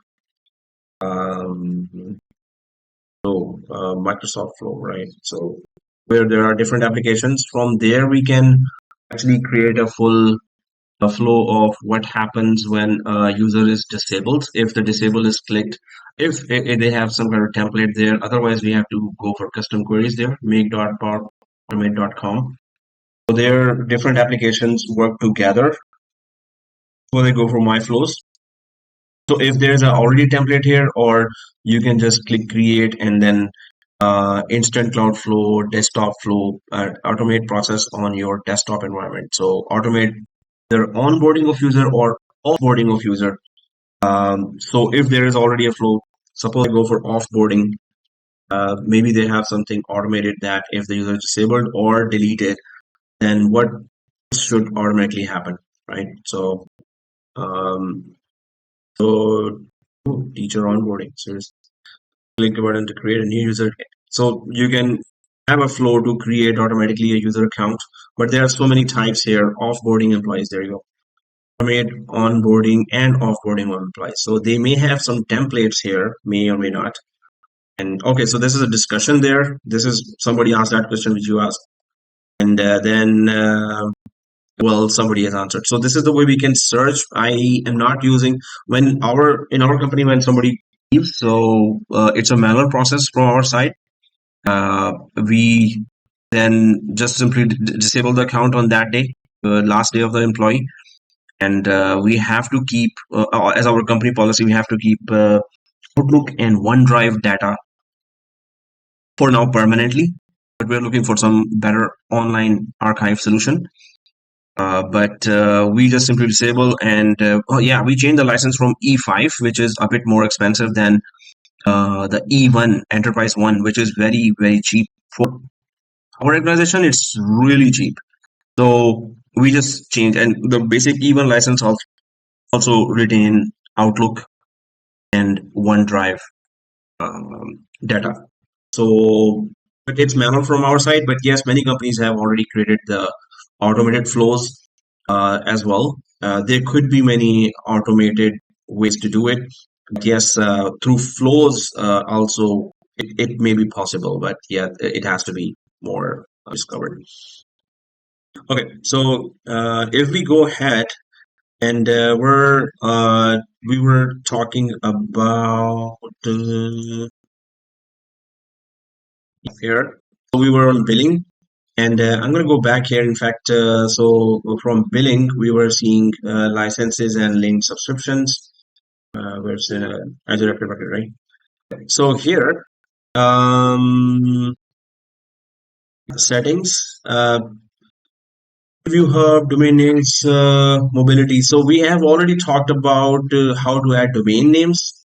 Microsoft Flow, right? So where there are different applications, from there we can actually create a full flow of what happens when a user is disabled. If the disable is clicked, if they have some kind of template there, otherwise we have to go for custom queries there, make.powerautomate.com. So their different applications work together. So they go for my flows. So if there's a already template here, or you can just click create and then instant cloud flow, desktop flow, automate process on your desktop environment. So automate their onboarding of user or offboarding of user. So if there is already a flow, suppose I go for offboarding, maybe they have something automated that if the user is disabled or deleted, then what should automatically happen, right? So, teacher onboarding. So just click the button to create a new user. So you can have a flow to create automatically a user account, but there are so many types here. Offboarding employees, there you go. Automate onboarding and offboarding of employees. So they may have some templates here, may or may not. And okay, so this is a discussion there. This is somebody asked that question which you asked. And then well, somebody has answered. So this is the way we can search. I am not using in our company when somebody leaves. So it's a manual process from our side. We then just simply disable the account on that day, last day of the employee, and we have to keep, as our company policy, we have to keep Outlook and OneDrive data for now permanently. But we're looking for some better online archive solution. But we just simply disable, and we change the license from E5, which is a bit more expensive than the E1 Enterprise 1, which is very, very cheap for our organization. It's really cheap. So we just change, and the basic E1 license also retain Outlook and OneDrive data. So, but it's manual from our side. But yes, many companies have already created the automated flows as well. There could be many automated ways to do it. But yes, through flows also it may be possible. But yeah, it has to be more discovered. Okay, so if we go ahead and we were talking about here. So we were on billing, and I'm going to go back here. In fact, so from billing, we were seeing licenses and link subscriptions. Where's Azure Active Record, right? So here, settings, preview hub, domain names, mobility. So we have already talked about how to add domain names.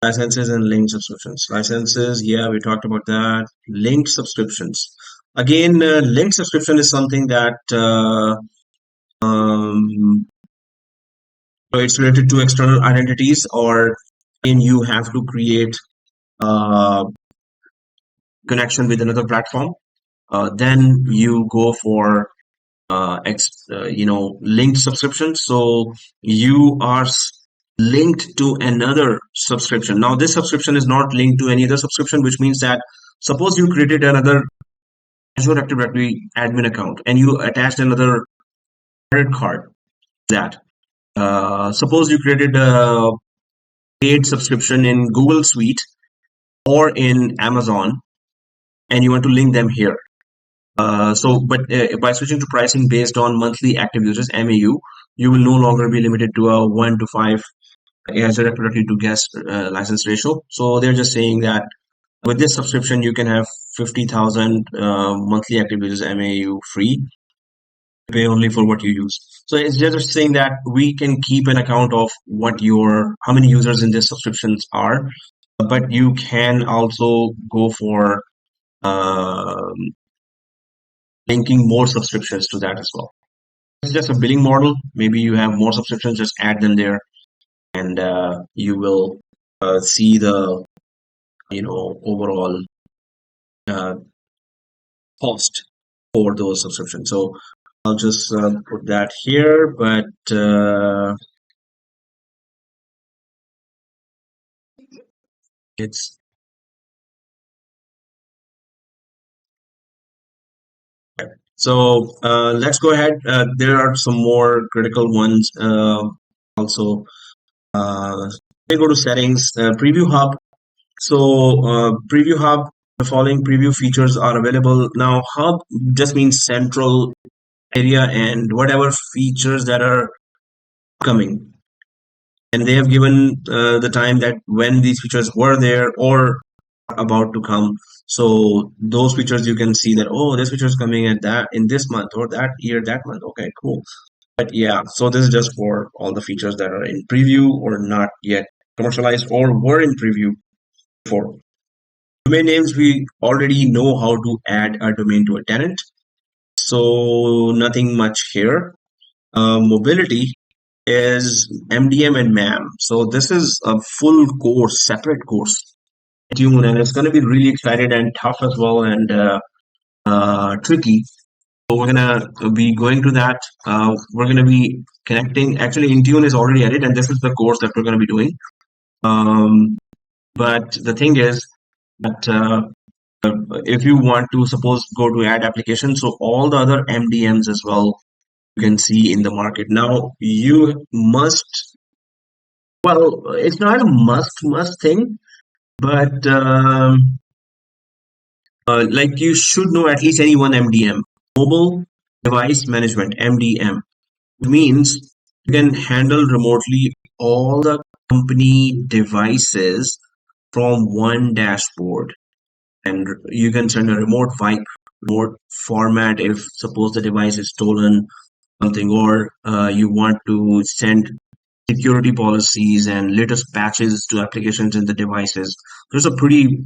Licenses and link subscriptions. Licenses, yeah, we talked about that. Link subscriptions. Again, link subscription is something that it's related to external identities, or you have to create connection with another platform. Then you go for linked subscription. So you are linked to another subscription. Now this subscription is not linked to any other subscription, which means that suppose you created another Azure Active Directory admin account and you attached another credit card to that. Suppose you created a paid subscription in Google Suite or in Amazon and you want to link them here. But by switching to pricing based on monthly active users, MAU, you will no longer be limited to a 1 to 5 Azure Active Directory to guest license ratio. So they're just saying that with this subscription, you can have 50,000 monthly active users MAU free, pay only for what you use. So it's just saying that we can keep an account of how many users in this subscriptions are, but you can also go for linking more subscriptions to that as well. It's just a billing model. Maybe you have more subscriptions, just add them there, and you will see the overall cost for those subscriptions. So I'll just put that here, but it's so let's go ahead. There are some more critical ones also. We go to settings, preview hub. So preview hub, the following preview features are available. Now hub just means central area and whatever features that are coming. And they have given the time that when these features were there or about to come. So those features you can see that, oh, this feature is coming at that in this month or that year, that month. Okay, cool. But yeah, so this is just for all the features that are in preview or not yet commercialized or were in preview before. Domain names, we already know how to add a domain to a tenant. So nothing much here. Mobility is MDM and MAM. So this is a full course, separate course. Intune, and it's going to be really excited and tough as well and tricky. So we're going to be going to that. We're going to be connecting. Actually, Intune is already at it, and this is the course that we're going to be doing. But the thing is that if you want to suppose go to add application, so all the other MDMs as well you can see in the market. Now you must, well, it's not a must thing, but like you should know at least any one MDM, mobile device management, MDM. It means you can handle remotely all the company devices from one dashboard, and you can send a remote format if suppose the device is stolen something, or you want to send security policies and latest patches to applications in the devices. There's a pretty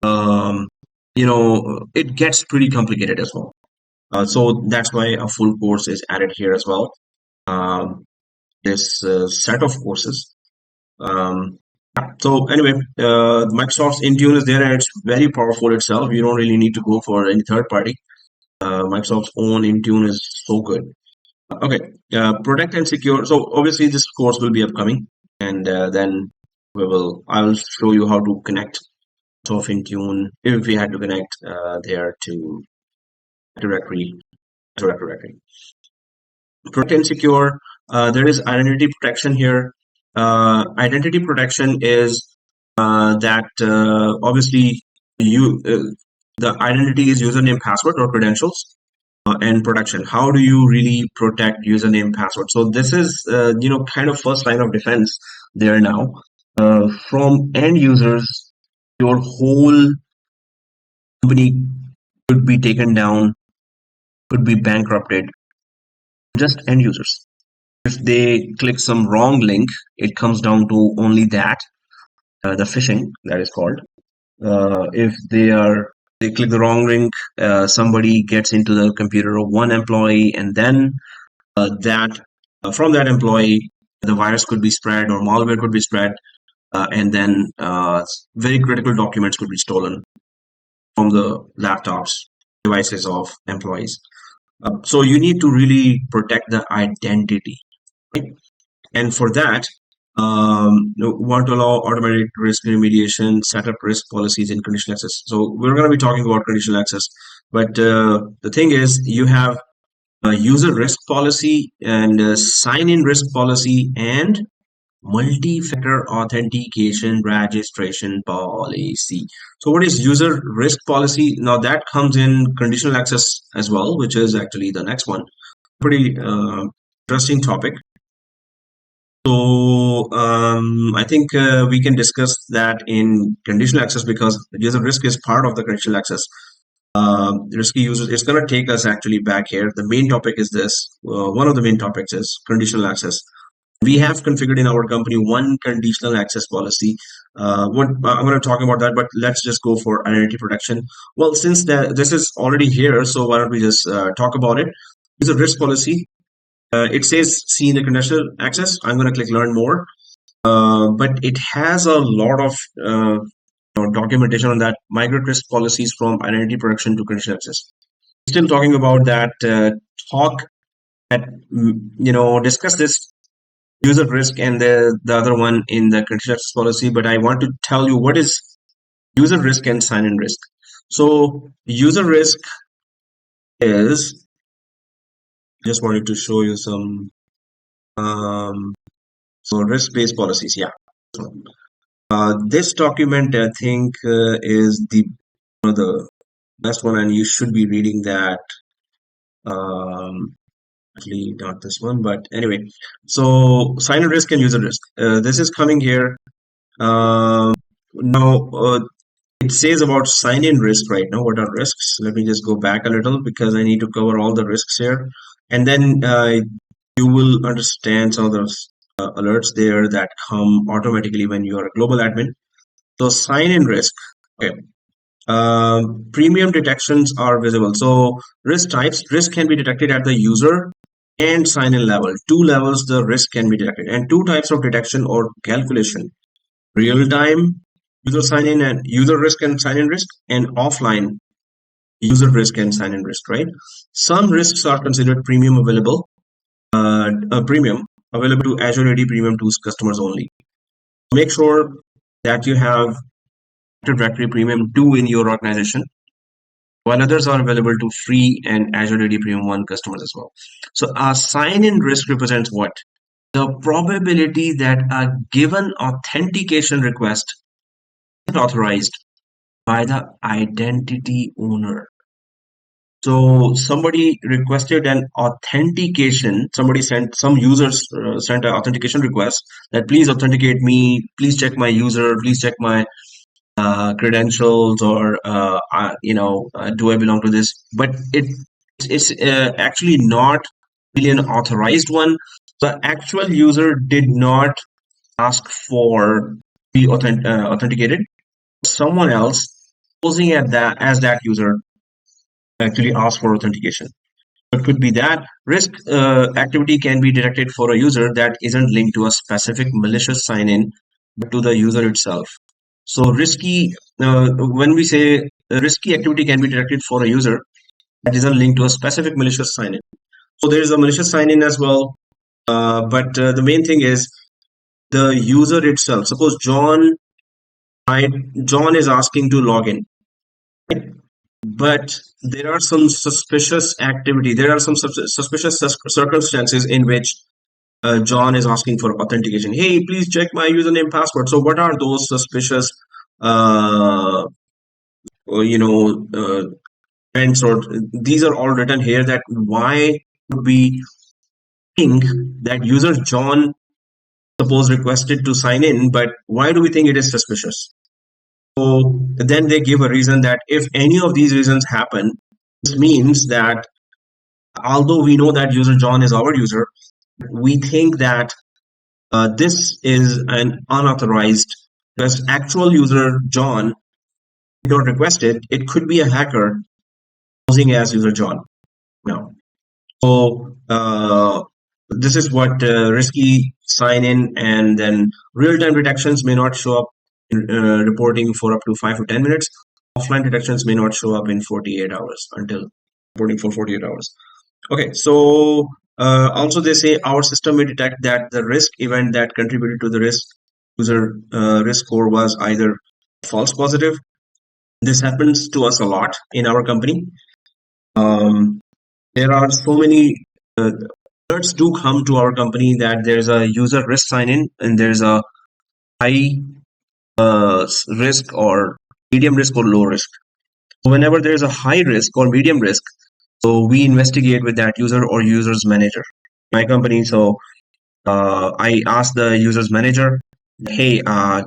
um, it gets pretty complicated as well. So that's why a full course is added here as well. This set of courses. So anyway, Microsoft's Intune is there and it's very powerful itself. You don't really need to go for any third party. Microsoft's own Intune is so good. Okay, protect and secure. So obviously this course will be upcoming, and then I'll show you how to connect Microsoft Intune if we had to connect there to directory. Protect and secure. There is identity protection here. Identity protection is that obviously the identity is username, password, or credentials. And protection. How do you really protect username, password? So this is kind of first line of defense there now. From end users, your whole company could be taken down, could be bankrupted. Just end users. If they click some wrong link, it comes down to only that, the phishing that is called. If they click the wrong link, somebody gets into the computer of one employee, and then from that employee, the virus could be spread or malware could be spread, and then very critical documents could be stolen from the laptops, devices of employees. So you need to really protect the identity, right? And for that, you want to allow automatic risk remediation, set up risk policies in conditional access. So we're going to be talking about conditional access, but the thing is, you have a user risk policy and a sign-in risk policy and multi-factor authentication registration policy. So what is user risk policy? Now that comes in conditional access as well, which is actually the next one. Pretty interesting topic. So I think we can discuss that in conditional access because user risk is part of the conditional access. Risky users, it's going to take us actually back here. The main topic is this. One of the main topics is conditional access. We have configured in our company one conditional access policy. I'm going to talk about that, but let's just go for identity protection. Well, since this is already here, so why don't we just talk about it? User risk policy. It says see in the conditional access. I'm going to click learn more. But it has a lot of documentation on that. Migrate risk policies from identity protection to conditional access. Still talking about that discuss this user risk and the other one in the conditional access policy, but I want to tell you what is user risk and sign-in risk. So user risk is, just wanted to show you some so risk-based policies. Yeah. This document I think is the best one, and you should be reading that. Actually, not this one, but anyway. So sign-in risk and user risk. This is coming here. Now it says about sign-in risk right now. What are risks? Let me just go back a little because I need to cover all the risks here, and then you will understand some of those alerts there that come automatically when you are a global admin. So sign-in risk. Okay. Premium detections are visible. So risk types, risk can be detected at the user and sign-in level. Two levels the risk can be detected, and two types of detection or calculation: real-time user sign-in and user risk and sign-in risk, and offline user risk and sign-in risk. Right? Some risks are considered premium available to Azure AD Premium 2's customers only. Make sure that you have Directory Premium 2 in your organization, while others are available to free and Azure AD Premium 1 customers as well. So a sign-in risk represents what? The probability that a given authentication request is authorized by the identity owner. So somebody requested an authentication. Some users sent an authentication request that please authenticate me, please check my user, please check my credentials, or do I belong to this? But it's actually not really an authorized one. The actual user did not ask for be authenticated. Someone else posing at that as that user actually asked for authentication. It could be that risk activity can be detected for a user that isn't linked to a specific malicious sign-in, but to the user itself. So when we say risky activity can be detected for a user that isn't linked to a specific malicious sign-in. So there is a malicious sign-in as well, but the main thing is the user itself. Suppose John is asking to log in, right? But there are some suspicious activity. There are some suspicious circumstances in which John is asking for authentication. Hey, please check my username password. So what are those suspicious, uh, events, or these are all written here, that why would we think that user John suppose requested to sign in, but why do we think it is suspicious? So then they give a reason that if any of these reasons happen, this means that although we know that user John is our user, we think that this is an unauthorized request. Actual user John did not request it. It could be a hacker posing as user John. Now, so this is what risky sign-in, and then real-time detections may not show up in reporting for up to 5 to 10 minutes. Offline detections may not show up in 48 hours until reporting for 48 hours. Okay, so also they say our system may detect that the risk event that contributed to the user risk score was either false positive. This happens to us a lot in our company. There are so many alerts do come to our company that there's a user risk sign in and there's a high risk or medium risk or low risk. So whenever there's a high risk or medium risk, so we investigate with that user or user's manager. My company, so I asked the user's manager, hey,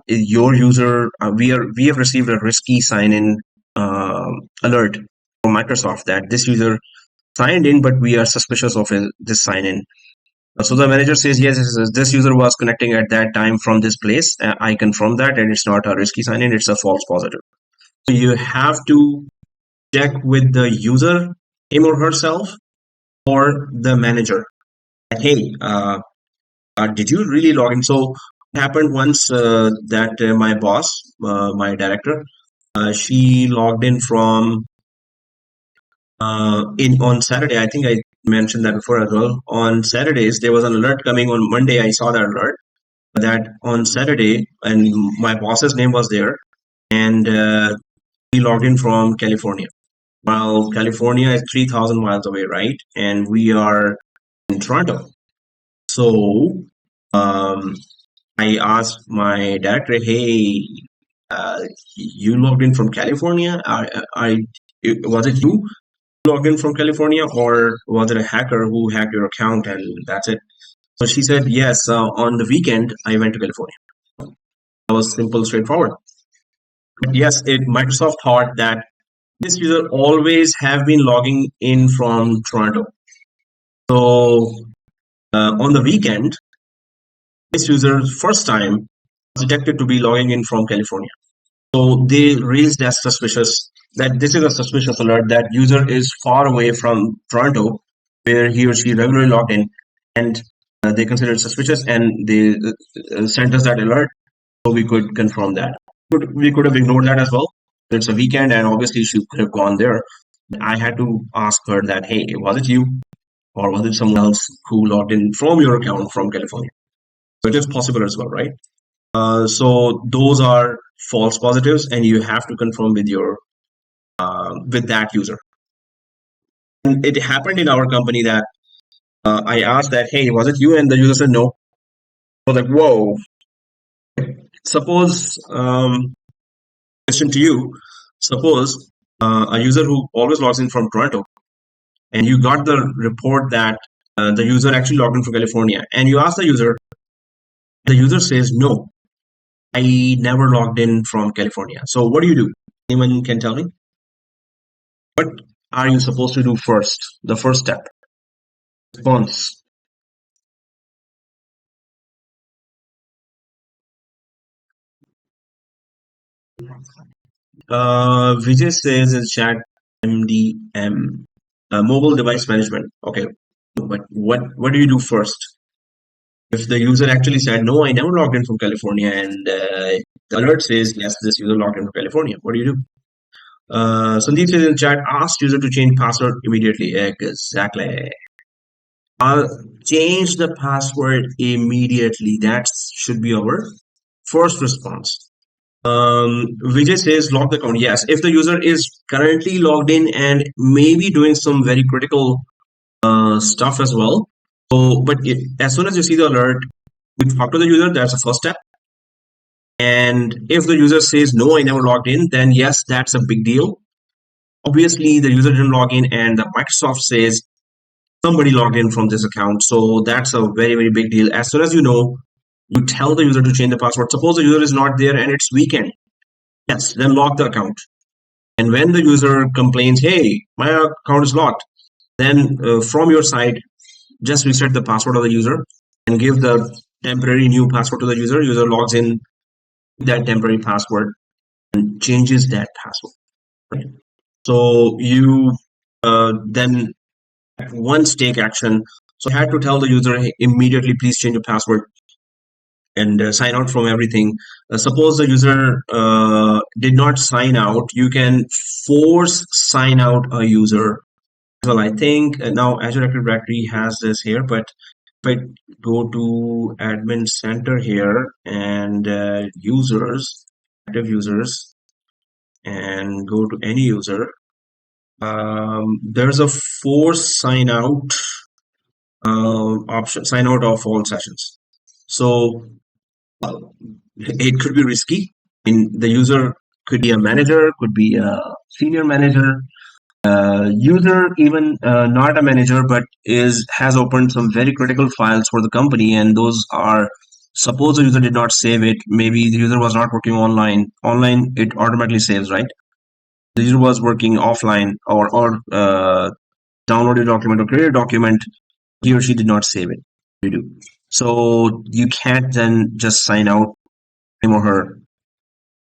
your user, we have received a risky sign-in alert from Microsoft that this user signed in, but we are suspicious of this sign-in. So the manager says, yes, this user was connecting at that time from this place. I confirm that, and it's not a risky sign-in, it's a false positive. So you have to check with the user, him or herself, or the manager. Hey, did you really log in? So it happened once that my boss, my director, she logged in from on Saturday. I think I mentioned that before as well. On Saturdays, there was an alert coming. On Monday, I saw that alert that on Saturday, and my boss's name was there, and he logged in from California. Well, California is 3,000 miles away, right? And we are in Toronto. So I asked my director, hey, you logged in from California? Was it you logged in from California, or was it a hacker who hacked your account and that's it? So she said, yes, on the weekend, I went to California. That was simple, straightforward. But yes, Microsoft thought that this user always have been logging in from Toronto. So on the weekend, this user's first time was detected to be logging in from California. So they raised that this is a suspicious alert that user is far away from Toronto, where he or she regularly logged in, and they considered it suspicious, and they sent us that alert so we could confirm that. We could have ignored that as well. It's a weekend, and obviously she could have gone there. I had to ask her that, hey, was it you, or was it someone else who logged in from your account from California? So it is possible as well, right? So those are false positives, and you have to confirm with your with that user. And it happened in our company that I asked that, hey, was it you? And the user said no. I was like, whoa. Suppose, question to you. Suppose a user who always logs in from Toronto, and you got the report that the user actually logged in from California, and you ask the user says no, I never logged in from California. So what do? Anyone can tell me? What are you supposed to do first? The first step. Response. Vijay says in chat MDM, mobile device management. Okay, but what do you do first? If the user actually said no, I never logged in from California, and the alert says yes, this user logged in from California, what do? Sandeep says in chat, ask user to change password immediately. Exactly. Change the password immediately. That should be our first response. Vijay says log the account. Yes, if the user is currently logged in and maybe doing some very critical stuff as well. So, but as soon as you see the alert, you talk to the user. That's the first step. And if the user says no, I never logged in, then yes, that's a big deal. Obviously, the user didn't log in, and the Microsoft says somebody logged in from this account. So that's a very, very big deal. As soon as you know, you tell the user to change the password. Suppose the user is not there and it's weekend. Yes, then lock the account. And when the user complains, hey, my account is locked, then from your side, just reset the password of the user and give the temporary new password to the user. User logs in that temporary password and changes that password. Right? So you then once take action. So I had to tell the user, hey, immediately, please change your password and sign out from everything. Suppose the user did not sign out, you can force sign out a user. Well, I think now Azure Active Directory has this here, but if I go to admin center here and users, active users, and go to any user, there's a force sign out option, sign out of all sessions. So it could be risky. The user could be a manager, could be a senior manager, user even not a manager, but has opened some very critical files for the company, and those are, suppose the user did not save it, maybe the user was not working online. Online, it automatically saves, right? The user was working offline or downloaded a document or created a document, he or she did not save it. You do. So you can't then just sign out him or her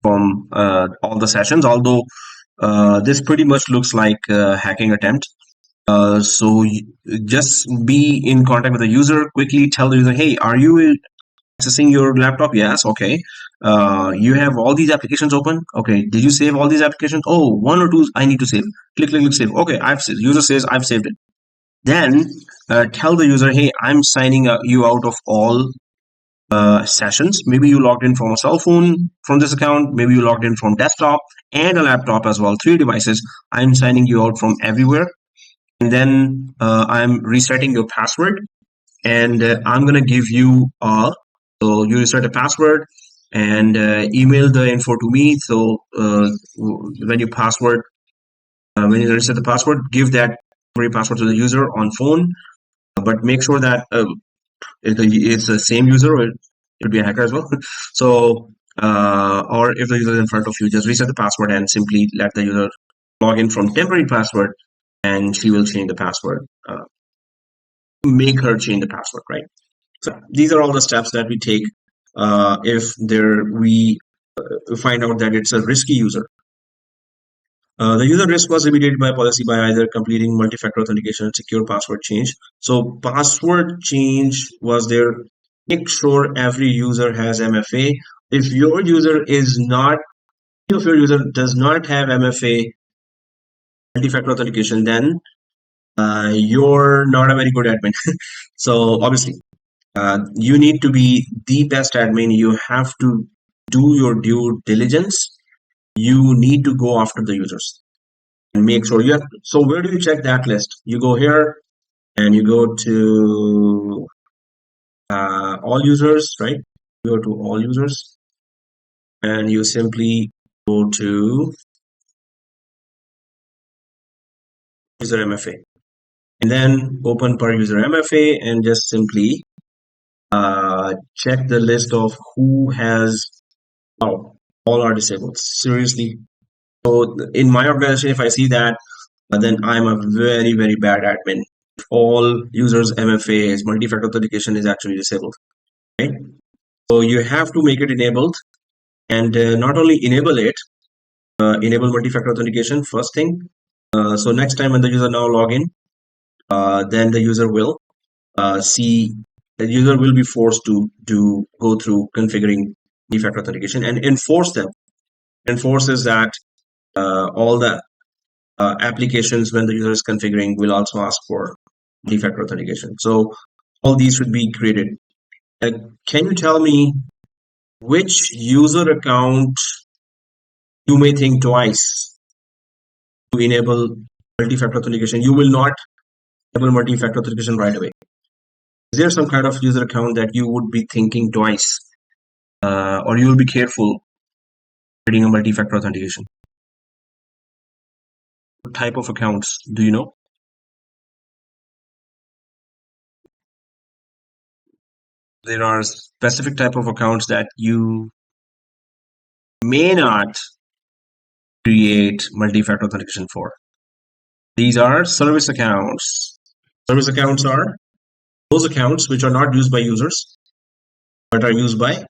from all the sessions, although this pretty much looks like a hacking attempt. So just be in contact with the user, quickly tell the user, hey, are you accessing your laptop? Yes. Okay. You have all these applications open. Okay. Did you save all these applications? Oh, one or two I need to save. Click, click, click, save. Okay. I've saved. User says I've saved it. Then tell the user, hey, I'm signing you out of all sessions. Maybe you logged in from a cell phone from this account. Maybe you logged in from desktop and a laptop as well. 3 devices. I'm signing you out from everywhere. And then I'm resetting your password. And I'm going to give you so you reset a password and email the info to me. So when you reset the password, give that free password to the user on phone. But make sure that it's the same user, or it could be a hacker as well. So, or if the user is in front of you, just reset the password and simply let the user log in from temporary password, and she will change the password. Make her change the password, right? So these are all the steps that we take if we find out that it's a risky user. The user risk was remediated by policy by either completing multi-factor authentication and secure password change. So password change was there. Make sure every user has MFA. If your user does not have MFA, multi-factor authentication, then you're not a very good admin. So obviously, You need to be the best admin. You have to do your due diligence. You need to go after the users and make sure you have. So where do you check that list? You go here and you go to all users, right? You go to all users and you simply go to user MFA and then open per user MFA and just simply check the list of who has all are disabled. Seriously. So in my organization, if I see that, then I'm a very, very bad admin. If all users MFAs, multi-factor authentication is actually disabled, right? So you have to make it enabled and not only enable it, enable multi-factor authentication first thing. So next time when the user now log in, then the user will see the user will be forced to go through configuring multi-factor authentication and enforce them. Enforces that all the applications when the user is configuring will also ask for multi-factor authentication. So all these should be created. Can you tell me which user account you may think twice to enable multi-factor authentication? You will not enable multi-factor authentication right away. Is there some kind of user account that you would be thinking twice, or you will be careful creating a multi-factor authentication? What type of accounts do you know? There are specific type of accounts that you may not create multi-factor authentication for. These are service accounts. Service accounts are those accounts which are not used by users but are used by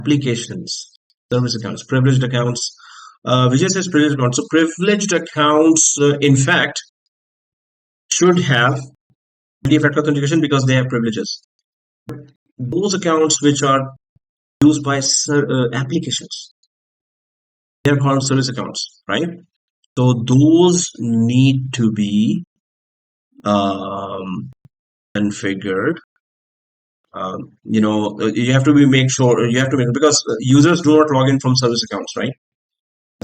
applications. Service accounts, privileged accounts. Vijay says privileged accounts. So privileged accounts, in fact, should have multi-factor authentication because they have privileges. Those accounts which are used by applications, they are called service accounts, right? So those need to be configured. You have to make sure because users do not log in from service accounts, right?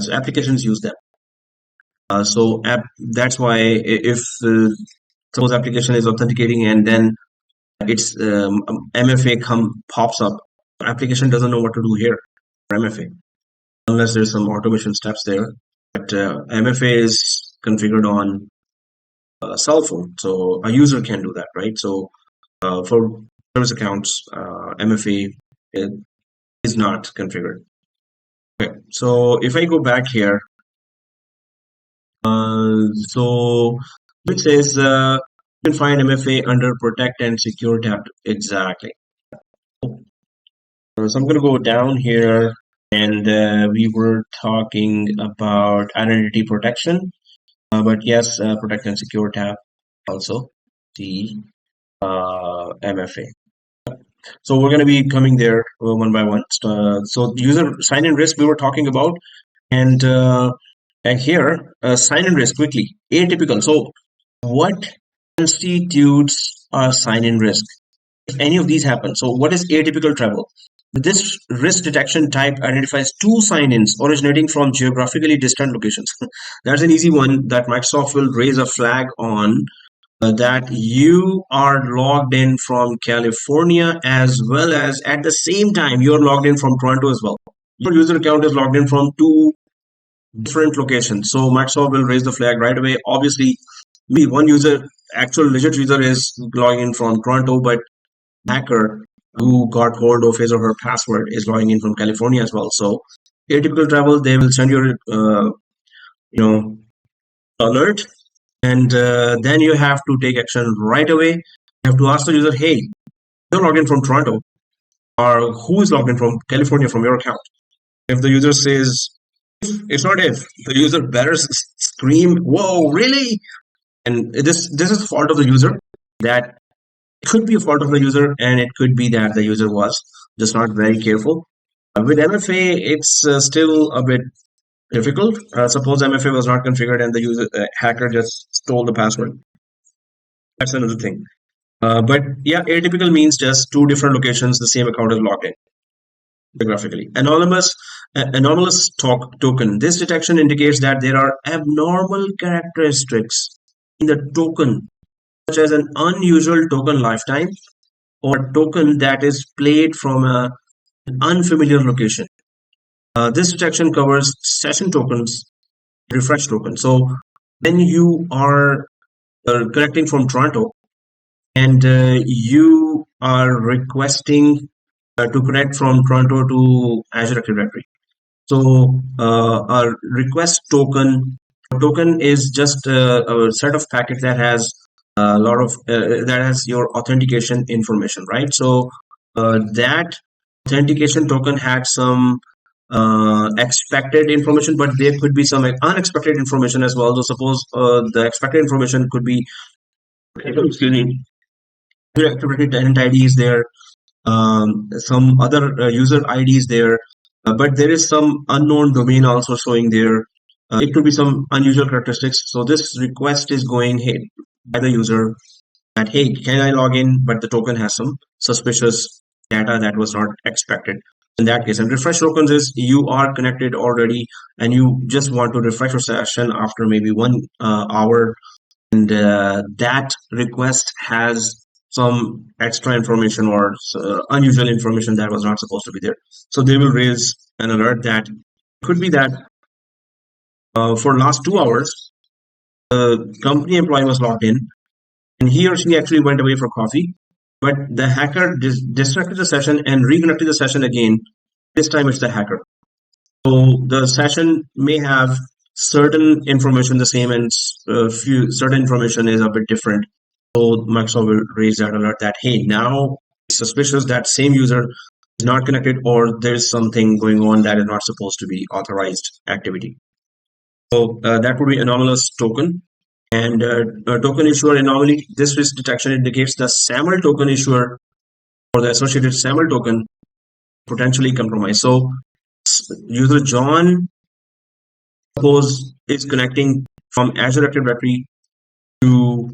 So applications use them. So that's why if suppose application is authenticating and then its MFA pops up, application doesn't know what to do here for MFA unless there's some automation steps there. But MFA is configured on a cell phone, so a user can do that, right? So for service accounts, MFA is not configured. Okay, so if I go back here, so it says you can find MFA under Protect and Secure tab. Exactly. So I'm going to go down here, and we were talking about identity protection, but yes, Protect and Secure tab also the MFA. So we're going to be coming there one by one. So user sign-in risk we were talking about, and here sign-in risk quickly. Atypical. So what constitutes a sign-in risk? If any of these happen, so what is atypical travel? This risk detection type identifies two sign-ins originating from geographically distant locations. That's an easy one that Microsoft will raise a flag on. That you are logged in from California as well as at the same time you're logged in from Toronto as well. Your user account is logged in from two different locations. So Microsoft will raise the flag right away. Obviously, maybe one actual legit user is logging in from Toronto, but hacker who got hold of his or her password is logging in from California as well. So atypical travel, they will send you alert. And then you have to take action right away. You have to ask the user, hey, you're logged in from Toronto, or who is logged in from California from your account? If the user says, it's not if, the user better scream, whoa, really? And this is the fault of the user. That it could be a fault of the user, and it could be that the user was just not very careful. With MFA, it's still a bit difficult. Suppose MFA was not configured and the hacker just stole the password. That's another thing. But yeah, atypical means just two different locations, the same account is logged in geographically. Anomalous token. This detection indicates that there are abnormal characteristics in the token, such as an unusual token lifetime or a token that is played from an unfamiliar location. This detection covers session tokens, refresh tokens. So when you are connecting from Toronto and you are requesting to connect from Toronto to Azure Active Directory. So a request token is just a set of packets that has a lot of that has your authentication information, right? So that authentication token had some expected information, but there could be some unexpected information as well. So suppose the expected information could be, excuse me, activity tenant ID is there, some other user IDs there, but there is some unknown domain also showing there. It could be some unusual characteristics. So this request is going hey, by the user that, hey, can I log in? But the token has some suspicious data that was not expected. In that case, and refresh tokens is you are connected already and you just want to refresh your session after maybe 1 hour, and that request has some extra information or unusual information that was not supposed to be there. So they will raise an alert that could be that for last 2 hours, the company employee was logged in and he or she actually went away for coffee, but the hacker disrupted the session and reconnected the session again. This time it's the hacker. So the session may have certain information the same and few certain information is a bit different. So Microsoft will raise that alert that, hey, now it's suspicious that same user is not connected or there's something going on that is not supposed to be authorized activity. So that would be anomalous token. And token issuer anomaly. This risk detection indicates the SAML token issuer or the associated SAML token potentially compromised. So user John, suppose, is connecting from Azure Active Directory to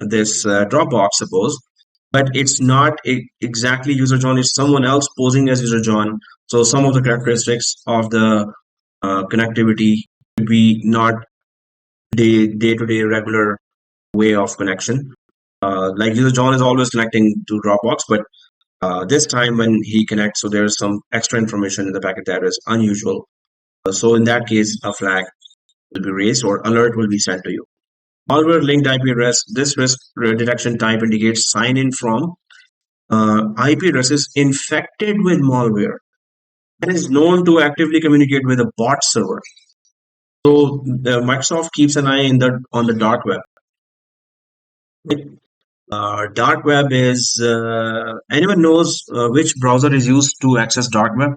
this Dropbox, suppose, but it's not exactly user John, it's someone else posing as user John. So some of the characteristics of the connectivity could be not day-to-day regular way of connection. Like user John is always connecting to Dropbox, but this time when he connects, so there's some extra information in the packet that is unusual. So in that case, a flag will be raised or alert will be sent to you. Malware linked IP address. This risk detection type indicates sign in from IP addresses infected with malware that is known to actively communicate with a bot server. So Microsoft keeps an eye on the dark web. Dark web is anyone knows which browser is used to access dark web?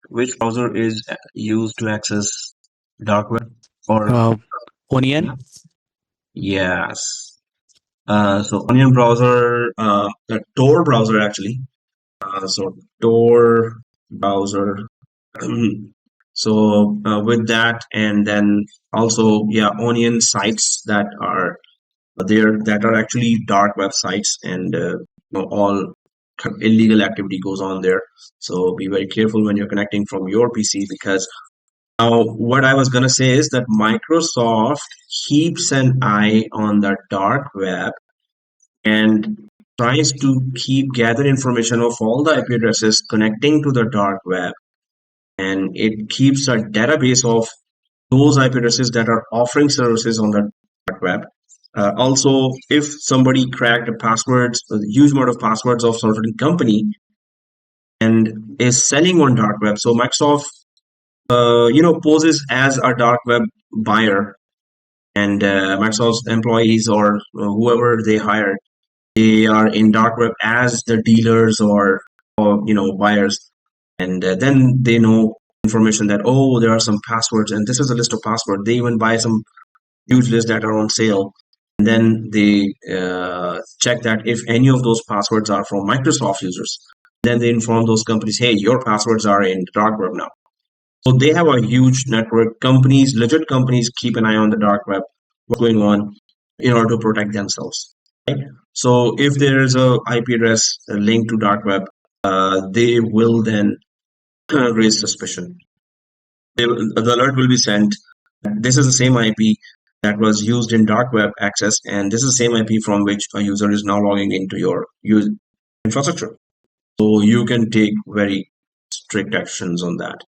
Which browser is used to access dark web? Or Onion. yes. So Onion browser, Tor browser actually. So Tor browser. So with that, and then also Onion sites that are there that are actually dark websites, and all illegal activity goes on there. So be very careful when you're connecting from your PC, because now what I was gonna say is that Microsoft keeps an eye on the dark web and tries to gather information of all the IP addresses connecting to the dark web, and it keeps a database of those IP addresses that are offering services on the dark web. Also, if somebody cracked a huge amount of passwords of certain company and is selling on dark web, so Microsoft, poses as a dark web buyer, and Microsoft's employees or whoever they hire, they are in dark web as the dealers or buyers, and then they know information that, oh, there are some passwords and this is a list of passwords. They even buy some huge lists that are on sale, and then they check that if any of those passwords are from Microsoft users, then they inform those companies, hey, your passwords are in the dark web now. So they have a huge network. Legit companies keep an eye on the dark web. what's going on in order to protect themselves. Right? So if there is a IP address linked to dark web, they will then raise suspicion. The alert will be sent. This is the same IP that was used in dark web access, and this is the same IP from which a user is now logging into your infrastructure. So you can take very strict actions on that.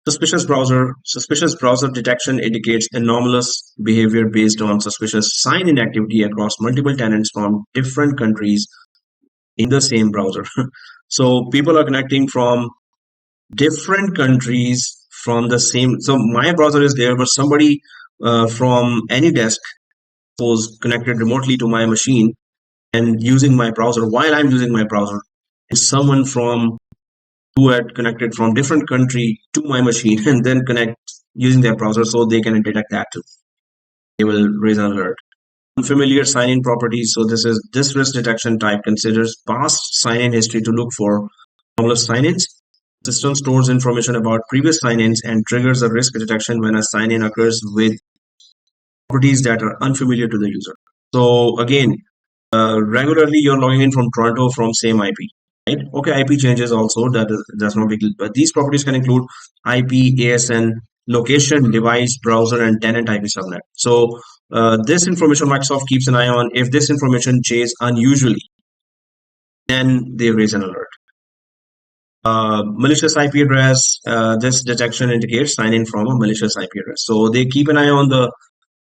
Suspicious browser detection indicates anomalous behavior based on suspicious sign-in activity across multiple tenants from different countries in the same browser. So people are connecting from different countries from the same. So my browser is there, but somebody from any desk was connected remotely to my machine and using my browser while I'm using my browser. And someone from who had connected from different country to my machine and then connect using their browser, so they can detect that too. They will raise an alert. Unfamiliar sign-in properties. So this risk detection type considers past sign-in history to look for anomalous sign-ins. System stores information about previous sign-ins and triggers a risk detection when a sign-in occurs with properties that are unfamiliar to the user. So again, regularly you're logging in from Toronto from same IP, right? Okay, IP changes also, that's not big deal, but these properties can include IP, ASN, location, device, browser, and tenant IP subnet. So this information Microsoft keeps an eye on. If this information changes unusually, then they raise an alert. Malicious IP address, this detection indicates sign in from a malicious IP address. So they keep an eye on the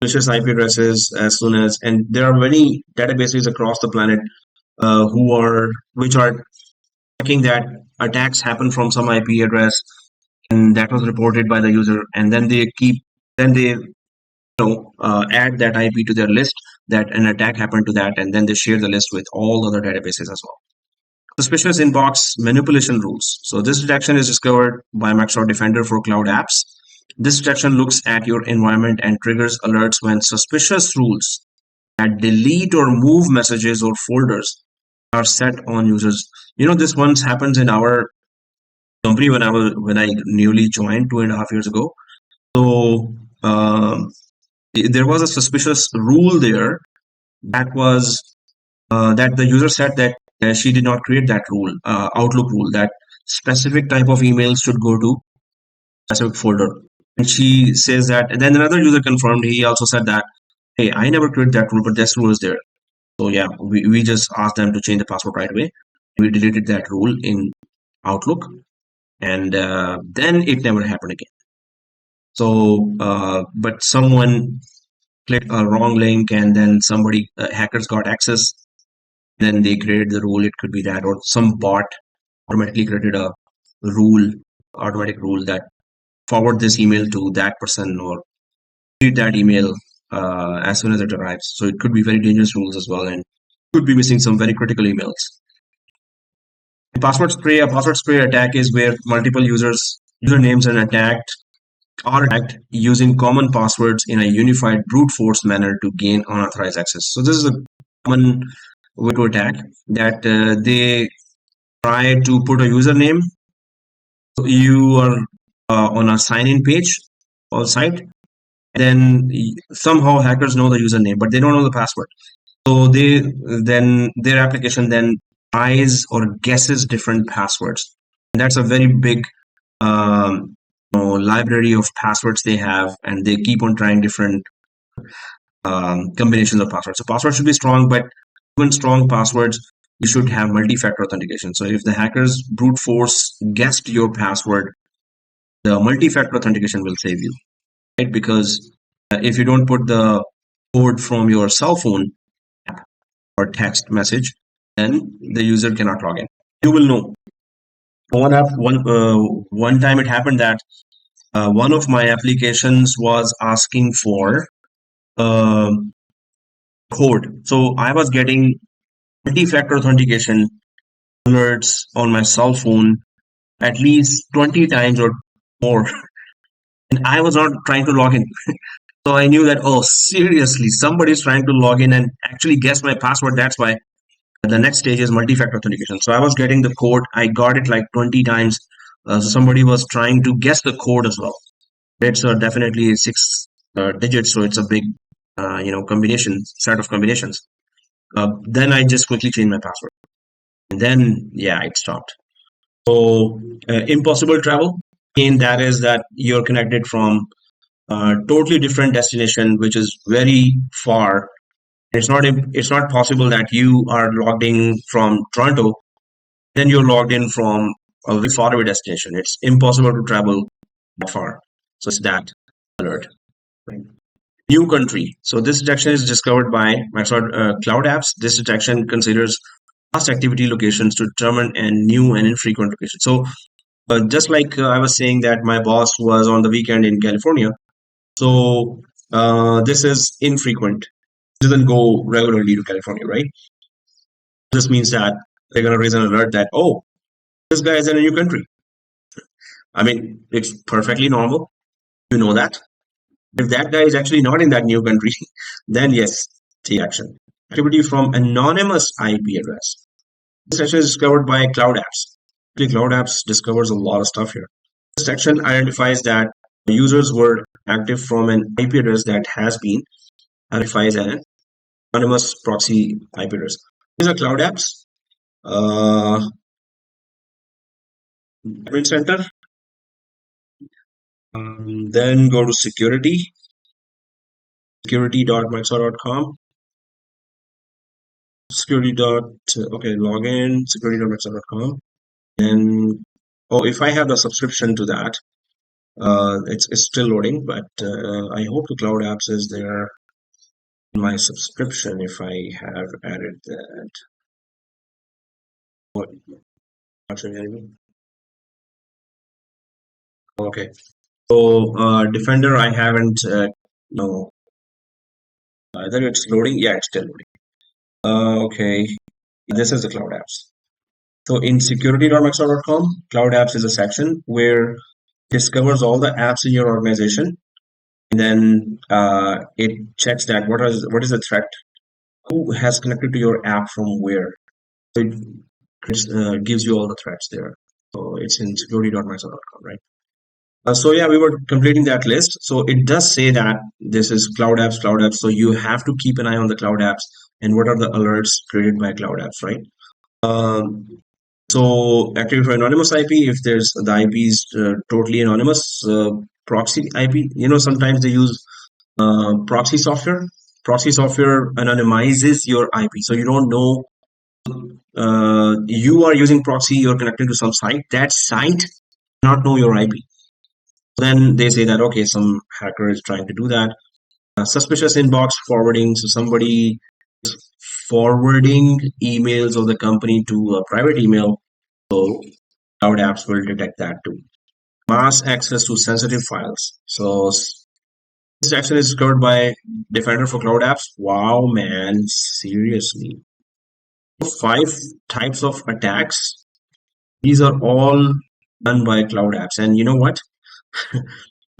malicious IP addresses as soon as, and there are many databases across the planet which are checking that attacks happen from some IP address and that was reported by the user, and then they add that IP to their list that an attack happened to that, and then they share the list with all other databases as well. Suspicious inbox manipulation rules. So this detection is discovered by Microsoft Defender for cloud apps. This detection looks at your environment and triggers alerts when suspicious rules that delete or move messages or folders are set on users. This once happens in our company when I newly joined 2.5 years ago. So there was a suspicious rule there that was that the user said that she did not create that rule, Outlook rule, that specific type of emails should go to specific folder. And she says that, and then another user confirmed, he also said that, hey, I never created that rule, but this rule is there. So yeah, we just asked them to change the password right away. We deleted that rule in Outlook, and then it never happened again. So, but someone clicked a wrong link, and then hackers got access. Then they created the rule. It could be that, or some bot automatically created a automatic rule that forward this email to that person or read that email as soon as it arrives. So it could be very dangerous rules as well, and could be missing some very critical emails. A password spray attack is where multiple usernames are attacked using common passwords in a unified brute force manner to gain unauthorized access. So this is a common way to attack, that they try to put a username. You are on a sign-in page or site, then somehow hackers know the username, but they don't know the password. So their application then tries or guesses different passwords. And that's a very big library of passwords they have, and they keep on trying different combinations of passwords. So passwords should be strong, but even strong passwords, you should have multi-factor authentication. So if the hackers brute force guessed your password, the multi-factor authentication will save you, right? Because if you don't put the code from your cell phone app or text message, then the user cannot log in. You will know. One time it happened that one of my applications was asking for code. So I was getting multi-factor authentication alerts on my cell phone at least 20 times or more. And I was not trying to log in. So I knew that, oh, seriously, somebody's trying to log in and actually guess my password. That's why the next stage is multi-factor authentication. So I was getting the code. I got it like 20 times. So somebody was trying to guess the code as well. It's definitely 6 digits, so it's a big set of combinations. Then I just quickly changed my password, and then yeah, it stopped. So impossible travel. Again, that is that you're connected from a totally different destination, which is very far. It's not possible that you are logged in from Toronto, then you're logged in from a very far away destination. It's impossible to travel that far. So it's that alert. Right? New country. So this detection is discovered by Microsoft Cloud Apps. This detection considers past activity locations to determine a new and infrequent location. So just like I was saying that my boss was on the weekend in California. So this is infrequent. It doesn't go regularly to California, right? This means that they're going to raise an alert that, oh, this guy is in a new country. I mean, it's perfectly normal. You know that. If that guy is actually not in that new country, then yes, take action. Activity from anonymous IP address. This section is discovered by Cloud Apps. Actually, Cloud Apps discovers a lot of stuff here. This section identifies that users were active from an IP address that has been identified as an anonymous proxy IP address. These are Cloud Apps. Admin Center. Then go to security.microsoft.com. Login, security.microsoft.com. And if I have the subscription to that, it's still loading, but I hope the Cloud Apps is there in my subscription if I have added that. What? Not showing anything. Okay. So Defender, I haven't. No. Either it's loading. Yeah, it's still loading. Okay. This is the Cloud Apps. So in security.microsoft.com, Cloud Apps is a section where it discovers all the apps in your organization, and then it checks that what is the threat, who has connected to your app from where. So it gives you all the threats there. So it's in security.microsoft.com, right? So yeah, we were completing that list. So it does say that this is Cloud Apps. So you have to keep an eye on the Cloud Apps and what are the alerts created by Cloud Apps, right? So activity for anonymous IP, if there's the IP is totally anonymous, proxy IP, sometimes they use proxy software. Proxy software anonymizes your IP. So you don't know you are using proxy, you're connected to some site. That site not know your IP. Then they say that, okay, some hacker is trying to do that. Suspicious inbox forwarding. So somebody is forwarding emails of the company to a private email. So Cloud Apps will detect that too. Mass access to sensitive files. So this action is covered by Defender for Cloud Apps. Wow, man, seriously. 5 types of attacks. These are all done by Cloud Apps. And you know what?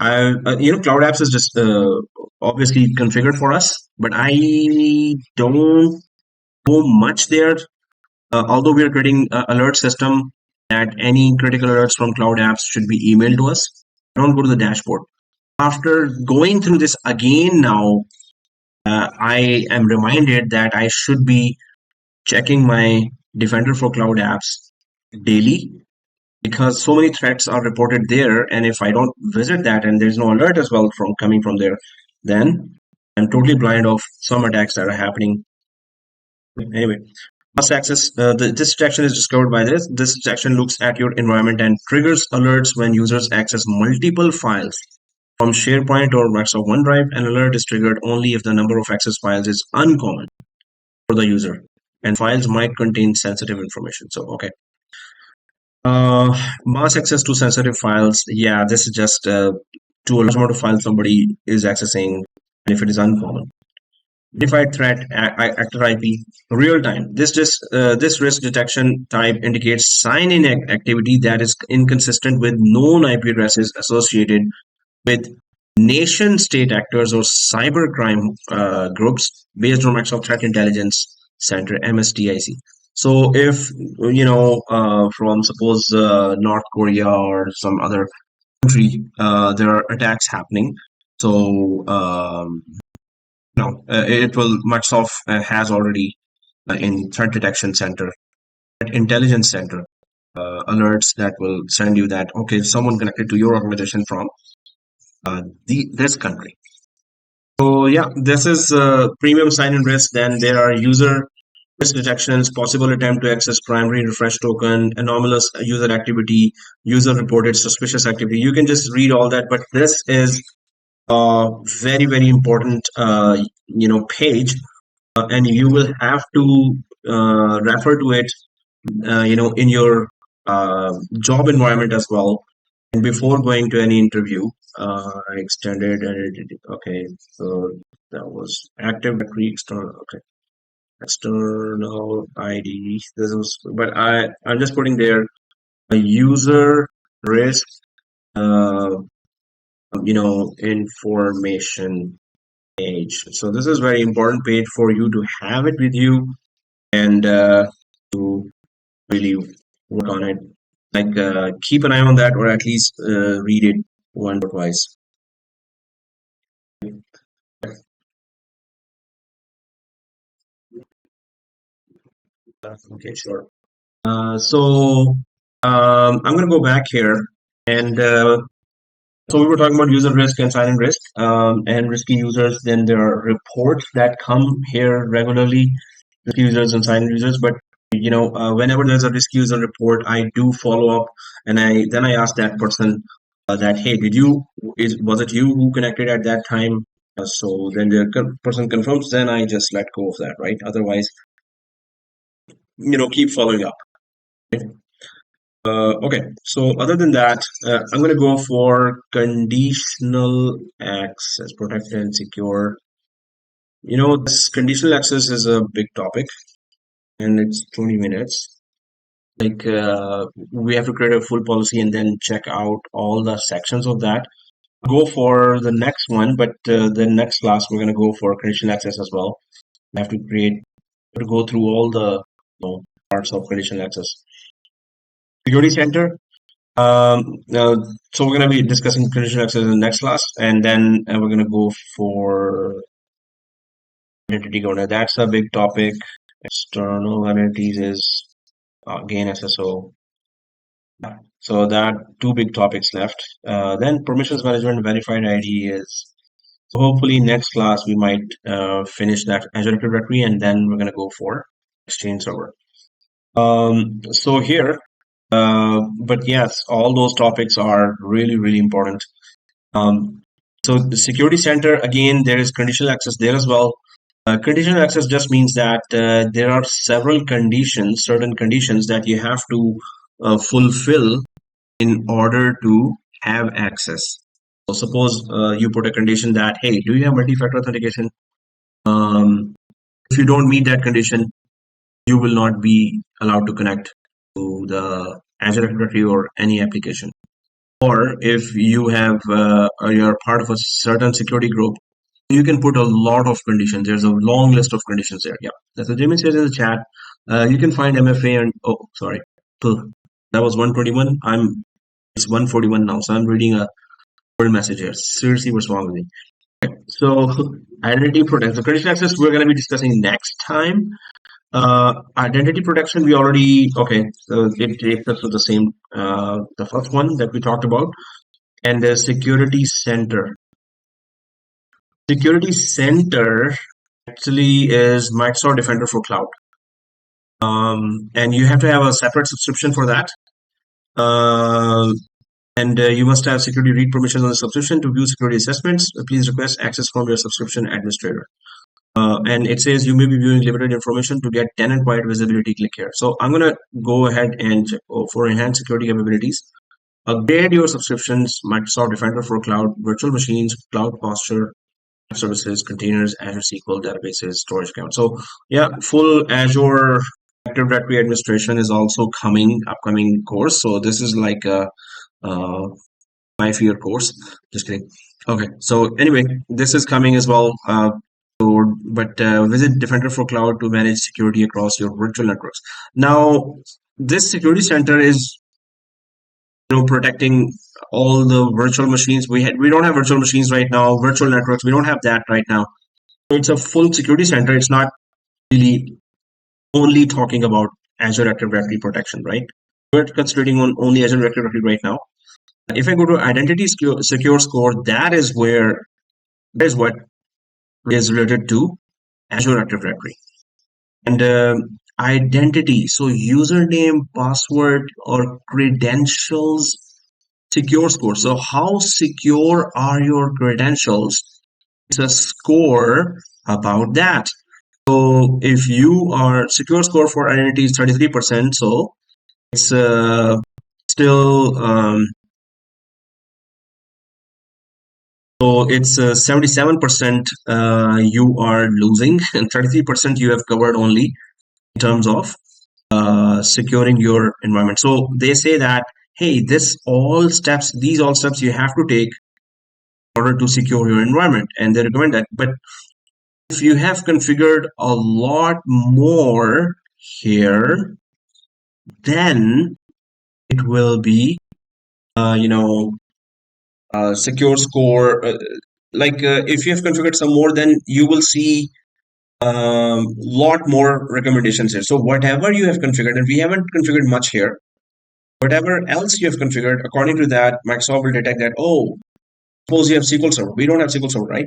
Cloud Apps is just obviously configured for us, but I don't know much there. Although we are creating an alert system that any critical alerts from Cloud Apps should be emailed to us. Don't go to the dashboard. After going through this again now, I am reminded that I should be checking my Defender for Cloud Apps daily because so many threats are reported there. And if I don't visit that and there's no alert as well from coming from there, then I'm totally blind of some attacks that are happening. Anyway, mass access. This detection is discovered by this. This detection looks at your environment and triggers alerts when users access multiple files from SharePoint or Microsoft OneDrive. An alert is triggered only if the number of access files is uncommon for the user, and files might contain sensitive information. So, okay. Mass access to sensitive files. Yeah, this is just to a large amount of files somebody is accessing, and if it is uncommon. Identified threat actor IP real time. This risk detection type indicates sign-in activity that is inconsistent with known IP addresses associated with nation-state actors or cybercrime groups based on Microsoft Threat Intelligence Center (MSTIC). So if from suppose North Korea or some other country, there are attacks happening. So no, it will Microsoft has already in Threat Detection Center, Intelligence Center, alerts that will send you that okay, someone connected to your organization from this country. So yeah, this is premium sign-in risk. Then there are user risk detections, possible attempt to access primary refresh token, anomalous user activity, user reported suspicious activity. You can just read all that, but this is a very very important page, and you will have to refer to it in your job environment as well. And before going to any interview, extended identity. Okay, so that was active directory external. Okay, external ID. This was, but I'm just putting there a user risk, uh, information page. So this is very important page for you to have it with you and to really work on it. Like keep an eye on that, or at least read it once or twice. Okay, sure. So I'm going to go back here, and so we were talking about user risk and sign-in risk, and risky users. Then there are reports that come here regularly, risky users and sign-in users. But whenever there's a risky user report, I do follow up, and I ask that person that, hey, was it you who connected at that time? So then the person confirms, then I just let go of that, right? Otherwise, keep following up. Right? Okay, so other than that, I'm going to go for conditional access, protected and secure. This conditional access is a big topic, and it's 20 minutes. Like, we have to create a full policy and then check out all the sections of that. Go for the next one, but the next class, we're going to go for conditional access as well. We have to go through all the parts of conditional access. Security center. So we're going to be discussing conditional access in the next class, and then we're going to go for identity governance. That's a big topic. External identities is again SSO. So that two big topics left. Then permissions management, verified ID is. So hopefully next class we might finish that Azure Active Directory, and then we're going to go for Exchange Server. So here. But yes, all those topics are really, really important. So the security center, again, there is conditional access there as well. Conditional access just means that there are several conditions, certain conditions that you have to fulfill in order to have access. So suppose you put a condition that, hey, do you have multi-factor authentication? If you don't meet that condition, you will not be allowed to connect to the Azure Active Directory or any application. Or if you have you're part of a certain security group, you can put a lot of conditions. There's a long list of conditions there. Yeah, that's what Jimmy says in the chat. You can find MFA and sorry, that was 121. It's 141 now, so I'm reading a old message here. Seriously, what's wrong with me? Okay, so identity protection. So conditional access we're going to be discussing next time. Identity protection we already so it takes us to the same the first one that we talked about, and the security center. Security center actually is Microsoft Defender for Cloud, and you have to have a separate subscription for that, and you must have security read permissions on the subscription to view security assessments. Please request access from your subscription administrator. And it says you may be viewing limited information. To get tenant-wide visibility, click here. So I'm going to go ahead and check for enhanced security capabilities. Upgrade your subscriptions, Microsoft Defender for Cloud, virtual machines, cloud posture, services, containers, Azure SQL databases, storage accounts. So yeah, full Azure Active Directory administration is also upcoming course. So this is like a 5-year course. Just kidding. Okay. So anyway, this is coming as well. Visit Defender for Cloud to manage security across your virtual networks. Now, this security center is protecting all the virtual machines. We don't have virtual machines right now. Virtual networks, we don't have that right now. So it's a full security center. It's not really only talking about Azure Active Directory protection, right? We're concentrating on only Azure Active Directory right now. If I go to identity secure score, that is what is related to Azure Active Directory. And identity, so username, password, or credentials secure score. So how secure are your credentials? It's a score about that. So if you are secure score for identity is 33%, so it's still so it's 77% you are losing, and 33% you have covered only in terms of securing your environment. So they say that, hey, these all steps you have to take in order to secure your environment, and they recommend that. But if you have configured a lot more here, then it will be secure score. If you have configured some more, then you will see lot more recommendations here. So whatever you have configured, and we haven't configured much here, whatever else you have configured, according to that, Microsoft will detect that, oh, suppose you have SQL Server. We don't have SQL Server, right?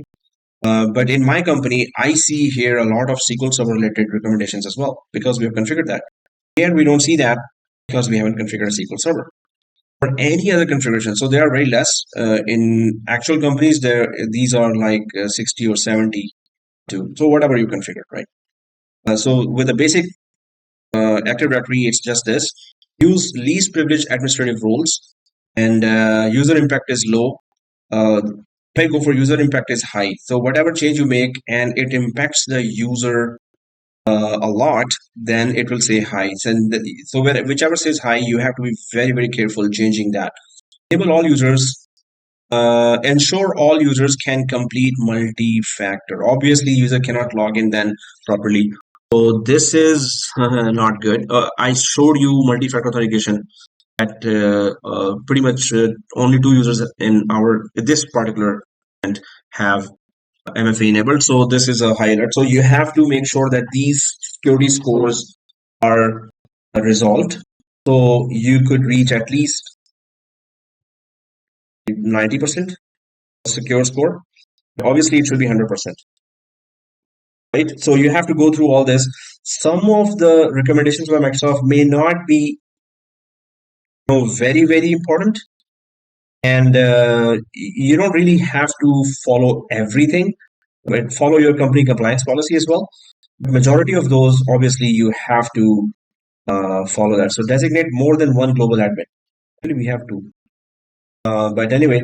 But in my company, I see here a lot of SQL Server related recommendations as well, because we have configured that. Here we don't see that because we haven't configured a SQL Server or any other configuration. So they are very less. In actual companies, these are like 60 or 70 too. So whatever you configured, right? So with a basic Active Directory, it's just this. Use least privileged administrative roles, and user impact is low. If I go for user impact is high. So whatever change you make and it impacts the user a lot, then it will say high. So whichever says high, you have to be very, very careful changing that. Enable all users. Ensure all users can complete multi-factor. Obviously, user cannot log in then properly. So this is not good. I showed you multi-factor authentication at pretty much only 2 users in this particular event have MFA enabled. So this is a high alert. So you have to make sure that these security scores are resolved. So you could reach at least 90% secure score. Obviously, it should be 100%. Right? So you have to go through all this. Some of the recommendations by Microsoft may not be very, very important. And you don't really have to follow everything, but follow your company compliance policy as well. The majority of those, obviously, you have to follow that. So designate more than one global admin. Actually, we have to. But anyway,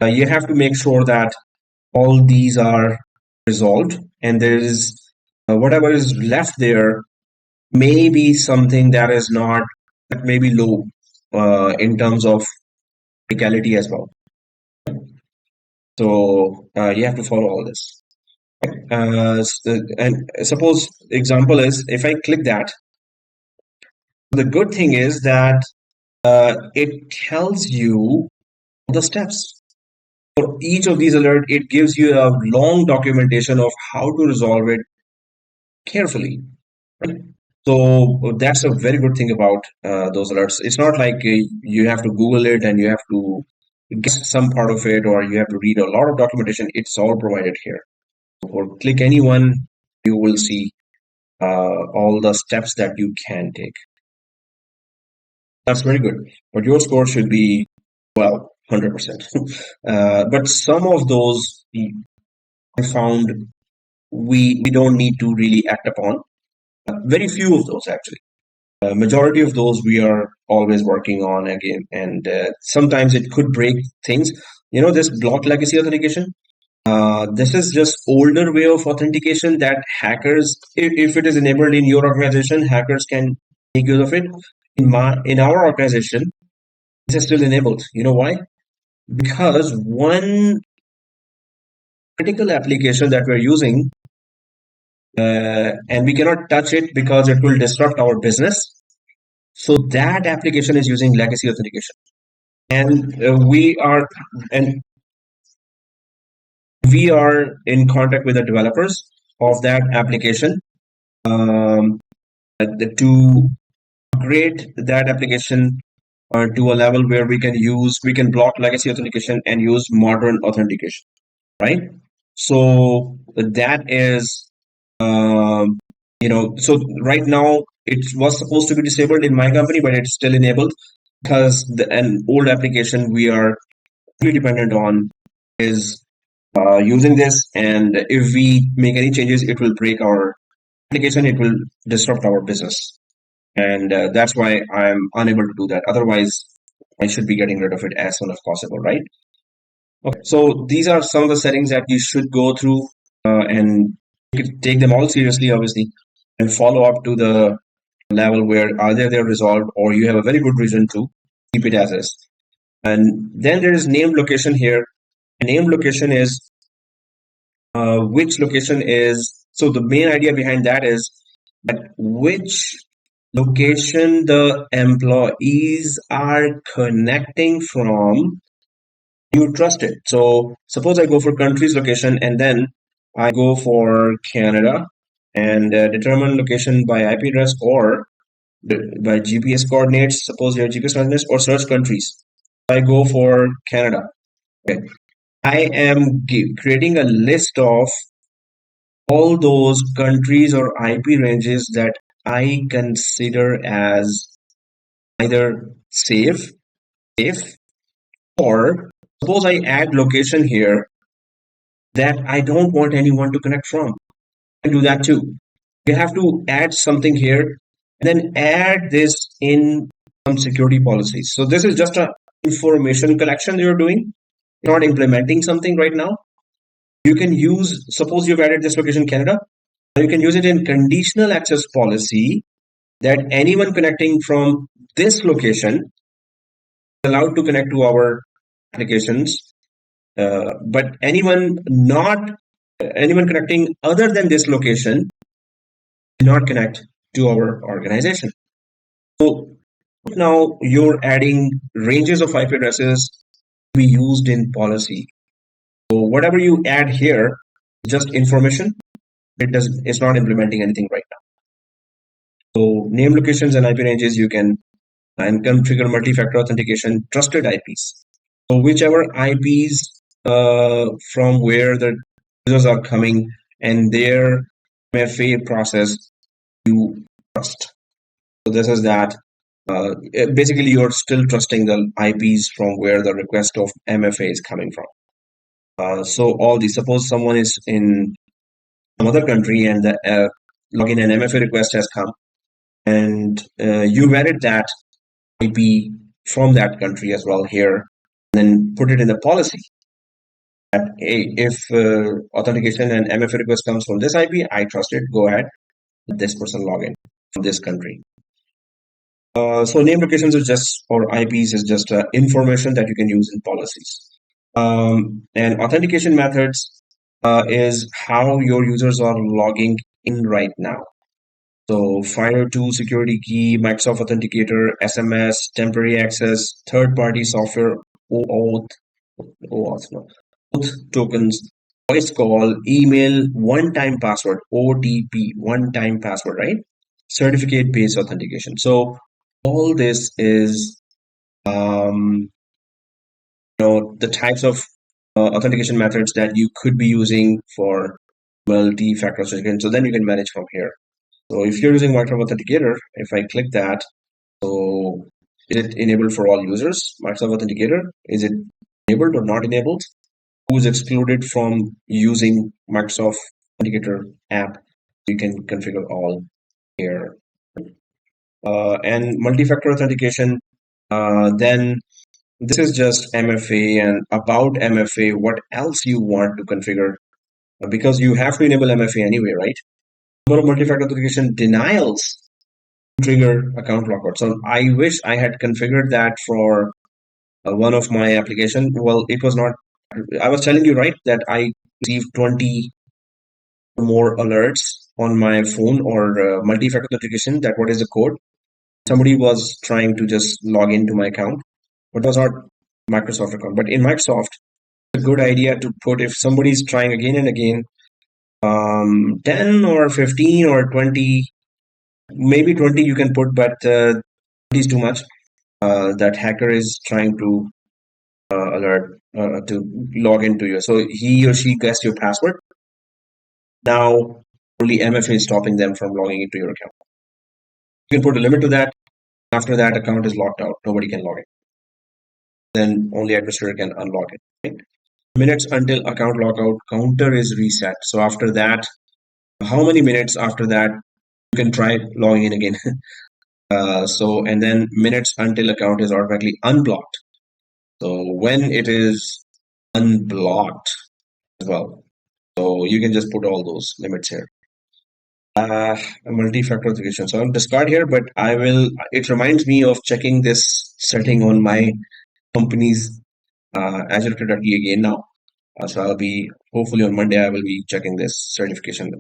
you have to make sure that all these are resolved, and there is whatever is left there may be something that may be low in terms of criticality as well. So you have to follow all this. And suppose example is if I click that, the good thing is that it tells you the steps. For each of these alerts, it gives you a long documentation of how to resolve it carefully. Right? So that's a very good thing about those alerts. It's not like you have to Google it and you have to guess some part of it, or you have to read a lot of documentation. It's all provided here. Or click any one, you will see all the steps that you can take. That's very good. But your score should be, well, 100%. But some of those I found we don't need to really act upon. Very few of those, actually. Majority of those we are always working on again, and sometimes it could break things. This block legacy authentication. This is just older way of authentication that hackers, if it is enabled in your organization, hackers can make use of it. In our organization, this is still enabled. You know why? Because one critical application that we're using, and we cannot touch it because it will disrupt our business. So that application is using legacy authentication, and we are in contact with the developers of that application to upgrade that application to a level where we can block legacy authentication and use modern authentication, right? So that is, um, so right now it was supposed to be disabled in my company, but it's still enabled because an old application we are really dependent on is using this, and if we make any changes, it will break our application, it will disrupt our business, and that's why I'm unable to do that. Otherwise, I should be getting rid of it as soon as possible, right? Okay, so these are some of the settings that you should go through and take them all seriously, obviously, and follow up to the level where either they're resolved or you have a very good reason to keep it as is. And then there is named location here. Named location is which location is, so the main idea behind that is that which location the employees are connecting from, you trust it. So suppose I go for countries location and then I go for Canada and determine location by IP address or by GPS coordinates. Suppose your GPS coordinates or search countries. I go for Canada. Okay. I am creating a list of all those countries or IP ranges that I consider as either safe, or suppose I add location here that I don't want anyone to connect from. I can do that too. You have to add something here and then add this in some security policies. So this is just a information collection you're doing. You're not implementing something right now. You can use, suppose you've added this location Canada, you can use it in conditional access policy that anyone connecting from this location is allowed to connect to our applications, but anyone connecting other than this location will not connect to our organization. So now you're adding ranges of IP addresses to be used in policy. So whatever you add here is just information. It's not implementing anything right now. So name locations and IP ranges you can and configure multi-factor authentication trusted IPs. So whichever IPs from where the users are coming and their MFA process you trust. So this is that. Basically, you're still trusting the IPs from where the request of MFA is coming from. So all these, suppose someone is in some other country and the login and MFA request has come, and you vetted that IP from that country as well here, and then put it in the policy that hey, if authentication and MFA request comes from this IP, I trust it. Go ahead, let this person log in from this country. So name locations is just, or IPs is just information that you can use in policies. And authentication methods is how your users are logging in right now. So FIDO2 security key, Microsoft Authenticator, SMS, temporary access, third-party software, OAuth tokens, voice call, email, one-time password, OTP, one-time password, right? Certificate-based authentication. So all this is the types of authentication methods that you could be using for multi-factor authentication. So then you can manage from here. So if you're using Microsoft Authenticator, if I click that, so is it enabled for all users? Microsoft Authenticator, is it enabled or not enabled? Who is excluded from using Microsoft Authenticator app? You can configure all here. And multi-factor authentication, then this is just MFA, and about MFA, what else you want to configure, because you have to enable MFA anyway, right? Number of multi-factor authentication denials trigger account lockout. So I wish I had configured that for one of my application. Well, it was not. I was telling you, right, that I received 20 more alerts on my phone or multi-factor authentication. That what is the code? Somebody was trying to just log into my account, but it was not Microsoft account. But in Microsoft, it's a good idea to put, if somebody is trying again and again 10 or 15 or 20, maybe 20 you can put, but 20 is too much. That hacker is trying to alert to log into you. So he or she guessed your password. Now only MFA is stopping them from logging into your account. You can put a limit to that. After that, account is locked out. Nobody can log in. Then only administrator can unlock it. Right? Minutes until account lockout counter is reset. So after that, how many minutes after that you can try logging in again? And then minutes until account is automatically unblocked. So when it is unblocked as well. So you can just put all those limits here. Multi-factor authentication. So I'll discard here, but it reminds me of checking this setting on my company's Azure AD again now. So I'll be, hopefully on Monday, I will be checking this certification,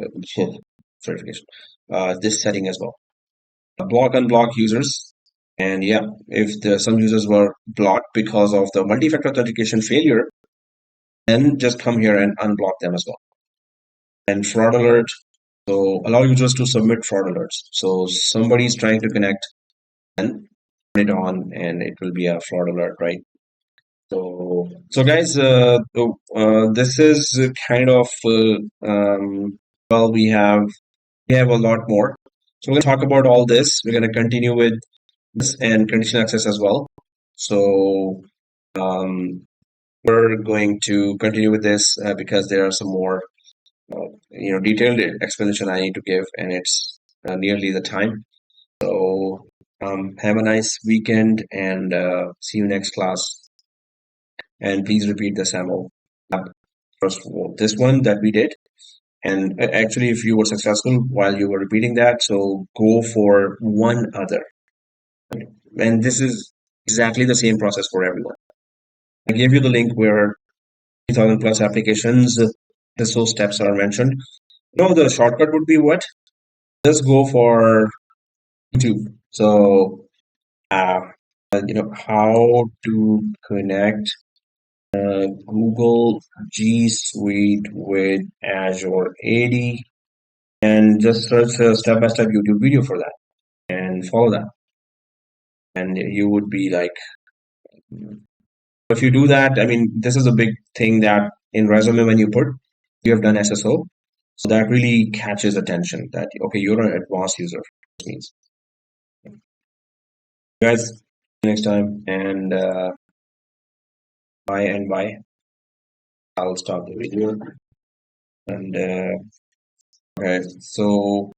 this setting as well. Block, unblock users. And yeah, if some users were blocked because of the multi-factor authentication failure, then just come here and unblock them as well. And fraud alert. So allow users to submit fraud alerts. So somebody is trying to connect and turn it on, and it will be a fraud alert, right? So guys, this is kind of well, we have a lot more. So we're going to talk about all this. We're going to continue with this and conditional access as well. So we're going to continue with this because there are some more detailed explanation I need to give, and it's nearly the time. So have a nice weekend, and see you next class. And please repeat the SAML lab. First of all, this one that we did. And actually, if you were successful while you were repeating that, so go for one other. And this is exactly the same process for everyone. I gave you the link where 3,000 plus applications, those steps are mentioned. The shortcut would be what? Just go for YouTube. So, how to connect Google G Suite with Azure AD, and just search a step-by-step YouTube video for that and follow that. And you would be like, if you do that, I mean, this is a big thing that in resume when you put, you have done SSO. So that really catches attention that, okay, you're an advanced user. This means. Guys, see you next time, and bye. I'll stop the video. And okay, so